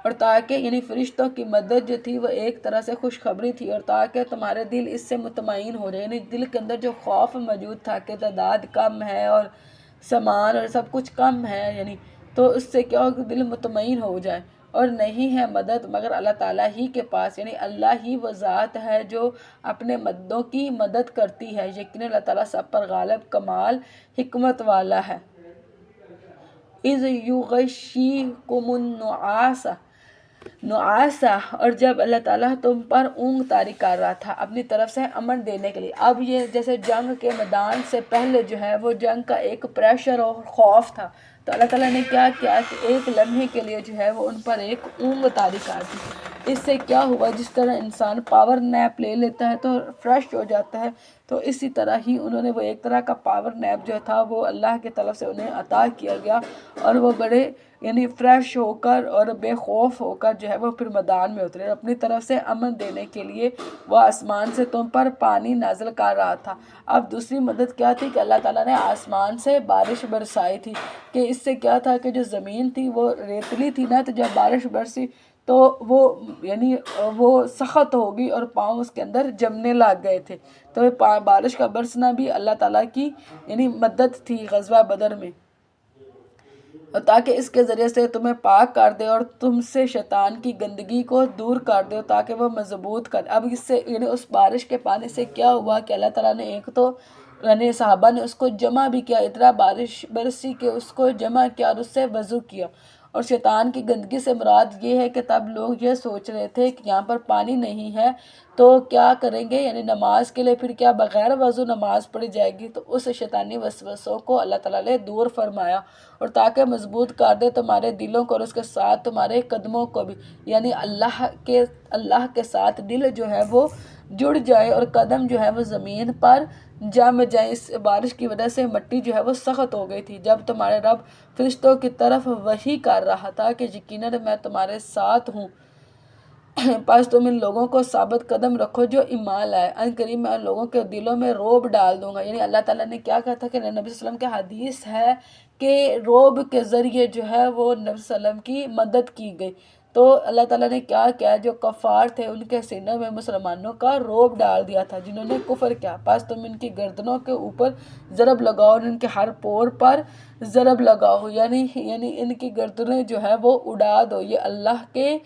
اور تاکہ یعنی فرشتوں کی مدد جو تھی وہ ایک طرح سے خوشخبری تھی، اور تاکہ تمہارے دل اس سے مطمئن ہو جائے. یعنی دل کے اندر جو خوف موجود تھا کہ تعداد کم ہے اور سامان اور سب کچھ کم ہے، یعنی تو اس سے کیا ہو کہ دل مطمئن ہو جائے. اور نہیں ہے مدد مگر اللہ تعالیٰ ہی کے پاس، یعنی اللہ ہی وہ ذات ہے جو اپنے مددوں کی مدد کرتی ہے، یقیناً اللہ تعالیٰ سب پر غالب کمال حکمت والا ہے. اِذْ يُغَشِّيكُمُ النُّعَاسَ، اور جب اللہ تعالیٰ تم پر اونگ طاری کر رہا تھا اپنی طرف سے امن دینے کے لیے. اب یہ جیسے جنگ کے میدان سے پہلے جو ہے وہ جنگ کا ایک پریشر اور خوف تھا، تو اللہ تعالیٰ نے کیا کیا کہ ایک لمحے کے لیے جو ہے وہ ان پر ایک اونگ طاری کر دی. اس سے کیا ہوا، جس طرح انسان پاور نیپ لے لیتا ہے تو فریش ہو جاتا ہے، تو اسی طرح ہی انہوں نے وہ ایک طرح کا پاور نیپ جو تھا وہ اللہ کی طرف سے انہیں عطا کیا گیا، اور وہ بڑے یعنی فریش ہو کر اور بے خوف ہو کر جو ہے وہ پھر میدان میں اترے. اپنی طرف سے امن دینے کے لیے وہ آسمان سے تم پر پانی نازل کر رہا تھا. اب دوسری مدد کیا تھی کہ اللہ تعالیٰ نے آسمان سے بارش برسائی تھی، کہ اس سے کیا تھا کہ جو زمین تھی وہ ریتلی تھی نا، تو جب بارش برسی تو وہ یعنی وہ سخت ہوگی اور پاؤں اس کے اندر جمنے لگ گئے تھے. تو بارش کا برسنا بھی اللہ تعالیٰ کی یعنی مدد تھی غزوہ بدر میں، اور تاکہ اس کے ذریعے سے تمہیں پاک کر دے اور تم سے شیطان کی گندگی کو دور کر دے تاکہ وہ مضبوط کر. اب اس سے یعنی اس بارش کے پانی سے کیا ہوا کہ اللہ تعالیٰ نے ایک تو یعنی صحابہ نے اس کو جمع بھی کیا، اتنا بارش برسی کہ اس کو جمع کیا اور اس سے وضو کیا. اور شیطان کی گندگی سے مراد یہ ہے کہ تب لوگ یہ سوچ رہے تھے کہ یہاں پر پانی نہیں ہے تو کیا کریں گے، یعنی نماز کے لیے پھر کیا بغیر وضو نماز پڑھی جائے گی. تو اس شیطانی وسوسوں کو اللہ تعالیٰ نے دور فرمایا، اور تاکہ مضبوط کر دے تمہارے دلوں کو اور اس کے ساتھ تمہارے قدموں کو بھی، یعنی اللہ کے ساتھ دل جو ہے وہ جڑ جائے اور قدم جو ہے وہ زمین پر جم جائے. اس بارش کی وجہ سے مٹی جو ہے وہ سخت ہو گئی تھی. جب تمہارے رب فرشتوں کی طرف وحی کر رہا تھا کہ یقیناً میں تمہارے ساتھ ہوں، پس تم ان لوگوں کو ثابت قدم رکھو جو ایمان لائے، ان قریب میں ان لوگوں کے دلوں میں روب ڈال دوں گا. یعنی اللہ تعالیٰ نے کیا کہا تھا کہ نبی صلی اللہ علیہ وسلم کے حدیث ہے کہ روب کے ذریعے جو ہے وہ نبی صلی اللہ علیہ وسلم کی مدد کی گئی. تو اللہ تعالیٰ نے کیا کیا، جو کفار تھے ان کے سینوں میں مسلمانوں کا روب ڈال دیا تھا جنہوں نے کفر کیا. پس تم ان کی گردنوں کے اوپر ضرب لگاؤ اور ان کے ہر پور پر ضرب لگاؤ، یعنی ان کی گردنیں جو ہے وہ اڑا دو. یہ اللہ کے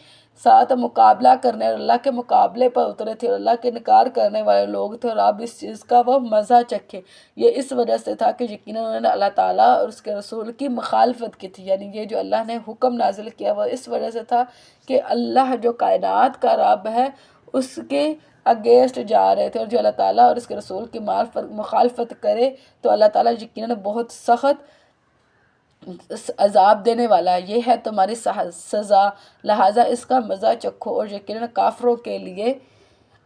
ساتھ مقابلہ کرنے اور اللہ کے مقابلے پر اترے تھے اور اللہ کے انکار کرنے والے لوگ تھے، اور اب اس چیز کا وہ مزہ چکھے. یہ اس وجہ سے تھا کہ یقیناً انہوں نے اللہ تعالیٰ اور اس کے رسول کی مخالفت کی تھی. یعنی یہ جو اللہ نے حکم نازل کیا وہ اس وجہ سے تھا کہ اللہ جو کائنات کا رب ہے اس کے اگینسٹ جا رہے تھے، اور جو اللہ تعالیٰ اور اس کے رسول کی مخالفت کرے تو اللہ تعالیٰ یقیناً بہت سخت عذاب دینے والا ہے، یہ ہے تمہاری سزا، لہٰذا اس کا مزہ چکھو، اور یقیناً کافروں کے لیے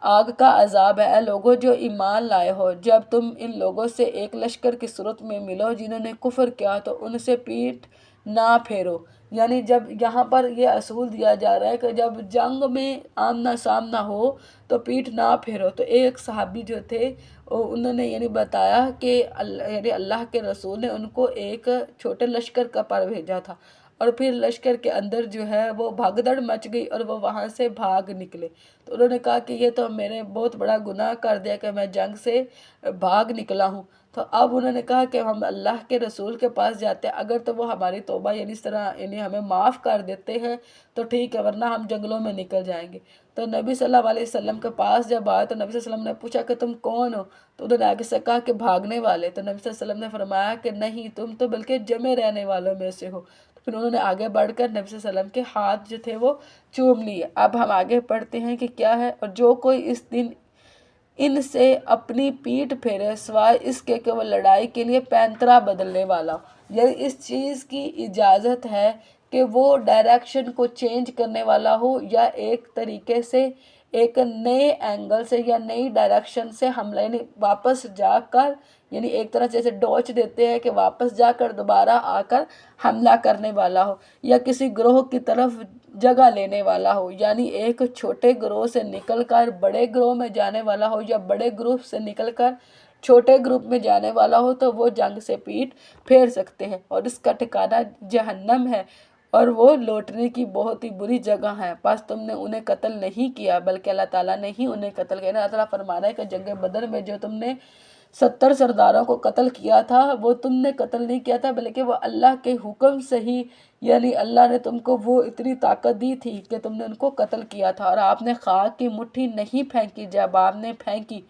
آگ کا عذاب ہے۔ اے لوگوں جو ایمان لائے ہو، جب تم ان لوگوں سے ایک لشکر کی صورت میں ملو جنہوں نے کفر کیا تو ان سے پیٹھ نہ پھیرو۔ یعنی جب یہاں پر یہ اصول دیا جا رہا ہے کہ جب جنگ میں آمنا سامنا ہو تو پیٹھ نہ پھیرو۔ تو ایک صحابی جو تھے انہوں نے یعنی بتایا کہ یعنی اللہ کے رسول نے ان کو ایک چھوٹے لشکر کا پر بھیجا تھا، اور پھر لشکر کے اندر جو ہے وہ بھگدڑ مچ گئی اور وہ وہاں سے بھاگ نکلے۔ تو انہوں نے کہا کہ یہ تو میں نے بہت بڑا گناہ کر دیا کہ میں جنگ سے بھاگ نکلا ہوں۔ تو اب انہوں نے کہا کہ ہم اللہ کے رسول کے پاس جاتے ہیں، اگر تو وہ ہماری توبہ یعنی اس طرح یعنی ہمیں معاف کر دیتے ہیں تو ٹھیک ہے، ورنہ ہم جنگلوں میں نکل جائیں گے۔ تو نبی صلی اللہ علیہ وسلم کے پاس جب آئے تو نبی صلی اللہ علیہ وسلم نے پوچھا کہ تم کون ہو؟ تو انہوں نے آگے سے کہا کہ بھاگنے والے۔ تو نبی صلی اللہ علیہ وسلم نے فرمایا کہ نہیں، تم تو بلکہ جمے رہنے والوں میں سے ہو۔ پھر انہوں نے آگے بڑھ کر نبی صلی اللہ علیہ وسلم کے ہاتھ جو تھے وہ چوم لیے۔ اب ہم آگے پڑھتے ہیں کہ کیا ہے، اور جو کوئی اس دن ان سے اپنی پیٹھ پھیرے سوائے اس کے کہ وہ لڑائی کے لیے پینترا بدلنے والا ہو، یعنی اس چیز کی اجازت ہے کہ وہ ڈائریکشن کو چینج کرنے والا ہو، یا ایک طریقے سے ایک نئے اینگل سے یا نئی ڈائریکشن سے حملہ یعنی واپس جا کر یعنی ایک طرح جیسے ڈوچ دیتے ہیں کہ واپس جا کر دوبارہ آ کر حملہ کرنے والا ہو، یا کسی گروہ کی طرف جگہ لینے والا ہو، یعنی ایک چھوٹے گروہ سے نکل کر بڑے گروہ میں جانے والا ہو، یا بڑے گروپ سے نکل کر چھوٹے گروپ میں جانے والا ہو، تو وہ جنگ سے پیٹھ پھیر سکتے ہیں، اور اس کا ٹھکانہ جہنم ہے، اور وہ لوٹنے کی بہت ہی بری جگہ ہے۔ پس تم نے انہیں قتل نہیں کیا بلکہ اللہ تعالیٰ نے ہی انہیں قتل کیا۔ اللہ تعالیٰ فرما رہا ہے کہ جنگ بدر میں جو تم نے 70 سرداروں کو قتل کیا تھا وہ تم نے قتل نہیں کیا تھا، بلکہ وہ اللہ کے حکم سے ہی، یعنی اللہ نے تم کو وہ اتنی طاقت دی تھی کہ تم نے ان کو قتل کیا تھا، اور آپ نے خاک کی مٹھی نہیں پھینکی جب آپ نے پھینکی۔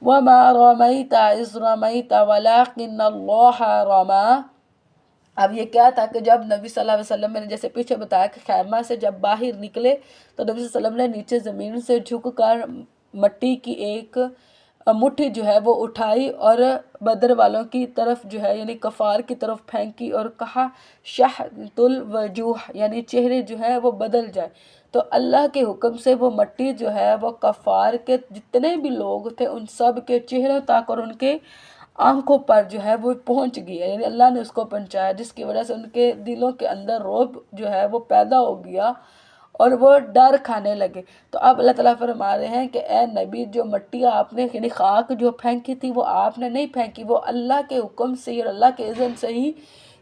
وَمَا رَمَيْتَ إِذْ رَمَيْتَ وَلَكِنَّ اللَّهَ رَمَى۔ اب یہ کیا تھا کہ جب نبی صلی اللہ علیہ وسلم نے جیسے پیچھے بتایا کہ خیمہ سے جب باہر نکلے تو نبی صلی اللہ علیہ وسلم نے نیچے زمین سے جھک کر مٹی کی ایک مٹھی جو ہے وہ اٹھائی اور بدر والوں کی طرف جو ہے یعنی کفار کی طرف پھینکی، اور کہا شحت الوجوہ، یعنی چہرے جو ہے وہ بدل جائے۔ تو اللہ کے حکم سے وہ مٹی جو ہے وہ کفار کے جتنے بھی لوگ تھے ان سب کے چہروں تک اور ان کے آنکھوں پر جو ہے وہ پہنچ گئی، یعنی اللہ نے اس کو پہنچایا، جس کی وجہ سے ان کے دلوں کے اندر رعب جو ہے وہ پیدا ہو گیا اور وہ ڈر کھانے لگے۔ تو اب اللہ تعالیٰ فرما رہے ہیں کہ اے نبی، جو مٹی آپ نے یعنی خاک جو پھینکی تھی وہ آپ نے نہیں پھینکی، وہ اللہ کے حکم سے اور اللہ کے اذن سے ہی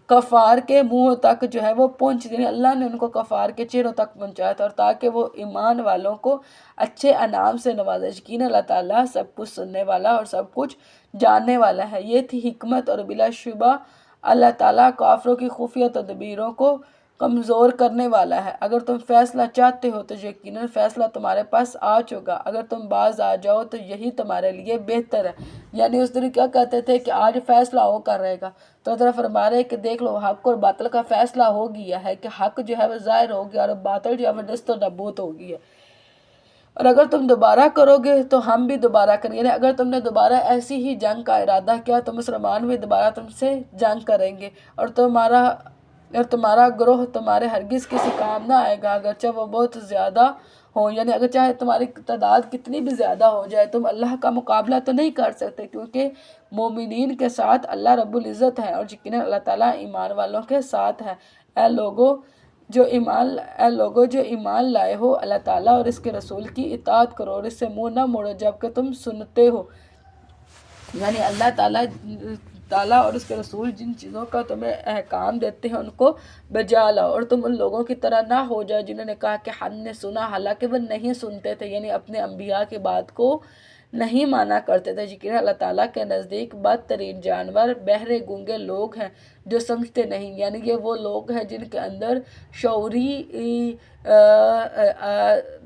کفار کے منہ تک جو ہے وہ پہنچ، یعنی اللہ نے ان کو کفار کے چہروں تک پہنچایا تھا، اور تاکہ وہ ایمان والوں کو اچھے انعام سے نوازے۔ یقیناً اللہ تعالیٰ سب کچھ سننے والا اور سب کچھ جاننے والا ہے۔ یہ تھی حکمت، اور بلا شبہ اللہ تعالیٰ کافروں کی خفیہ تدبیروں کو کمزور کرنے والا ہے۔ اگر تم فیصلہ چاہتے ہو تو یقیناً فیصلہ تمہارے پاس آ چکا، اگر تم باز آ جاؤ تو یہی تمہارے لیے بہتر ہے۔ یعنی اس دن کیا کہتے تھے کہ آج فیصلہ ہو کر رہے گا، تو طرح فرما رہے کہ دیکھ لو حق اور باطل کا فیصلہ ہو گیا ہے، کہ حق جو ہے وہ ظاہر ہو گیا اور باطل جو ہے وہ نست و نبوت ہو گئی ہے۔ اور اگر تم دوبارہ کرو گے تو ہم بھی دوبارہ کریں گے، یعنی اگر تم نے دوبارہ ایسی ہی جنگ کا ارادہ کیا تو مسلمان بھی دوبارہ تم سے جنگ کریں گے، اور تمہارا گروہ تمہارے ہرگز کسی کام نہ آئے گا، اگرچہ وہ بہت زیادہ ہو، یعنی اگر چاہے تمہاری تعداد کتنی بھی زیادہ ہو جائے تم اللہ کا مقابلہ تو نہیں کر سکتے، کیونکہ مومنین کے ساتھ اللہ رب العزت ہے، اور یقیناً اللہ تعالیٰ ایمان والوں کے ساتھ ہے۔ اے لوگو جو ایمان لائے ہو، اللہ تعالیٰ اور اس کے رسول کی اطاعت کرو اور اس سے منہ نہ موڑو جب کہ تم سنتے ہو، یعنی اللہ تعالیٰ اور اس کے رسول جن چیزوں کا تمہیں احکام دیتے ہیں ان کو بجا لاؤ، اور تم ان لوگوں کی طرح نہ ہو جاؤ جنہوں نے کہا کہ ہم نے سنا، حالانکہ وہ نہیں سنتے تھے، یعنی اپنے انبیاء کی بات کو نہیں مانا کرتے تھے۔ یقیناً اللہ تعالیٰ کے نزدیک بدترین جانور بہرے گونگے لوگ ہیں جو سمجھتے نہیں، یعنی یہ وہ لوگ ہیں جن کے اندر شعوری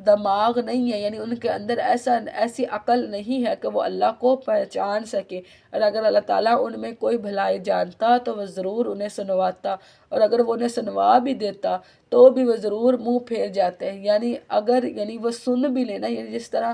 دماغ نہیں ہے، یعنی ان کے اندر ایسی عقل نہیں ہے کہ وہ اللہ کو پہچان سکے، اور اگر اللہ تعالیٰ ان میں کوئی بھلائی جانتا تو وہ ضرور انہیں سنواتا، اور اگر وہ انہیں سنوا بھی دیتا تو بھی وہ ضرور منہ پھیر جاتے ہیں۔ یعنی وہ سن بھی لینا، یعنی جس طرح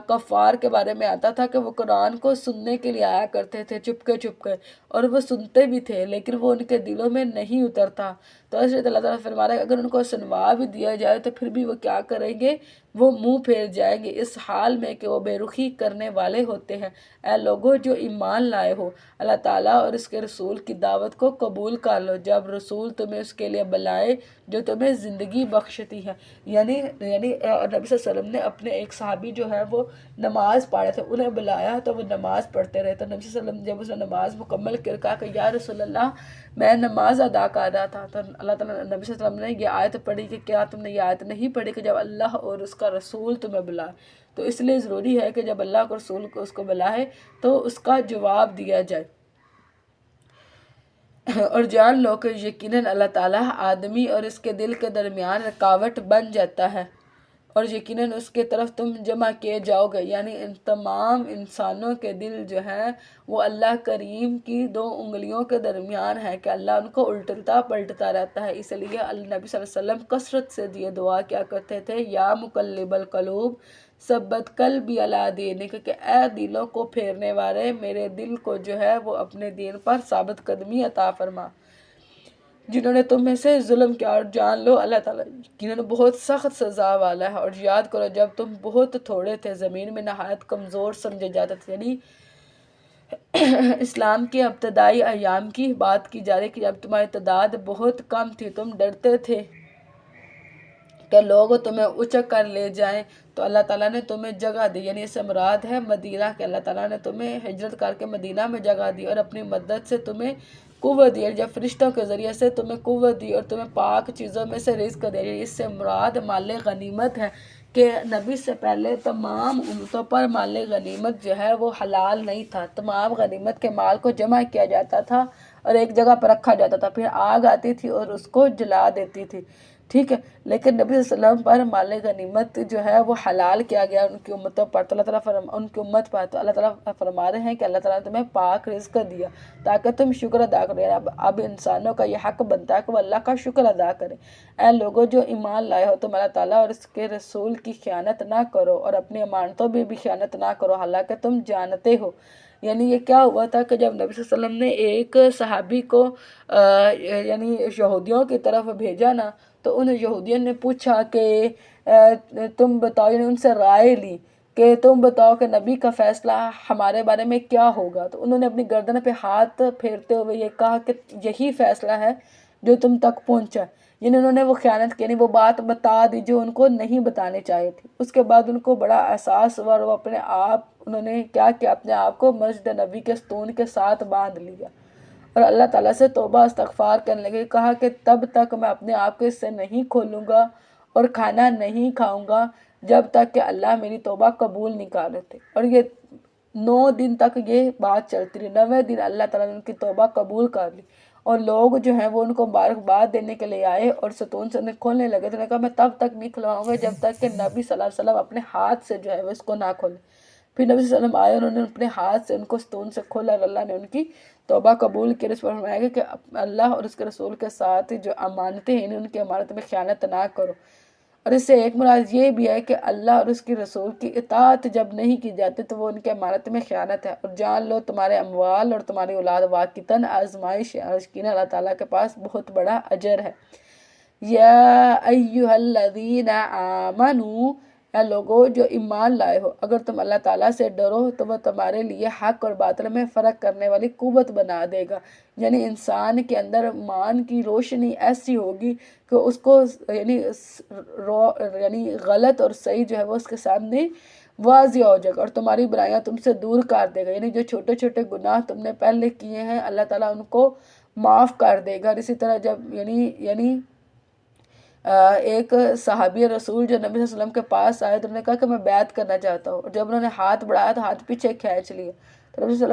کفار کے بارے میں آتا تھا کہ وہ قرآن کو سننے کے لیے آیا کرتے تھے چپ کے، اور وہ سنتے بھی تھے لیکن وہ ان کے دلوں میں نہیں اترتا، تو اس لیے اللہ تعالیٰ فرما رہا ہے اگر ان کو سنوا بھی دیا جائے تو پھر بھی وہ کیا کریں گے، وہ منہ پھیر جائیں گے، اس حال میں کہ وہ بے رخی کرنے والے ہوتے ہیں۔ اے لوگو جو ایمان لائے ہو، اللہ تعالیٰ اور اس کے رسول کی دعوت کو قبول کر لو جب رسول تمہیں اس کے لیے بلائے جو تمہیں زندگی بخشتی ہے۔ یعنی نبی صلی اللہ علیہ وسلم نے اپنے ایک صحابی جو ہے وہ نماز پڑھے تھے، انہیں بلایا تو وہ نماز پڑھتے رہے، تو نبی صلی اللہ علیہ وسلم جب اس نے نماز مکمل کر کہا کہ یا رسول اللہ میں نماز ادا کر رہا تھا، تو اللہ تعالیٰ نبی صلی اللہ علیہ وسلم نے یہ آیت پڑھی کہ کیا تم نے یہ آیت نہیں پڑھی کہ جب اللہ اور اس کا رسول تمہیں بلائے؟ تو اس لیے ضروری ہے کہ جب اللہ کو رسول کو اس کو بلائے تو اس کا جواب دیا جائے۔ اور جان لو کہ یقیناً اللہ تعالیٰ آدمی اور اس کے دل کے درمیان رکاوٹ بن جاتا ہے، اور یقیناً اس کے طرف تم جمع کیے جاؤ گے، یعنی ان تمام انسانوں کے دل جو ہیں وہ اللہ کریم کی 2 انگلیوں کے درمیان ہے کہ اللہ ان کو الٹتا پلٹتا رہتا ہے۔ اس لیے نبی صلی اللہ علیہ وسلم کثرت سے یہ دعا کیا کرتے تھے، یا مقلب القلوب ثبت قلبی علی دینک، کہ اے دلوں کو پھیرنے والے میرے دل کو جو ہے وہ اپنے دین پر ثابت قدمی عطا فرما۔ جنہوں نے تم میں سے ظلم کیا، اور جان لو اللہ تعالیٰ جنہوں نے بہت سخت سزا والا ہے، اور یاد کرو جب تم بہت تھوڑے تھے زمین میں نہایت کمزور سمجھے جاتے تھے، یعنی اسلام کے ابتدائی ایام کی بات کی جا رہی کہ جب تمہاری تعداد بہت کم تھی، تم ڈرتے تھے کہ لوگ تمہیں اچک کر لے جائیں، تو اللہ تعالیٰ نے تمہیں جگہ دی، یعنی اس سے مراد ہے مدینہ، کہ اللہ تعالیٰ نے تمہیں ہجرت کر کے مدینہ میں جگہ دی اور اپنی مدد سے تمہیں قوت دی، اور جب فرشتوں کے ذریعے سے تمہیں قوت دی اور تمہیں پاک چیزوں میں سے رزق دیا، یعنی اس سے مراد مال غنیمت ہے کہ نبی سے پہلے تمام امتوں پر مال غنیمت جو ہے وہ حلال نہیں تھا، تمام غنیمت کے مال کو جمع کیا جاتا تھا اور ایک جگہ پر رکھا جاتا تھا، پھر آگ آتی تھی اور اس کو جلا دیتی تھی، ٹھیک ہے، لیکن نبی صلی اللہ علیہ وسلم پر مال غنیمت جو ہے وہ حلال کیا گیا ان کی امتوں پر، تو اللہ تعالیٰ ان کی امت پر، تو اللہ تعالیٰ فرما رہے ہیں کہ اللہ تعالیٰ نے تمہیں پاک رزق دیا تاکہ تم شکر ادا کرو، یعنی اب انسانوں کا یہ حق بنتا ہے کہ وہ اللہ کا شکر ادا کرے۔ اے لوگوں جو ایمان لائے ہو، تم اللہ تعالیٰ اور اس کے رسول کی خیانت نہ کرو اور اپنی امانتوں میں بھی خیانت نہ کرو، حالانکہ تم جانتے ہو۔ یعنی یہ کیا ہوا تھا کہ جب نبی صلی اللہ علیہ وسلم نے ایک صحابی کو یعنی یہودیوں کی طرف بھیجا نا، تو ان یہودیوں نے پوچھا کہ تم بتاؤ، یعنی ان سے رائے لی کہ تم بتاؤ کہ نبی کا فیصلہ ہمارے بارے میں کیا ہوگا، تو انہوں نے اپنی گردن پہ ہاتھ پھیرتے ہوئے یہ کہا کہ یہی فیصلہ ہے جو تم تک پہنچا، یعنی انہوں نے وہ خیانت کی، یعنی وہ بات بتا دی جو ان کو نہیں بتانی چاہیے تھی۔ اس کے بعد ان کو بڑا احساس ہوا اور وہ انہوں نے کیا کیا، اپنے آپ کو مسجد نبی کے ستون کے ساتھ باندھ لیا اور اللہ تعالیٰ سے توبہ استغفار کرنے لگے، کہا کہ تب تک میں اپنے آپ کو اس سے نہیں کھولوں گا اور کھانا نہیں کھاؤں گا جب تک کہ اللہ میری توبہ قبول نہیں کر لیتے، اور یہ 9 دن تک یہ بات چلتی رہی، 9ویں دن اللہ تعالیٰ نے ان کی توبہ قبول کر لی، اور لوگ جو ہیں وہ ان کو مبارکباد دینے کے لیے آئے اور ستون سے انہیں کھولنے لگے، تو انہوں نے کہا میں تب تک نہیں کھلواؤں گا جب تک کہ نبی صلی اللہ علیہ وسلم اپنے ہاتھ سے جو ہے وہ اس کو نہ کھولے۔ پھر نبی صلی اللہ علیہ وسلم آئے، انہوں نے اپنے ہاتھ سے ان کو ستون سے کھولا اور اللہ نے ان کی توبہ قبول کی۔ اس پر فرمایا گیا کہ اللہ اور اس کے رسول کے ساتھ جو امانتیں ہیں ان کی امانت میں خیانت نہ کرو، اور اس سے ایک مراد یہ بھی ہے کہ اللہ اور اس کے رسول کی اطاعت جب نہیں کی جاتی تو وہ ان کے امانت میں خیانت ہے۔ اور جان لو تمہارے اموال اور تمہاری اولاد واقعتاً آزمائش ہے، اور یقیناً اللہ تعالیٰ کے پاس بہت بڑا اجر ہے۔ یا ایھا الذین آمنوا، اے لوگو جو ایمان لائے ہو، اگر تم اللہ تعالیٰ سے ڈرو تو وہ تمہارے لیے حق اور باطل میں فرق کرنے والی قوت بنا دے گا، یعنی انسان کے اندر ایمان کی روشنی ایسی ہوگی کہ اس کو یعنی غلط اور صحیح جو ہے وہ اس کے سامنے واضح ہو جائے گا، اور تمہاری برائیاں تم سے دور کر دے گا، یعنی جو چھوٹے چھوٹے گناہ تم نے پہلے کیے ہیں اللہ تعالیٰ ان کو معاف کر دے گا۔ اور اسی طرح جب یعنی ایک صحابی رسول جو نبی صلی اللہ علیہ وسلم کے پاس آئے تو انہوں نے کہا کہ میں بیعت کرنا چاہتا ہوں، اور جب انہوں نے ہاتھ بڑھایا تو ہاتھ پیچھے کھینچ لیا، تو نبی صلی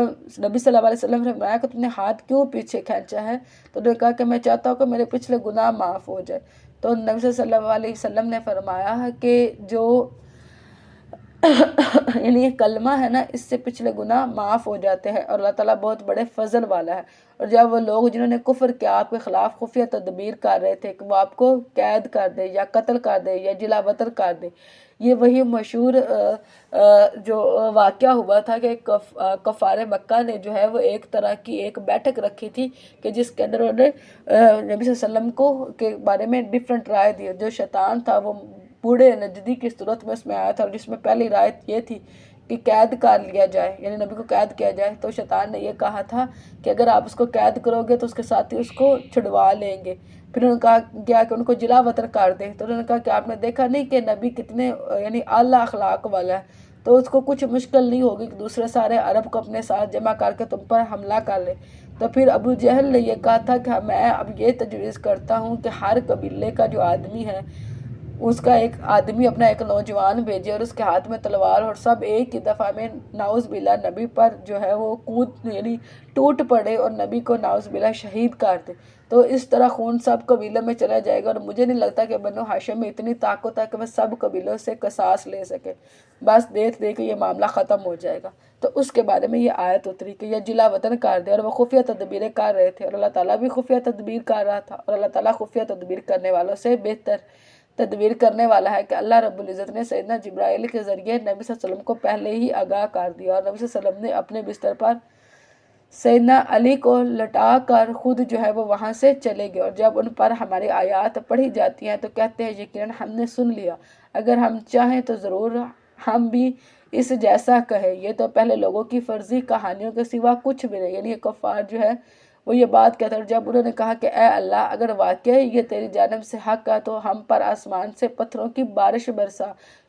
اللہ علیہ وسلم نے فرمایا کہ تم نے ہاتھ کیوں پیچھے کھینچا ہے؟ تو انہوں نے کہا کہ میں چاہتا ہوں کہ میرے پچھلے گناہ معاف ہو جائے، تو نبی صلی اللہ علیہ وسلم نے فرمایا ہے کہ جو یعنی یہ کلمہ ہے نا، اس سے پچھلے گناہ معاف ہو جاتے ہیں اور اللہ تعالیٰ بہت بڑے فضل والا ہے۔ اور جب وہ لوگ جنہوں نے کفر کیا آپ کے خلاف خفیہ تدبیر کر رہے تھے کہ وہ آپ کو قید کر دے یا قتل کر دے یا جلا وطن کر دے، یہ وہی مشہور جو واقعہ ہوا تھا کہ کفار مکہ نے جو ہے وہ ایک طرح کی ایک بیٹھک رکھی تھی کہ جس کے اندر انہوں نے نبی صلی اللہ علیہ وسلم کو کے بارے میں ڈیفرنٹ رائے دی۔ جو شیطان تھا وہ بوڑھے نجدی کی صورت میں اس میں آیا تھا، اور جس میں پہلی رائے یہ تھی کہ قید کر لیا جائے، یعنی نبی کو قید کیا جائے۔ تو شیطان نے یہ کہا تھا کہ اگر آپ اس کو قید کرو گے تو اس کے ساتھی اس کو چھڑوا لیں گے۔ پھر انہوں نے کہا کیا کہ ان کو جلا وطن کر دیں۔ تو انہوں نے کہا کہ آپ نے دیکھا نہیں کہ نبی کتنے یعنی اعلیٰ اخلاق والا ہے، تو اس کو کچھ مشکل نہیں ہوگی کہ دوسرے سارے عرب کو اپنے ساتھ جمع کر کے تم پر حملہ کر لے۔ تو پھر ابو جہل نے یہ کہا تھا کہ میں اب یہ تجویز کرتا ہوں کہ ہر قبیلے کا جو آدمی ہے اس کا ایک آدمی اپنا ایک نوجوان بھیجے اور اس کے ہاتھ میں تلوار، اور سب ایک ہی دفعہ میں نعوذ باللہ نبی پر جو ہے وہ کود یعنی ٹوٹ پڑے اور نبی کو نعوذ باللہ شہید کر دے۔ تو اس طرح خون سب قبیلوں میں چلا جائے گا، اور مجھے نہیں لگتا کہ بنو ہاشم میں اتنی طاقت ہے کہ وہ سب قبیلوں سے قصاص لے سکے، بس دیکھ کے یہ معاملہ ختم ہو جائے گا۔ تو اس کے بارے میں یہ آیت اتری کہ یہ جلا وطن کر دے، اور وہ خفیہ تدبیریں کر رہے تھے، اور اللہ تعالیٰ بھی خفیہ تدبیر کر رہا تھا، اور اللہ تعالیٰ خفیہ تدبیر کرنے والوں سے بہتر تدبیر کرنے والا ہے کہ اللہ رب العزت نے سیدنا جبرائیل کے ذریعے نبی صلی اللہ علیہ وسلم کو پہلے ہی آگاہ کر دیا، اور نبی صلی اللہ علیہ وسلم نے اپنے بستر پر سیدنا علی کو لٹا کر خود جو ہے وہ وہاں سے چلے گئے، اور جب ان پر ہماری آیات پڑھی جاتی ہیں تو کہتے ہیں یقیناً ہم نے سن لیا، اگر ہم چاہیں تو ضرور ہم بھی اس جیسا کہیں۔ یہ تو پہلے لوگوں کی فرضی کہانیوں کے سوا کچھ بھی نہیں، یعنی یہ کفار جو ہے وہ یہ بات کہتا ہے۔ اور جب انہوں نے کہا کہ اے اللہ اگر واقعی یہ تیری جانب سے حق ہے تو ہم پر آسمان سے پتھروں کی بارش برسا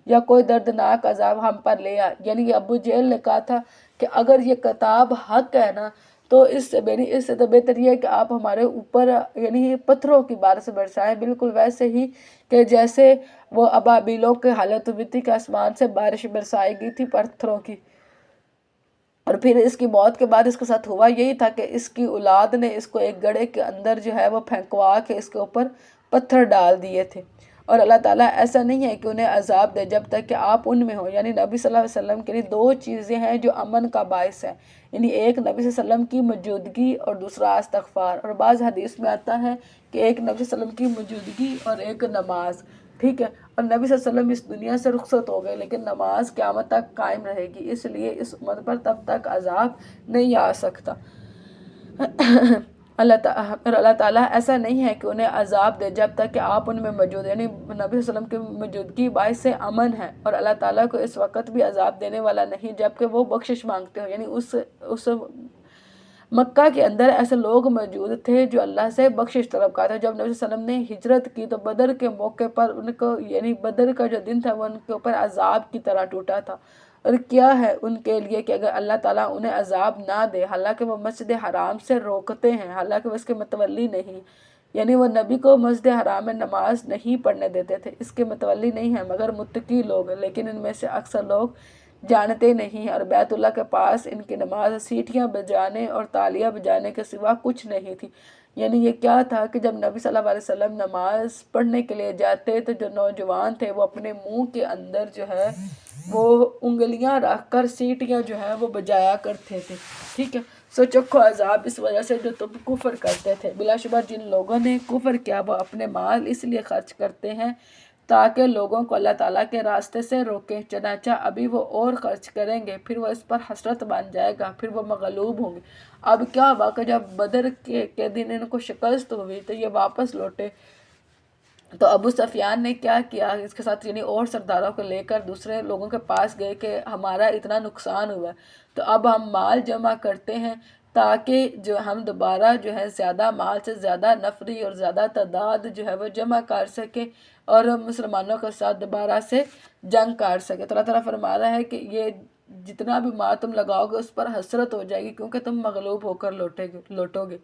یا کوئی دردناک عذاب ہم پر لے آ، یعنی ابو جہل نے کہا تھا کہ اگر یہ کتاب حق ہے نا تو اس سے تو بہتر یہ ہے کہ آپ ہمارے اوپر یعنی پتھروں کی بارش برسائیں، بالکل ویسے ہی کہ جیسے وہ ابابیلوں کے حالت ہوئی تھی کہ آسمان سے بارش برسائی گئی تھی پتھروں کی۔ اور پھر اس کی موت کے بعد اس کے ساتھ ہوا یہی تھا کہ اس کی اولاد نے اس کو ایک گڑھے کے اندر جو ہے وہ پھینکوا کے اس کے اوپر پتھر ڈال دیے تھے۔ اور اللہ تعالیٰ ایسا نہیں ہے کہ انہیں عذاب دے جب تک کہ آپ ان میں ہوں، یعنی نبی صلی اللہ علیہ وسلم کے لیے دو چیزیں ہیں جو امن کا باعث ہے، یعنی ایک نبی صلی اللہ علیہ وسلم کی موجودگی اور دوسرا استغفار۔ اور بعض حدیث میں آتا ہے کہ ایک نبی صلی اللہ علیہ وسلم کی موجودگی اور ایک نماز، ٹھیک ہے، اور نبی صلی اللہ علیہ وسلم اس دنیا سے رخصت ہو گئے لیکن نماز قیامت تک قائم رہے گی، اس لیے اس امت پر تب تک عذاب نہیں آ سکتا۔ اللہ تعالیٰ ایسا نہیں ہے کہ انہیں عذاب دے جب تک کہ آپ ان میں موجود، یعنی نبی صلی اللہ علیہ وسلم کی موجودگی باعث سے امن ہے، اور اللہ تعالیٰ کو اس وقت بھی عذاب دینے والا نہیں جبکہ وہ بخشش مانگتے ہو۔ یعنی اس مکہ کے اندر ایسے لوگ موجود تھے جو اللہ سے بخشش طلب کرتے تھے۔ جب نبی صلی اللہ علیہ وسلم نے ہجرت کی تو بدر کے موقع پر ان کو یعنی بدر کا جو دن تھا وہ ان کے اوپر عذاب کی طرح ٹوٹا تھا۔ اور کیا ہے ان کے لیے کہ اگر اللہ تعالیٰ انہیں عذاب نہ دے، حالانکہ وہ مسجد حرام سے روکتے ہیں، حالانکہ وہ اس کے متولی نہیں، یعنی وہ نبی کو مسجد حرام میں نماز نہیں پڑھنے دیتے تھے، اس کے متولی نہیں ہیں مگر متقی لوگ، لیکن ان میں سے اکثر لوگ جانتے نہیں ہیں۔ اور بیت اللہ کے پاس ان کی نماز سیٹیاں بجانے اور تالیاں بجانے کے سوا کچھ نہیں تھی۔ یعنی یہ کیا تھا کہ جب نبی صلی اللہ علیہ وسلم نماز پڑھنے کے لیے جاتے تو جو نوجوان تھے وہ اپنے منہ کے اندر جو ہے وہ انگلیاں رکھ کر سیٹیاں جو ہے وہ بجایا کرتے تھے، ٹھیک ہے۔ سو چکھو عذاب اس وجہ سے جو تم کفر کرتے تھے۔ بلا شبہ جن لوگوں نے کفر کیا وہ اپنے مال اس لیے خرچ کرتے ہیں تاکہ لوگوں کو اللہ تعالیٰ کے راستے سے روکیں، چنانچہ ابھی وہ اور خرچ کریں گے، پھر وہ اس پر حسرت بن جائے گا، پھر وہ مغلوب ہوں گے۔ اب کیا ہوا کہ جب بدر کے دن ان کو شکست ہوئی تو یہ واپس لوٹے، تو ابو سفیان نے کیا کیا اس کے ساتھ یعنی اور سرداروں کو لے کر دوسرے لوگوں کے پاس گئے کہ ہمارا اتنا نقصان ہوا ہے تو اب ہم مال جمع کرتے ہیں تاکہ جو ہم دوبارہ جو ہے زیادہ مال سے زیادہ نفری اور زیادہ تعداد جو ہے وہ جمع کر سکے اور مسلمانوں کے ساتھ دوبارہ سے جنگ کر سکے۔ تو اللہ تعالیٰ فرما رہا ہے کہ یہ جتنا بھی مال تم لگاؤ گے اس پر حسرت ہو جائے گی کیونکہ تم مغلوب ہو کر لوٹو گے۔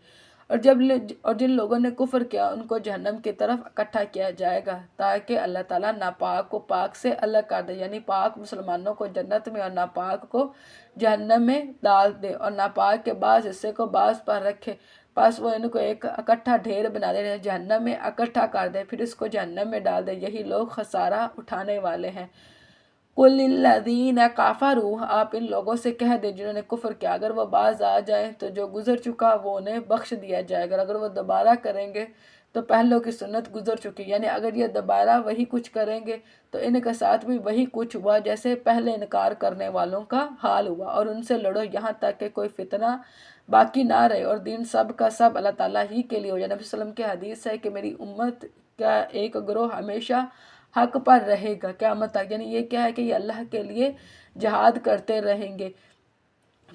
اور جن لوگوں نے کفر کیا ان کو جہنم کی طرف اکٹھا کیا جائے گا تاکہ اللہ تعالیٰ ناپاک کو پاک سے الگ کر دے، یعنی پاک مسلمانوں کو جنت میں اور ناپاک کو جہنم میں ڈال دے، اور ناپاک کے بعض حصے کو بعض پر رکھے۔ پس وہ ان کو ایک اکٹھا ڈھیر بنا دے، جہنم میں اکٹھا کر دے، پھر اس کو جہنم میں ڈال دے، یہی لوگ خسارہ اٹھانے والے ہیں۔ قُلِ الَّذِينَ كَفَرُوا، آپ ان لوگوں سے کہہ دیں جنہوں نے کفر کیا، اگر وہ باز آ جائیں تو جو گزر چکا وہ انہیں بخش دیا جائے گا، اگر وہ دوبارہ کریں گے تو پہلوں کی سنت گزر چکی، یعنی اگر یہ دوبارہ وہی کچھ کریں گے تو ان کے ساتھ بھی وہی کچھ ہوا جیسے پہلے انکار کرنے والوں کا حال ہوا، اور ان سے لڑو یہاں تک کہ کوئی فتنہ باقی نہ رہے اور دین سب کا سب اللہ تعالیٰ ہی کے لیے ہو جائے۔ نبی صلی اللہ علیہ وسلم کی حدیث ہے کہ میری امت کا ایک گروہ ہمیشہ حق پر رہے گا قیامت تک، یعنی یہ کیا ہے کہ یہ اللہ کے لیے جہاد کرتے رہیں گے۔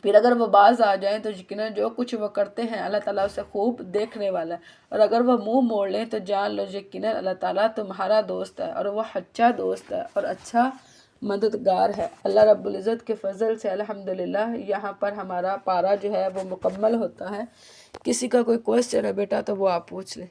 پھر اگر وہ باز آ جائیں تو یقیناً جو کچھ وہ کرتے ہیں اللہ تعالیٰ اسے خوب دیکھنے والا ہے، اور اگر وہ منہ موڑ لیں تو جان لو یقیناً اللہ تعالیٰ تمہارا دوست ہے، اور وہ سچا دوست ہے اور اچھا مددگار ہے۔ اللہ رب العزت کے فضل سے الحمدللہ یہاں پر ہمارا پارہ جو ہے وہ مکمل ہوتا ہے۔ کسی کا کوئی کوئسچن ہے بیٹا تو وہ آپ پوچھ لیں۔